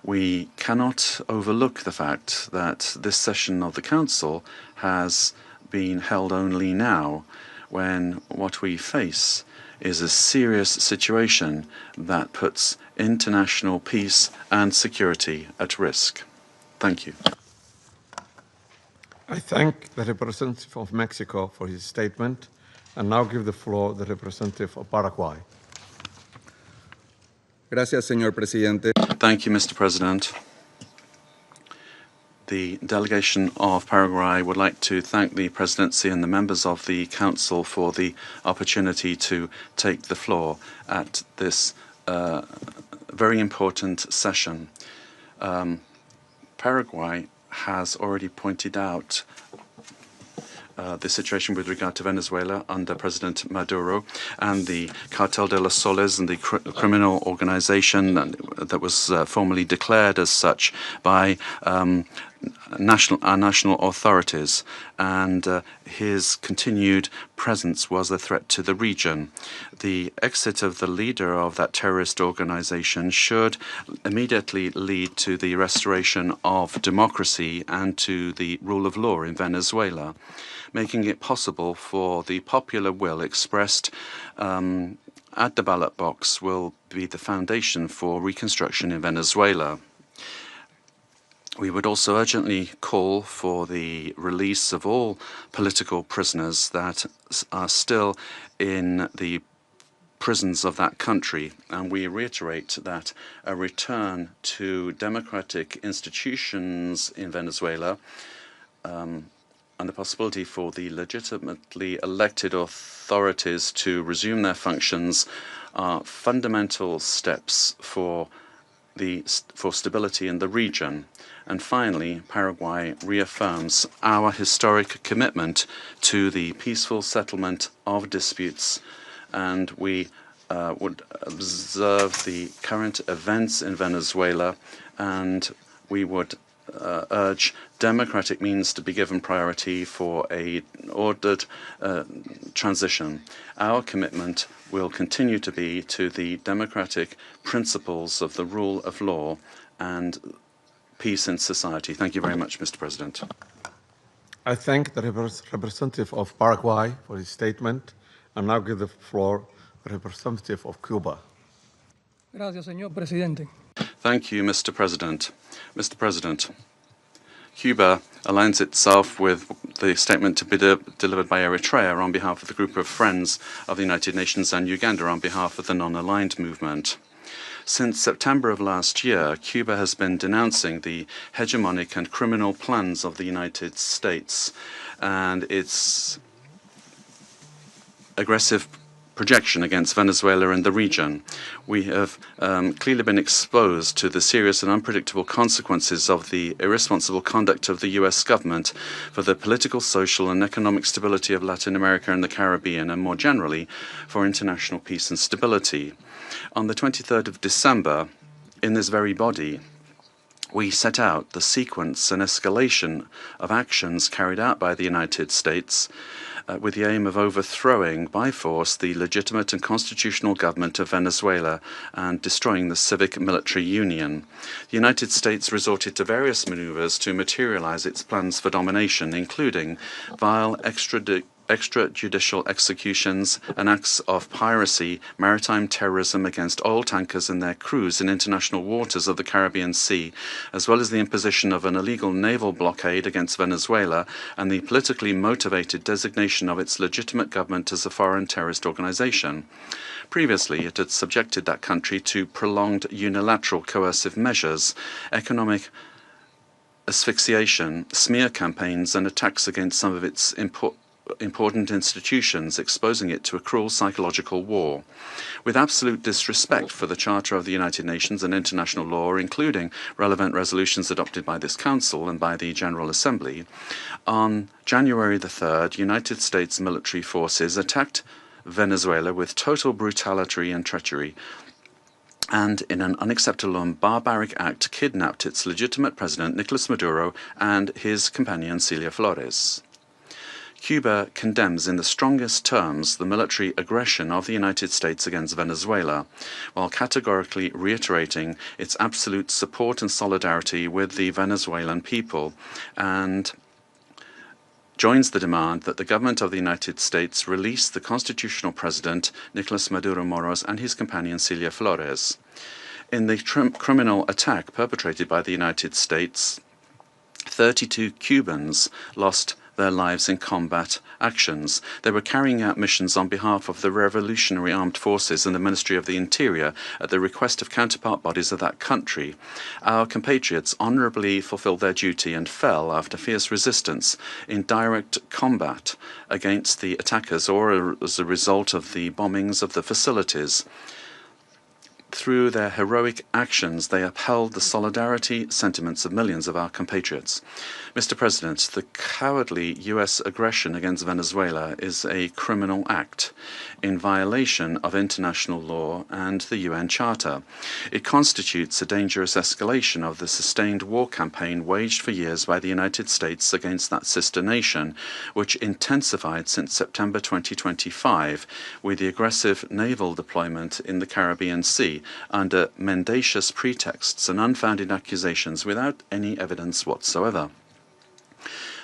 [SPEAKER 5] we cannot overlook the fact that this session of the Council has been held only now, when what we face is a serious situation that puts international peace and security at risk. Thank you.
[SPEAKER 1] I thank the representative of Mexico for his statement and now give the floor to the representative of Paraguay.
[SPEAKER 18] Gracias, señor presidente.
[SPEAKER 5] Thank you, Mr. President. The delegation of Paraguay would like to thank the Presidency and the members of the Council for the opportunity to take the floor at this very important session. Paraguay has already pointed out the situation with regard to Venezuela under President Maduro and the Cartel de los Soles and the criminal organization that was formally declared as such by our national authorities, and his continued presence was a threat to the region. The exit of the leader of that terrorist organization should immediately lead to the restoration of democracy and to the rule of law in Venezuela, making it possible for the popular will expressed at the ballot box will be the foundation for reconstruction in Venezuela. We would also urgently call for the release of all political prisoners that are still in the prisons of that country, and we reiterate that a return to democratic institutions in Venezuela and the possibility for the legitimately elected authorities to resume their functions are fundamental steps for stability in the region. And finally, Paraguay reaffirms our historic commitment to the peaceful settlement of disputes, and we would observe the current events in Venezuela, and we would urge democratic means to be given priority for an ordered transition. Our commitment will continue to be to the democratic principles of the rule of law and peace in society. Thank you very much, Mr. President.
[SPEAKER 1] I thank the representative of Paraguay for his statement, and now give the floor to the representative of Cuba.
[SPEAKER 19] Gracias, señor presidente.
[SPEAKER 5] Thank you, Mr. President. Mr. President, Cuba aligns itself with the statement to be delivered by Eritrea on behalf of the group of friends of the United Nations and Uganda on behalf of the non-aligned movement. Since September of last year, Cuba has been denouncing the hegemonic and criminal plans of the United States and its aggressive projection against Venezuela and the region. We have clearly been exposed to the serious and unpredictable consequences of the irresponsible conduct of the U.S. government for the political, social, and economic stability of Latin America and the Caribbean, and more generally, for international peace and stability. On the 23rd of December, in this very body, we set out the sequence and escalation of actions carried out by the United States with the aim of overthrowing by force the legitimate and constitutional government of Venezuela and destroying the civic military union. The United States resorted to various maneuvers to materialize its plans for domination, including vile extrajudicial executions and acts of piracy, maritime terrorism against oil tankers and their crews in international waters of the Caribbean Sea, as well as the imposition of an illegal naval blockade against Venezuela and the politically motivated designation of its legitimate government as a foreign terrorist organization. Previously, it had subjected that country to prolonged unilateral coercive measures, economic asphyxiation, smear campaigns, and attacks against some of its important institutions, exposing it to a cruel psychological war. With absolute disrespect for the Charter of the United Nations and international law, including relevant resolutions adopted by this Council and by the General Assembly, on January the 3rd, United States military forces attacked Venezuela with total brutality and treachery, and in an unacceptable and barbaric act kidnapped its legitimate president, Nicolas Maduro, and his companion, Celia Flores. Cuba condemns in the strongest terms the military aggression of the United States against Venezuela, while categorically reiterating its absolute support and solidarity with the Venezuelan people, and joins the demand that the government of the United States release the constitutional president, Nicolas Maduro Moros, and his companion, Celia Flores. In the criminal attack perpetrated by the United States, 32 Cubans lost their lives in combat actions. They were carrying out missions on behalf of the Revolutionary Armed Forces and the Ministry of the Interior at the request of counterpart bodies of that country. Our compatriots honorably fulfilled their duty and fell after fierce resistance in direct combat against the attackers or as a result of the bombings of the facilities. Through their heroic actions, they upheld the solidarity sentiments of millions of our compatriots. Mr. President, the cowardly U.S. aggression against Venezuela is a criminal act in violation of international law and the UN Charter. It constitutes a dangerous escalation of the sustained war campaign waged for years by the United States against that sister nation, which intensified since September 2025 with the aggressive naval deployment in the Caribbean Sea under mendacious pretexts and unfounded accusations without any evidence whatsoever.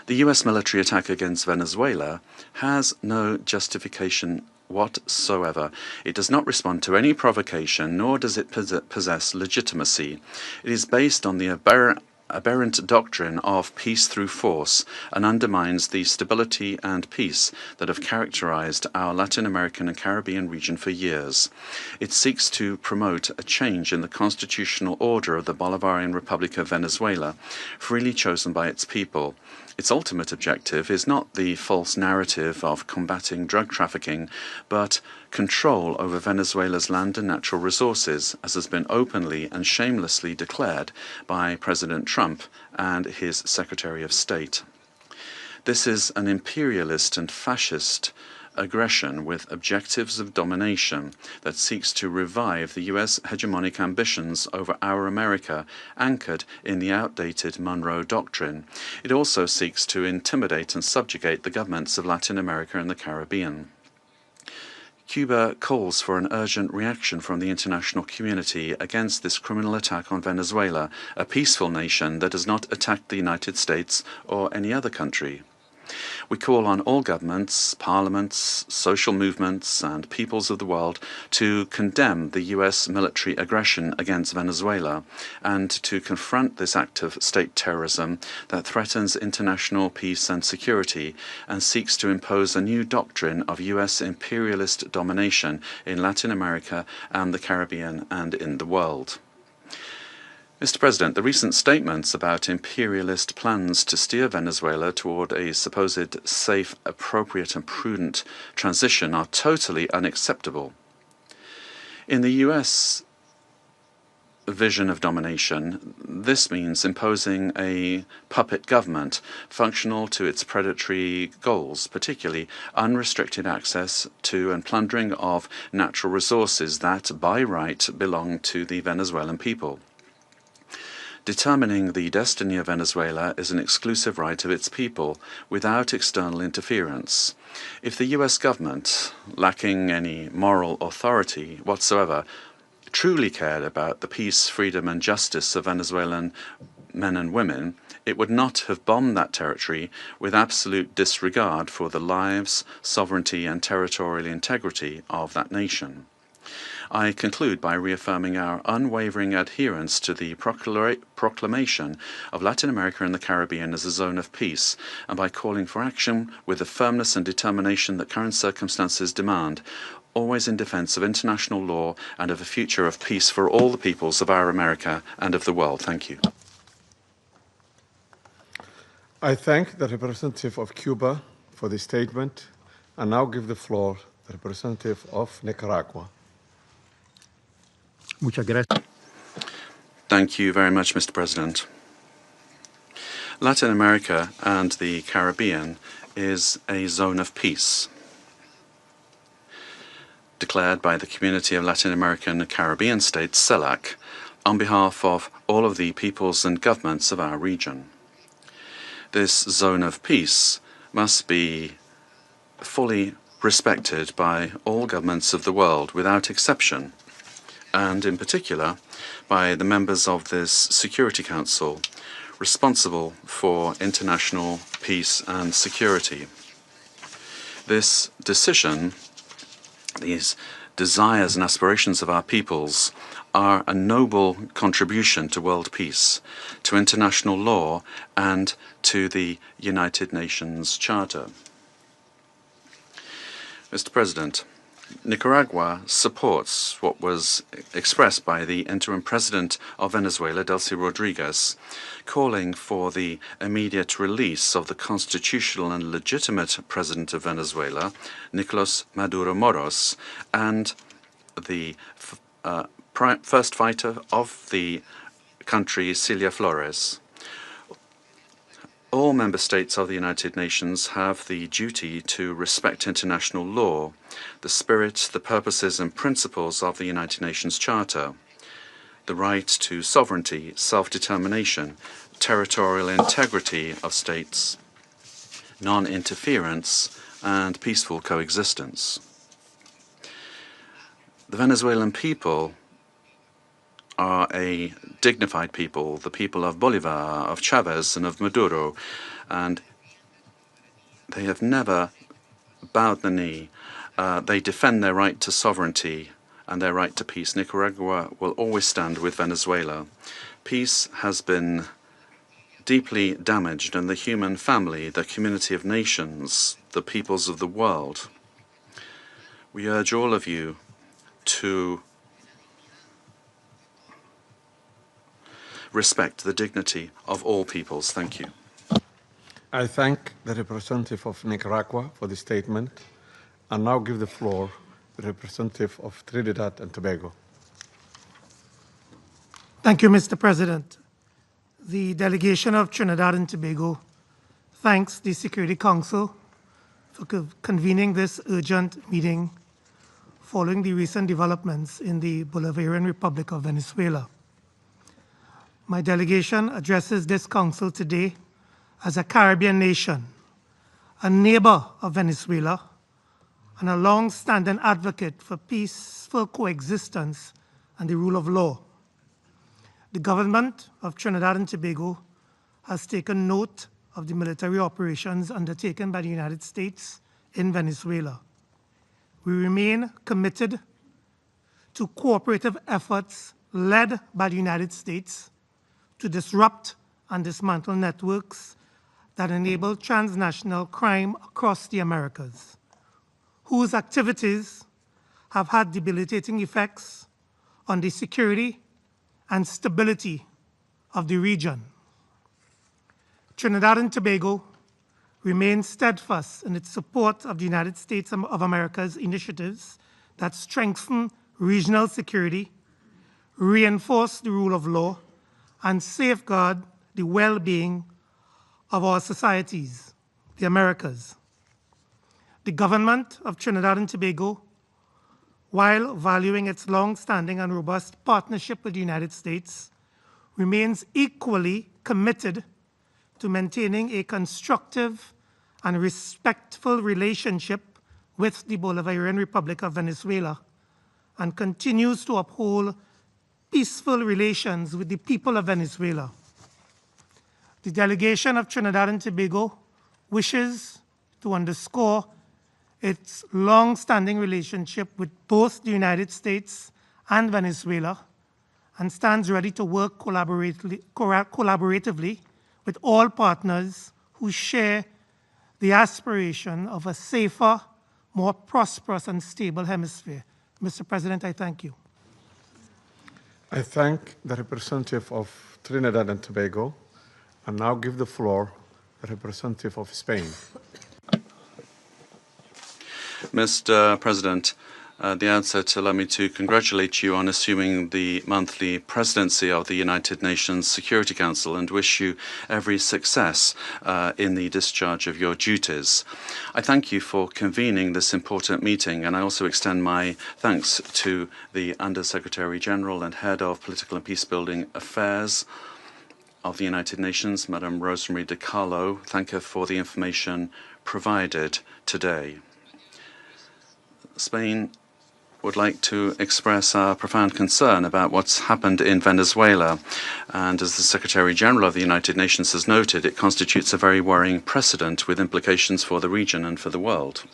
[SPEAKER 5] The U.S. military attack against Venezuela has no justification whatsoever. It does not respond to any provocation, nor does it possess legitimacy. It is based on the aberrant doctrine of peace through force and undermines the stability and peace that have characterized our Latin American and Caribbean region for years. It seeks to promote a change in the constitutional order of the Bolivarian Republic of Venezuela, freely chosen by its people. Its ultimate objective is not the false narrative of combating drug trafficking, but control over Venezuela's land and natural resources, as has been openly and shamelessly declared by President Trump and his Secretary of State. This is an imperialist and fascist aggression with objectives of domination that seeks to revive the U.S. hegemonic ambitions over our America, anchored in the outdated Monroe Doctrine. It also seeks to intimidate and subjugate the governments of Latin America and the Caribbean. Cuba calls for an urgent reaction from the international community against this criminal attack on Venezuela, a peaceful nation that has not attacked the United States or any other country. We call on all governments, parliaments, social movements, and peoples of the world to condemn the U.S. military aggression against Venezuela and to confront this act of state terrorism that threatens international peace and security and seeks to impose a new doctrine of U.S. imperialist domination in Latin America and the Caribbean and in the world. Mr. President, the recent statements about imperialist plans to steer Venezuela toward a supposed safe, appropriate and prudent transition are totally unacceptable. In the U.S. vision of domination, this means imposing a puppet government functional to its predatory goals, particularly unrestricted access to and plundering of natural resources that, by right, belong to the Venezuelan people. Determining the destiny of Venezuela is an exclusive right of its people, without external interference. If the U.S. government, lacking any moral authority whatsoever, truly cared about the peace, freedom and justice of Venezuelan men and women, it would not have bombed that territory with absolute disregard for the lives, sovereignty and territorial integrity of that nation. I conclude by reaffirming our unwavering adherence to the proclamation of Latin America and the Caribbean as a zone of peace, and by calling for action with the firmness and determination that current circumstances demand, always in defense of international law and of a future of peace for all the peoples of our America and of the world. Thank you.
[SPEAKER 1] I thank the representative of Cuba for the statement and now give the floor to the representative of Nicaragua.
[SPEAKER 10] Muchas gracias.
[SPEAKER 5] Thank you very much, Mr. President. Latin America and the Caribbean is a zone of peace, declared by the Community of Latin American and Caribbean States, CELAC, on behalf of all of the peoples and governments of our region. This zone of peace must be fully respected by all governments of the world without exception, and in particular by the members of this Security Council responsible for international peace and security. This decision, these desires and aspirations of our peoples, are a noble contribution to world peace, to international law, and to the United Nations Charter. Mr. President, Nicaragua supports what was expressed by the interim president of Venezuela, Delcy Rodriguez, calling for the immediate release of the constitutional and legitimate president of Venezuela, Nicolas Maduro Moros, and the first fighter of the country, Celia Flores. All member states of the United Nations have the duty to respect international law, the spirit, the purposes and principles of the United Nations Charter, the right to sovereignty, self-determination, territorial integrity of states, non-interference, and peaceful coexistence. The Venezuelan people are a dignified people, the people of Bolivar, of Chavez, and of Maduro, and they have never bowed the knee. They defend their right to sovereignty and their right to peace. Nicaragua will always stand with Venezuela. Peace has been deeply damaged, and the human family, the community of nations, the peoples of the world. We urge all of you to respect the dignity of all peoples. Thank you.
[SPEAKER 1] I thank the representative of Nicaragua for the statement and now give the floor to the representative of Trinidad and Tobago.
[SPEAKER 20] Thank you, Mr. President. The delegation of Trinidad and Tobago thanks the Security Council for convening this urgent meeting following the recent developments in the Bolivarian Republic of Venezuela. My delegation addresses this council today as a Caribbean nation, a neighbor of Venezuela, and a long-standing advocate for peaceful coexistence and the rule of law. The government of Trinidad and Tobago has taken note of the military operations undertaken by the United States in Venezuela. We remain committed to cooperative efforts led by the United States to disrupt and dismantle networks that enable transnational crime across the Americas, whose activities have had debilitating effects on the security and stability of the region. Trinidad and Tobago remains steadfast in its support of the United States of America's initiatives that strengthen regional security, reinforce the rule of law, and safeguard the well-being of our societies, the Americas. The government of Trinidad and Tobago, while valuing its long-standing and robust partnership with the United States, remains equally committed to maintaining a constructive and respectful relationship with the Bolivarian Republic of Venezuela and continues to uphold peaceful relations with the people of Venezuela. The delegation of Trinidad and Tobago wishes to underscore its long-standing relationship with both the United States and Venezuela and stands ready to work collaboratively with all partners who share the aspiration of a safer, more prosperous and stable hemisphere. Mr. President, I thank you.
[SPEAKER 1] I thank the representative of Trinidad and Tobago and now give the floor to the representative of Spain.
[SPEAKER 5] Mr. President, at the outset, allow me to congratulate you on assuming the monthly presidency of the United Nations Security Council and wish you every success in the discharge of your duties. I thank you for convening this important meeting, and I also extend my thanks to the Under-Secretary General and Head of Political and Peacebuilding Affairs of the United Nations, Madam Rosemary DiCarlo. Thank her for the information provided today. Spain would like to express our profound concern about what's happened in Venezuela. And as the Secretary General of the United Nations has noted, it constitutes a very worrying precedent with implications for the region and for the world.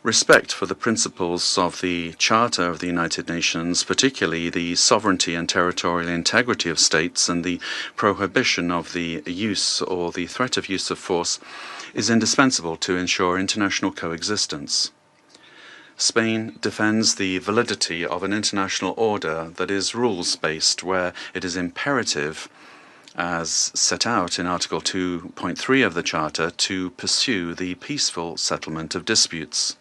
[SPEAKER 5] Respect for the principles of the Charter of the United Nations, particularly the sovereignty and territorial integrity of states and the prohibition of the use or the threat of use of force, is indispensable to ensure international coexistence. Spain defends the validity of an international order that is rules-based, where it is imperative, as set out in Article 2.3 of the Charter, to pursue the peaceful settlement of disputes.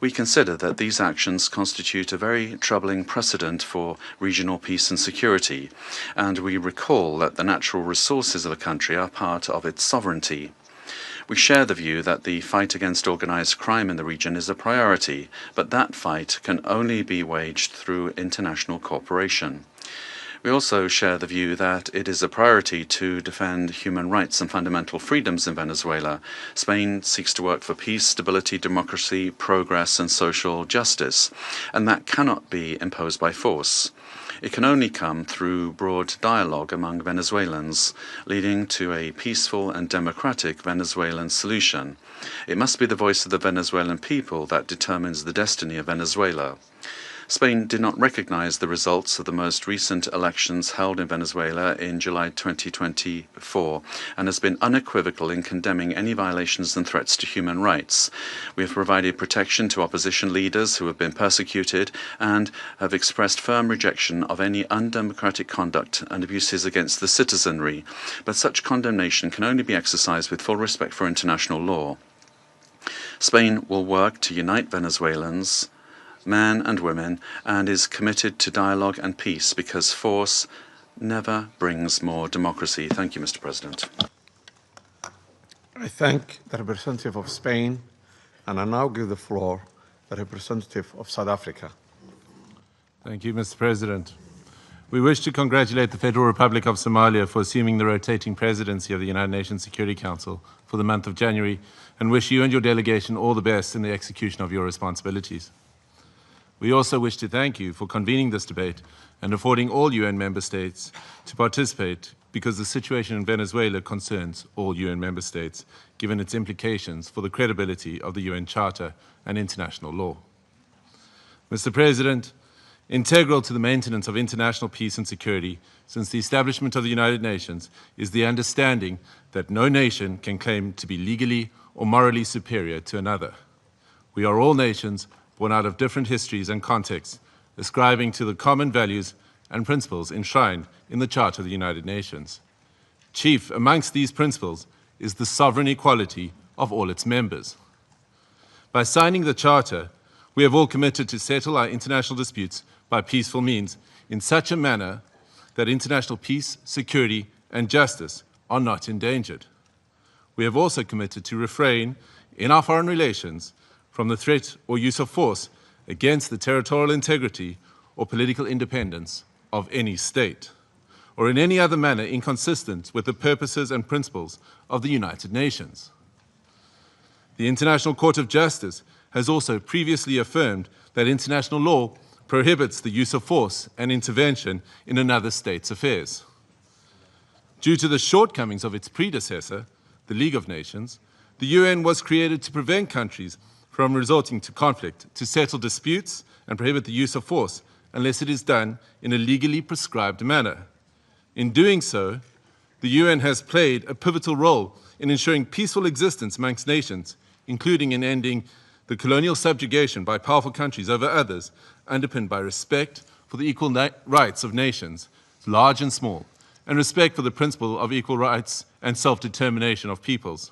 [SPEAKER 5] We consider that these actions constitute a very troubling precedent for regional peace and security, and we recall that the natural resources of a country are part of its sovereignty. We share the view that the fight against organized crime in the region is a priority, but that fight can only be waged through international cooperation. We also share the view that it is a priority to defend human rights and fundamental freedoms in Venezuela. Spain seeks to work for peace, stability, democracy, progress, and social justice, and that cannot be imposed by force. It can only come through broad dialogue among Venezuelans, leading to a peaceful and democratic Venezuelan solution. It must be the voice of the Venezuelan people that determines the destiny of Venezuela. Spain did not recognize the results of the most recent elections held in Venezuela in July 2024 and has been unequivocal in condemning any violations and threats to human rights. We have provided protection to opposition leaders who have been persecuted and have expressed firm rejection of any undemocratic conduct and abuses against the citizenry, but such condemnation can only be exercised with full respect for international law. Spain will work to unite Venezuelans, men and women, and is committed to dialogue and peace because force never brings more democracy. Thank you, Mr. President.
[SPEAKER 1] I thank the representative of Spain, and I now give the floor to the representative of South Africa.
[SPEAKER 21] Thank you, Mr. President. We wish to congratulate the Federal Republic of Somalia for assuming the rotating presidency of the United Nations Security Council for the month of January, and wish you and your delegation all the best in the execution of your responsibilities. We also wish to thank you for convening this debate and affording all UN member states to participate because the situation in Venezuela concerns all UN member states, given its implications for the credibility of the UN Charter and international law. Mr. President, integral to the maintenance of international peace and security since the establishment of the United Nations is the understanding that no nation can claim to be legally or morally superior to another. We are all nations born out of different histories and contexts, ascribing to the common values and principles enshrined in the Charter of the United Nations. Chief amongst these principles is the sovereign equality of all its members. By signing the Charter, we have all committed to settle our international disputes by peaceful means in such a manner that international peace, security, and justice are not endangered. We have also committed to refrain in our foreign relations from the threat or use of force against the territorial integrity or political independence of any state, or in any other manner inconsistent with the purposes and principles of the United Nations. The International Court of Justice has also previously affirmed that international law prohibits the use of force and intervention in another state's affairs. Due to the shortcomings of its predecessor, the League of Nations, the UN was created to prevent countries from resorting to conflict, to settle disputes and prohibit the use of force unless it is done in a legally prescribed manner. In doing so, the UN has played a pivotal role in ensuring peaceful existence amongst nations, including in ending the colonial subjugation by powerful countries over others, underpinned by respect for the equal rights of nations, large and small, and respect for the principle of equal rights and self-determination of peoples.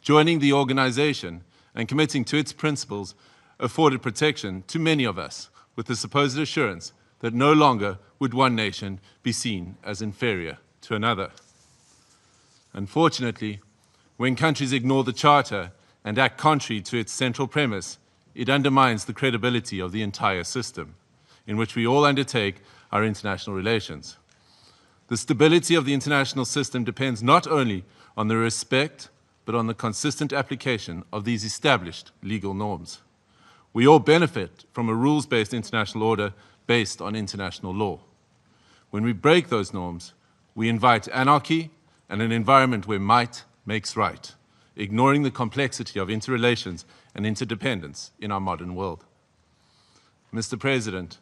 [SPEAKER 21] Joining the organization and committing to its principles afforded protection to many of us with the supposed assurance that no longer would one nation be seen as inferior to another. Unfortunately, when countries ignore the Charter and act contrary to its central premise, it undermines the credibility of the entire system in which we all undertake our international relations. The stability of the international system depends not only on the respect but on the consistent application of these established legal norms. We all benefit from a rules-based international order based on international law. When we break those norms, we invite anarchy and an environment where might makes right, ignoring the complexity of interrelations and interdependence in our modern world. Mr. President,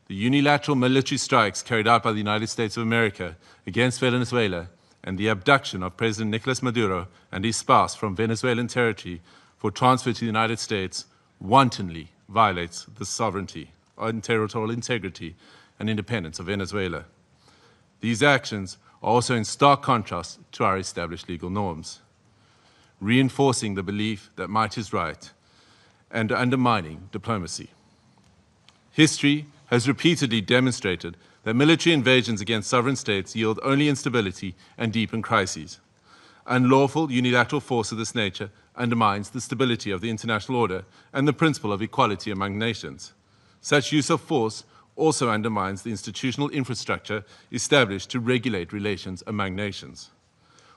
[SPEAKER 21] the unilateral military strikes carried out by the United States of America against Venezuela and the abduction of President Nicolas Maduro and his spouse from Venezuelan territory for transfer to the United States wantonly violates the sovereignty and territorial integrity and independence of Venezuela. These actions are also in stark contrast to our established legal norms, reinforcing the belief that might is right and undermining diplomacy. History has repeatedly demonstrated that military invasions against sovereign states yield only instability and deepen crises. Unlawful unilateral force of this nature undermines the stability of the international order and the principle of equality among nations. Such use of force also undermines the institutional infrastructure established to regulate relations among nations.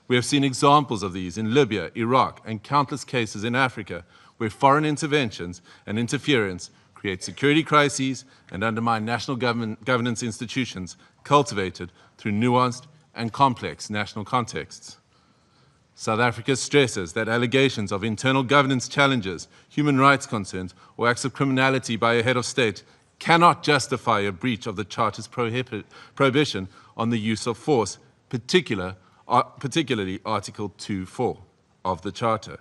[SPEAKER 21] We have seen examples of these in Libya, Iraq, and countless cases in Africa where foreign interventions and interference create security crises and undermine national governance institutions cultivated through nuanced and complex national contexts. South Africa stresses that allegations of internal governance challenges, human rights concerns, or acts of criminality by a head of state cannot justify a breach of the Charter's prohibition on the use of force, particularly Article 2.4 of the Charter.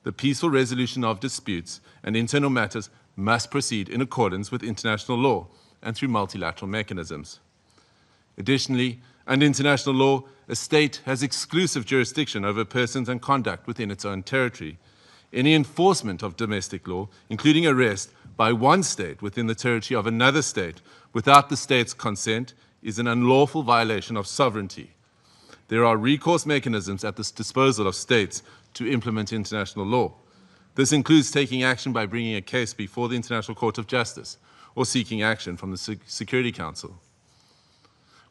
[SPEAKER 21] The peaceful resolution of disputes and internal matters must proceed in accordance with international law and through multilateral mechanisms. Additionally, under international law, a state has exclusive jurisdiction over persons and conduct within its own territory. Any enforcement of domestic law, including arrest by one state within the territory of another state without the state's consent, is an unlawful violation of sovereignty. There are recourse mechanisms at the disposal of states to implement international law. This includes taking action by bringing a case before the International Court of Justice or seeking action from the Security Council.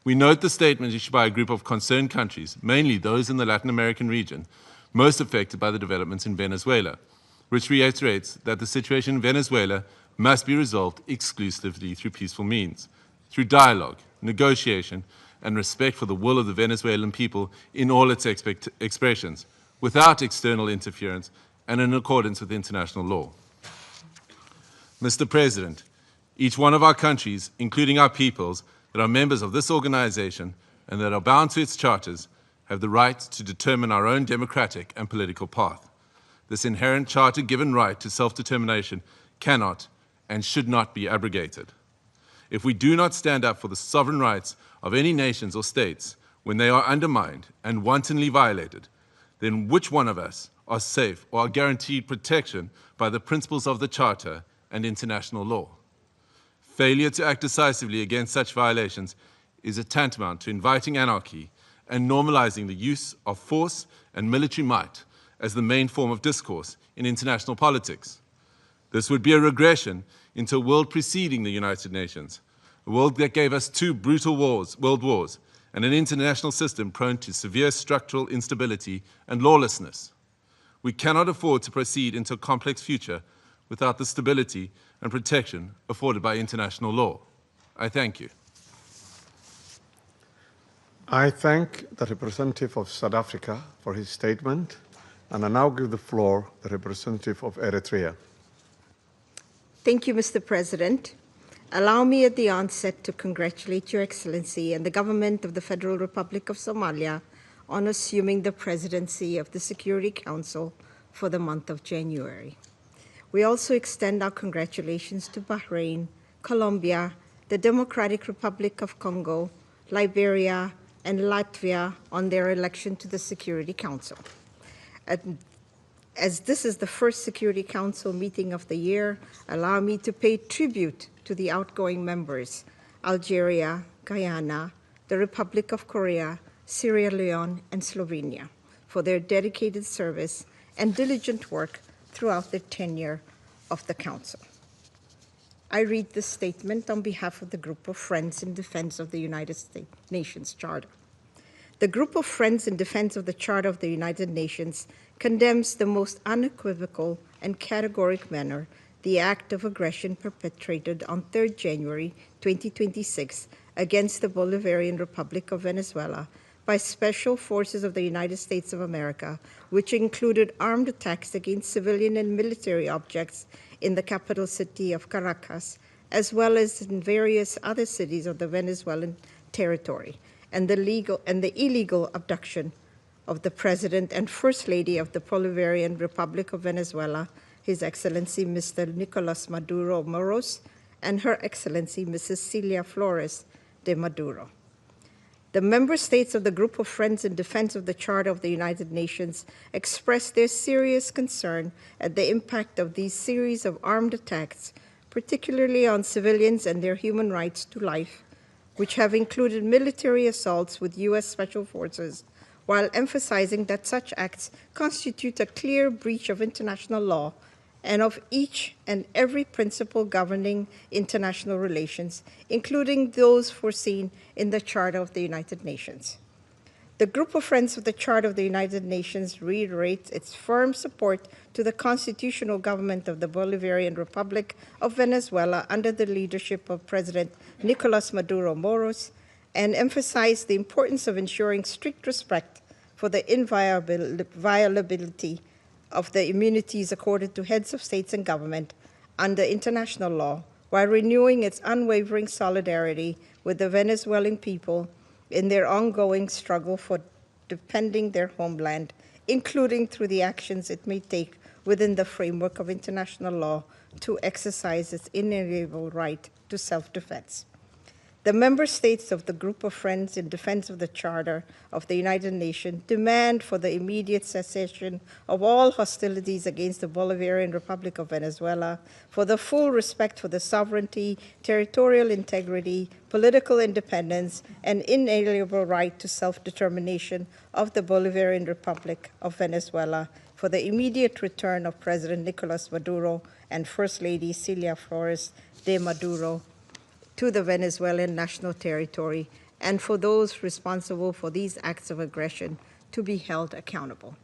[SPEAKER 21] We note the statement issued by a group of concerned countries, mainly those in the Latin American region, most affected by the developments in Venezuela, which reiterates that the situation in Venezuela must be resolved exclusively through peaceful means, through dialogue, negotiation, and respect for the will of the Venezuelan people in all its expressions, without external interference and in accordance with international law. Mr. President, each one of our countries, including our peoples, that are members of this organization and that are bound to its charters, have the right to determine our own democratic and political path. This inherent charter-given right to self-determination cannot and should not be abrogated. If we do not stand up for the sovereign rights of any nations or states when they are undermined and wantonly violated, then which one of us are safe or are guaranteed protection by the principles of the Charter and international law? Failure to act decisively against such violations is a tantamount to inviting anarchy and normalizing the use of force and military might as the main form of discourse in international politics. This would be a regression into a world preceding the United Nations, a world that gave us two brutal world wars, and an international system prone to severe structural instability and lawlessness. We cannot afford to proceed into a complex future without the stability and protection afforded by international law. I thank you.
[SPEAKER 1] I thank the representative of South Africa for his statement, and I now give the floor to the representative of Eritrea.
[SPEAKER 2] Thank you, Mr. President. Allow me at the onset to congratulate Your Excellency and the government of the Federal Republic of Somalia on assuming the presidency of the Security Council for the month of January. We also extend our congratulations to Bahrain, Colombia, the Democratic Republic of Congo, Liberia, and Latvia on their election to the Security Council. As this is the first Security Council meeting of the year, allow me to pay tribute to the outgoing members, Algeria, Guyana, the Republic of Korea, Sierra Leone, and Slovenia, for their dedicated service and diligent work throughout their tenure of the Council. I read this statement on behalf of the Group of Friends in Defense of the United Nations Charter. The Group of Friends in Defense of the Charter of the United Nations condemns the most unequivocal and categoric manner the act of aggression perpetrated on 3rd January 2026 against the Bolivarian Republic of Venezuela by special forces of the United States of America, which included armed attacks against civilian and military objects in the capital city of Caracas, as well as in various other cities of the Venezuelan territory, and the illegal abduction of the President and First Lady of the Bolivarian Republic of Venezuela, His Excellency Mr. Nicolas Maduro Moros, and Her Excellency Mrs. Celia Flores de Maduro. The member states of the Group of Friends in Defense of the Charter of the United Nations expressed their serious concern at the impact of these series of armed attacks, particularly on civilians and their human rights to life, which have included military assaults with U.S. Special Forces, while emphasizing that such acts constitute a clear breach of international law and of each and every principle governing international relations, including those foreseen in the Charter of the United Nations. The Group of Friends of the Charter of the United Nations reiterates its firm support to the constitutional government of the Bolivarian Republic of Venezuela under the leadership of President Nicolas Maduro Moros, and emphasize the importance of ensuring strict respect for the inviolability of the immunities accorded to heads of states and government under international law while renewing its unwavering solidarity with the Venezuelan people in their ongoing struggle for defending their homeland, including through the actions it may take within the framework of international law to exercise its inalienable right to self-defense. The member states of the Group of Friends in Defense of the Charter of the United Nations demand for the immediate cessation of all hostilities against the Bolivarian Republic of Venezuela, for the full respect for the sovereignty, territorial integrity, political independence, and inalienable right to self-determination of the Bolivarian Republic of Venezuela, for the immediate return of President Nicolas Maduro and First Lady Celia Flores de Maduro to the Venezuelan national territory, and for those responsible for these acts of aggression to be held accountable.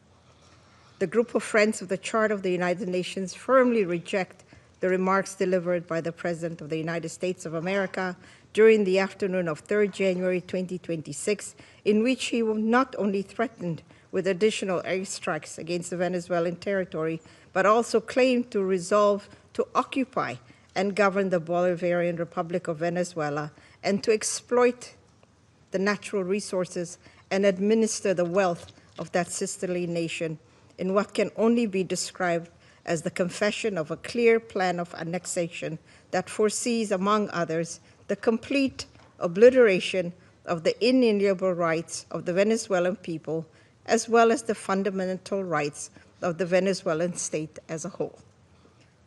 [SPEAKER 2] The Group of Friends of the Charter of the United Nations firmly reject the remarks delivered by the President of the United States of America during the afternoon of 3rd January 2026, in which he not only threatened with additional airstrikes against the Venezuelan territory, but also claimed to resolve to occupy and govern the Bolivarian Republic of Venezuela, and to exploit the natural resources and administer the wealth of that sisterly nation in what can only be described as the confession of a clear plan of annexation that foresees, among others, the complete obliteration of the inalienable rights of the Venezuelan people, as well as the fundamental rights of the Venezuelan state as a whole.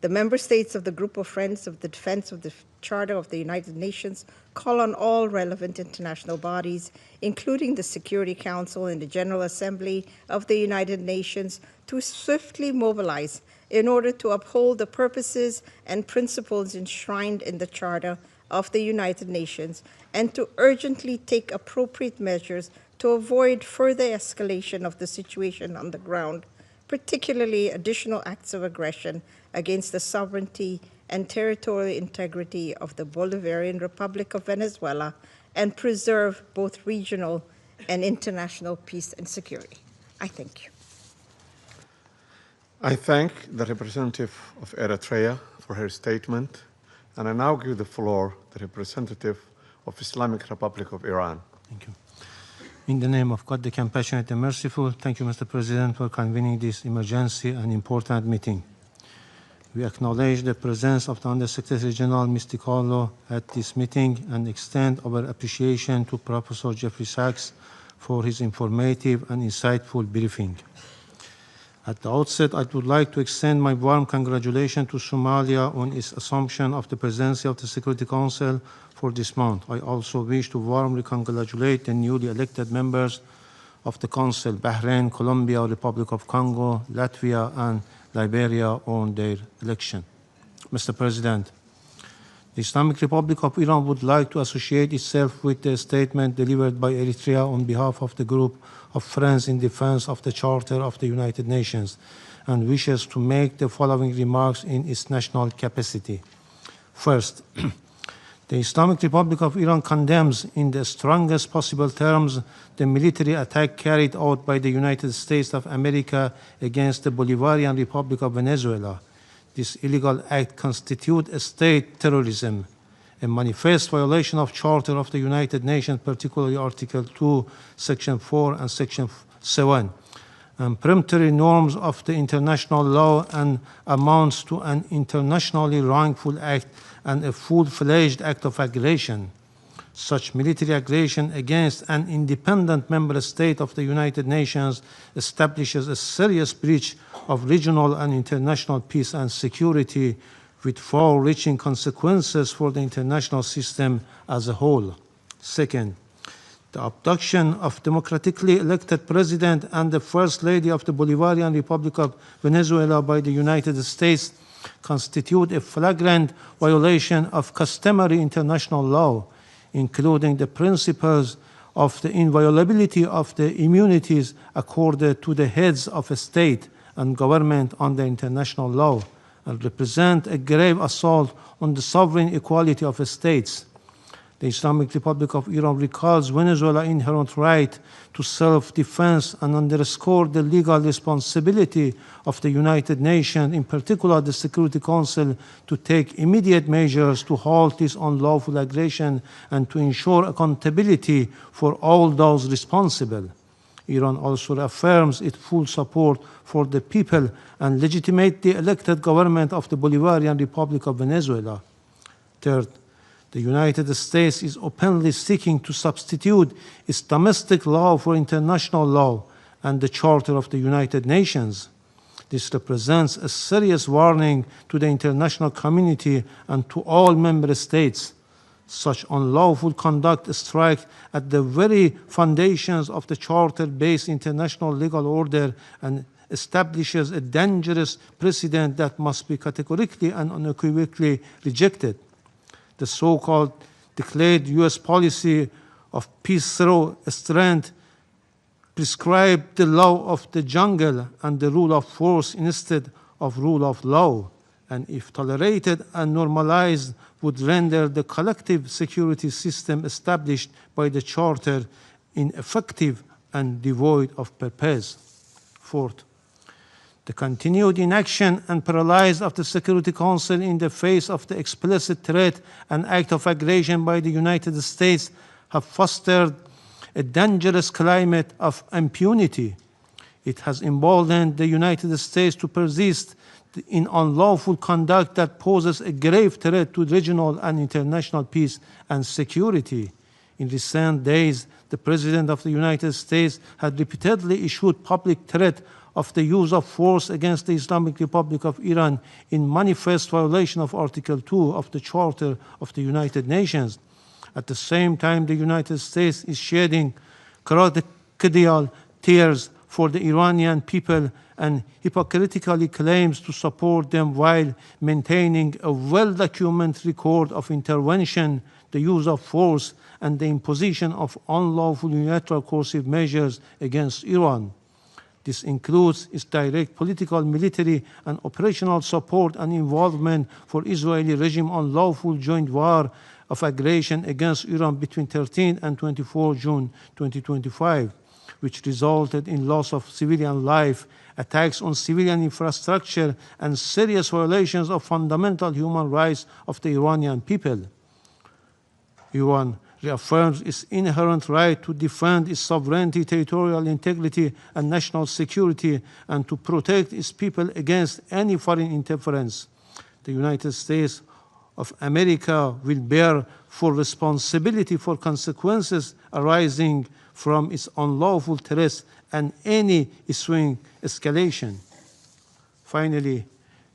[SPEAKER 2] The member states of the Group of Friends of the Defense of the Charter of the United Nations call on all relevant international bodies, including the Security Council and the General Assembly of the United Nations, to swiftly mobilize in order to uphold the purposes and principles enshrined in the Charter of the United Nations, and to urgently take appropriate measures to avoid further escalation of the situation on the ground, particularly additional acts of aggression against the sovereignty and territorial integrity of the Bolivarian Republic of Venezuela, and preserve both regional and international peace and security. I thank you.
[SPEAKER 1] I thank the representative of Eritrea for her statement, and I now give the floor to the representative of Islamic Republic of Iran.
[SPEAKER 3] Thank you. In the name of God, the compassionate and merciful, thank you, Mr. President, for convening this emergency and important meeting. We acknowledge the presence of the Undersecretary General Misticolo at this meeting and extend our appreciation to Professor Jeffrey Sachs for his informative and insightful briefing. At the outset, I would like to extend my warm congratulations to Somalia on its assumption of the presidency of the Security Council for this month. I also wish to warmly congratulate the newly elected members of the Council, Bahrain, Colombia, Republic of Congo, Latvia, and Liberia on their election. Mr. President, the Islamic Republic of Iran would like to associate itself with the statement delivered by Eritrea on behalf of the Group of Friends in Defense of the Charter of the United Nations, and wishes to make the following remarks in its national capacity. First, the Islamic Republic of Iran condemns in the strongest possible terms the military attack carried out by the United States of America against the Bolivarian Republic of Venezuela. This illegal act constitutes a state terrorism, a manifest violation of Charter of the United Nations, particularly Article 2, Section 4 and Section 7, and peremptory norms of the international law, and amounts to an internationally wrongful act and a full-fledged act of aggression. Such military aggression against an independent member state of the United Nations establishes a serious breach of regional and international peace and security, with far-reaching consequences for the international system as a whole. Second, the abduction of democratically elected president and the First Lady of the Bolivarian Republic of Venezuela by the United States constitute a flagrant violation of customary international law, including the principles of the inviolability of the immunities accorded to the heads of a state and government under international law, and represent a grave assault on the sovereign equality of states. The Islamic Republic of Iran recalls Venezuela's inherent right to self-defense and underscored the legal responsibility of the United Nations, in particular the Security Council, to take immediate measures to halt this unlawful aggression and to ensure accountability for all those responsible. Iran also affirms its full support for the people and legitimates the elected government of the Bolivarian Republic of Venezuela. Third, the United States is openly seeking to substitute its domestic law for international law and the Charter of the United Nations. This represents a serious warning to the international community and to all member states. Such unlawful conduct strikes at the very foundations of the Charter-based international legal order and establishes a dangerous precedent that must be categorically and unequivocally rejected. The so-called declared U.S. policy of peace through strength prescribed the law of the jungle and the rule of force instead of rule of law, and if tolerated and normalized, would render the collective security system established by the Charter ineffective and devoid of purpose. Fourth, the continued inaction and paralysis of the Security Council in the face of the explicit threat and act of aggression by the United States have fostered a dangerous climate of impunity. It has emboldened the United States to persist in unlawful conduct that poses a grave threat to regional and international peace and security. In recent days, the President of the United States had repeatedly issued public threat of the use of force against the Islamic Republic of Iran in manifest violation of Article 2 of the Charter of the United Nations. At the same time, the United States is shedding crocodile tears for the Iranian people and hypocritically claims to support them while maintaining a well-documented record of intervention, the use of force, and the imposition of unlawful unilateral coercive measures against Iran. This includes its direct political, military, and operational support and involvement for Israeli regime unlawful joint war of aggression against Iran between 13 and 24 June 2025, which resulted in loss of civilian life, attacks on civilian infrastructure, and serious violations of fundamental human rights of the Iranian people. Iran reaffirms its inherent right to defend its sovereignty, territorial integrity, and national security, and to protect its people against any foreign interference. The United States of America will bear full responsibility for consequences arising from its unlawful threats and any ensuing escalation. Finally,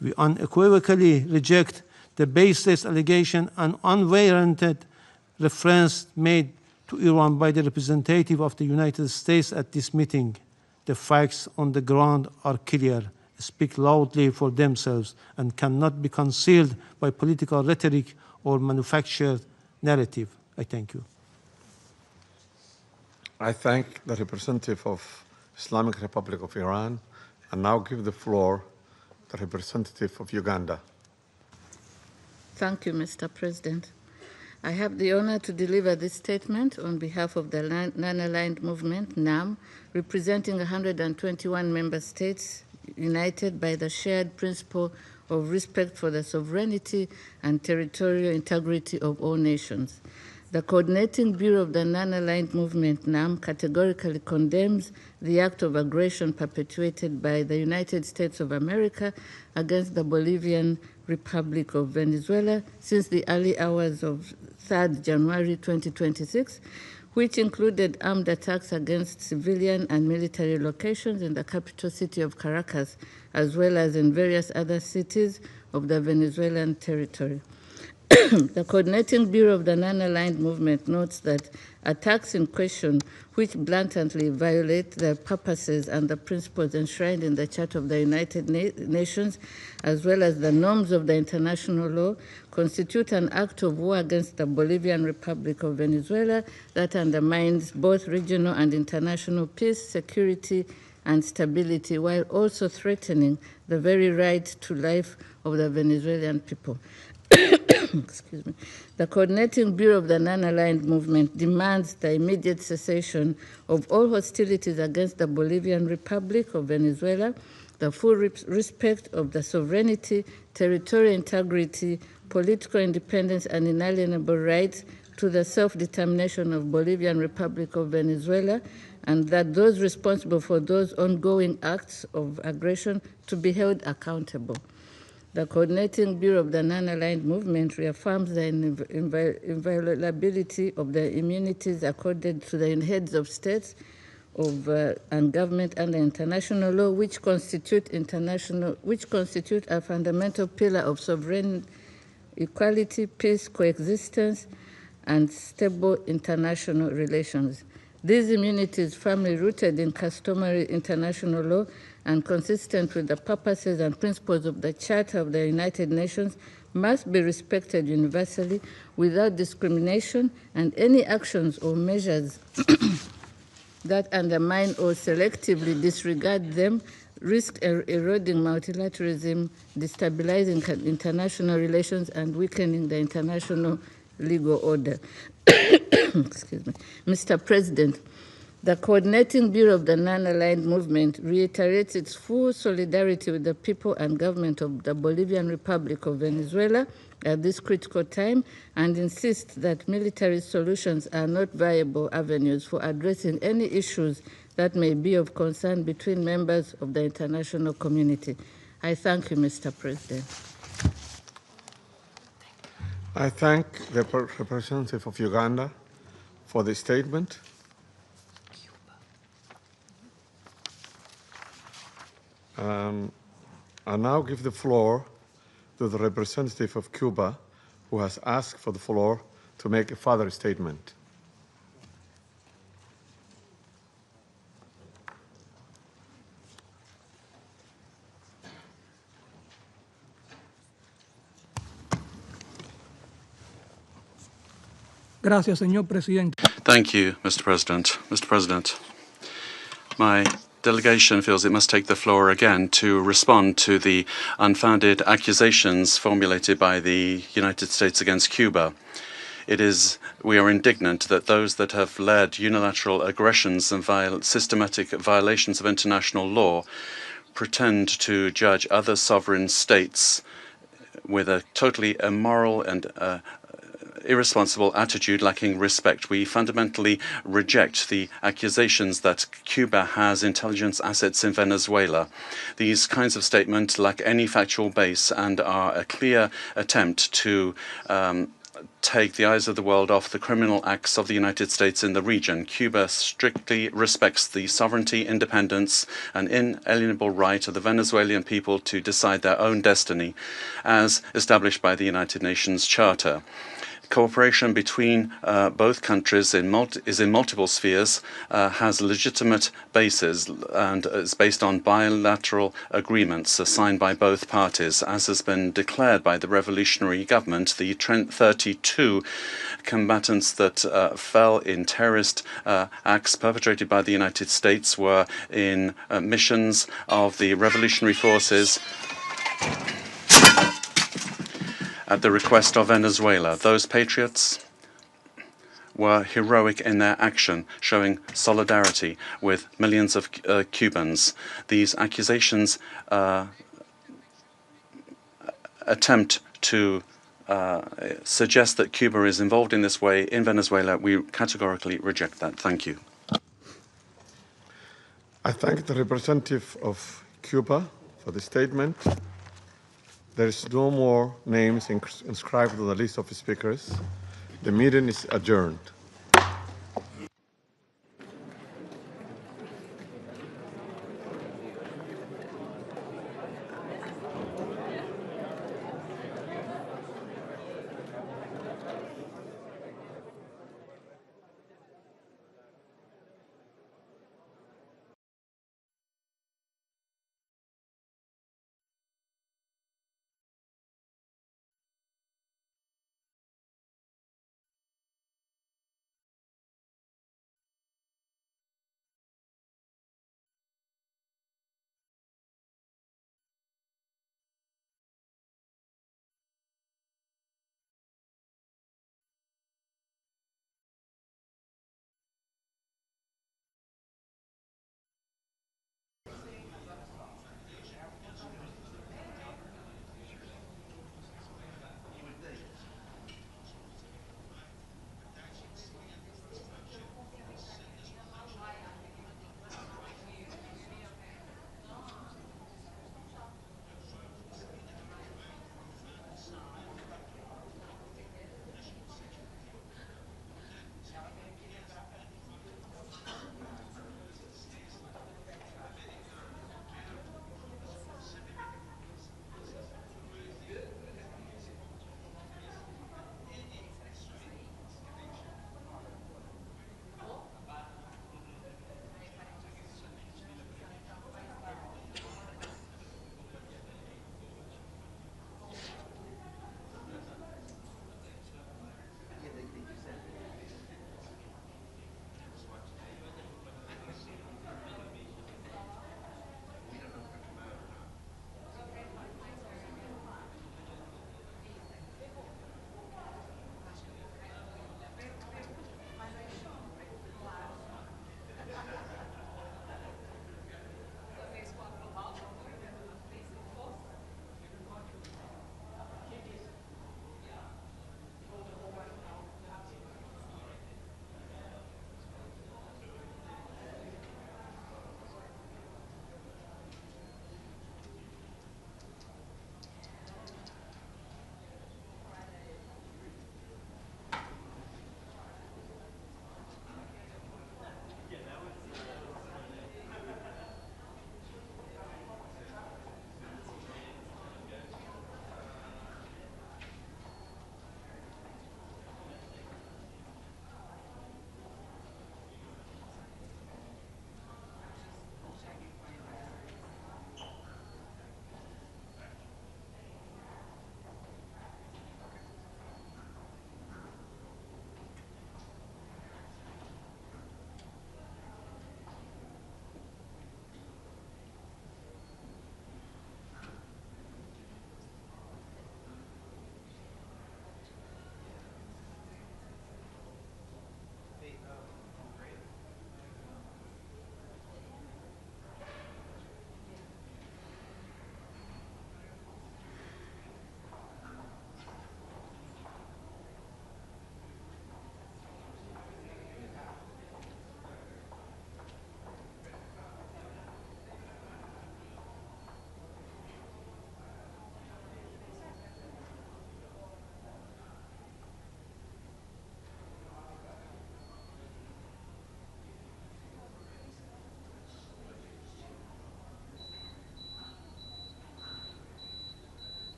[SPEAKER 3] we unequivocally reject the baseless allegation and unwarranted reference made to Iran by the representative of the United States at this meeting. The facts on the ground are clear, speak loudly for themselves, and cannot be concealed by political rhetoric or manufactured narrative. I thank you.
[SPEAKER 1] I thank the representative of Islamic Republic of Iran and now give the floor to the representative of Uganda.
[SPEAKER 4] Thank you, Mr. President. I have the honor to deliver this statement on behalf of the Non-Aligned Movement, NAM, representing 121 member states united by the shared principle of respect for the sovereignty and territorial integrity of all nations. The Coordinating Bureau of the Non-Aligned Movement, NAM, categorically condemns the act of aggression perpetuated by the United States of America against the Bolivian Republic of Venezuela since the early hours of 3rd January 2026, which included armed attacks against civilian and military locations in the capital city of Caracas, as well as in various other cities of the Venezuelan territory. The Coordinating Bureau of the Non-Aligned Movement notes that attacks in question, which blatantly violate the purposes and the principles enshrined in the Charter of the United Nations, as well as the norms of the international law, constitute an act of war against the Bolivian Republic of Venezuela that undermines both regional and international peace, security, and stability, while also threatening the very right to life of the Venezuelan people. excuse me, the Coordinating Bureau of the Non-Aligned Movement demands the immediate cessation of all hostilities against the Bolivian Republic of Venezuela, the full respect of the sovereignty, territorial integrity, political independence, and inalienable rights to the self-determination of Bolivian Republic of Venezuela, and that those responsible for those ongoing acts of aggression to be held accountable. The Coordinating Bureau of the Non-Aligned Movement reaffirms the inviolability of the immunities accorded to the heads of states and government under international law, which constitute a fundamental pillar of sovereign equality, peace, coexistence, and stable international relations. These immunities, firmly rooted in customary international law and consistent with the purposes and principles of the Charter of the United Nations, must be respected universally without discrimination, and any actions or measures that undermine or selectively disregard them risk eroding multilateralism, destabilizing international relations, and weakening the international legal order. Excuse me. Mr. President, the Coordinating Bureau of the Non-Aligned Movement reiterates its full solidarity with the people and government of the Bolivian Republic of Venezuela at this critical time, and insists that military solutions are not viable avenues for addressing any issues that may be of concern between members of the international community. I thank you, Mr. President.
[SPEAKER 1] I thank the representative of Uganda for the statement. I now give the floor to the representative of Cuba, who has asked for the floor to make a further statement.
[SPEAKER 19] Gracias, señor presidente.
[SPEAKER 5] Thank you, Mr. President. Mr. President, my delegation feels it must take the floor again to respond to the unfounded accusations formulated by the United States against Cuba. We are indignant that those that have led unilateral aggressions and systematic violations of international law pretend to judge other sovereign states with a totally immoral and irresponsible attitude lacking respect. We fundamentally reject the accusations that Cuba has intelligence assets in Venezuela. These kinds of statements lack any factual base and are a clear attempt to take the eyes of the world off the criminal acts of the United States in the region. Cuba strictly respects the sovereignty, independence, and inalienable right of the Venezuelan people to decide their own destiny, as established by the United Nations Charter. Cooperation between both countries is in multiple spheres, has legitimate bases, and is based on bilateral agreements signed by both parties. As has been declared by the revolutionary government, the 32 combatants that fell in terrorist acts perpetrated by the United States were in missions of the revolutionary forces at the request of Venezuela. Those patriots were heroic in their action, showing solidarity with millions of Cubans. These accusations attempt to suggest that Cuba is involved in this way in Venezuela. We categorically reject that. Thank you.
[SPEAKER 1] I thank the representative of Cuba for the statement. There is no more names inscribed on the list of speakers. The meeting is adjourned.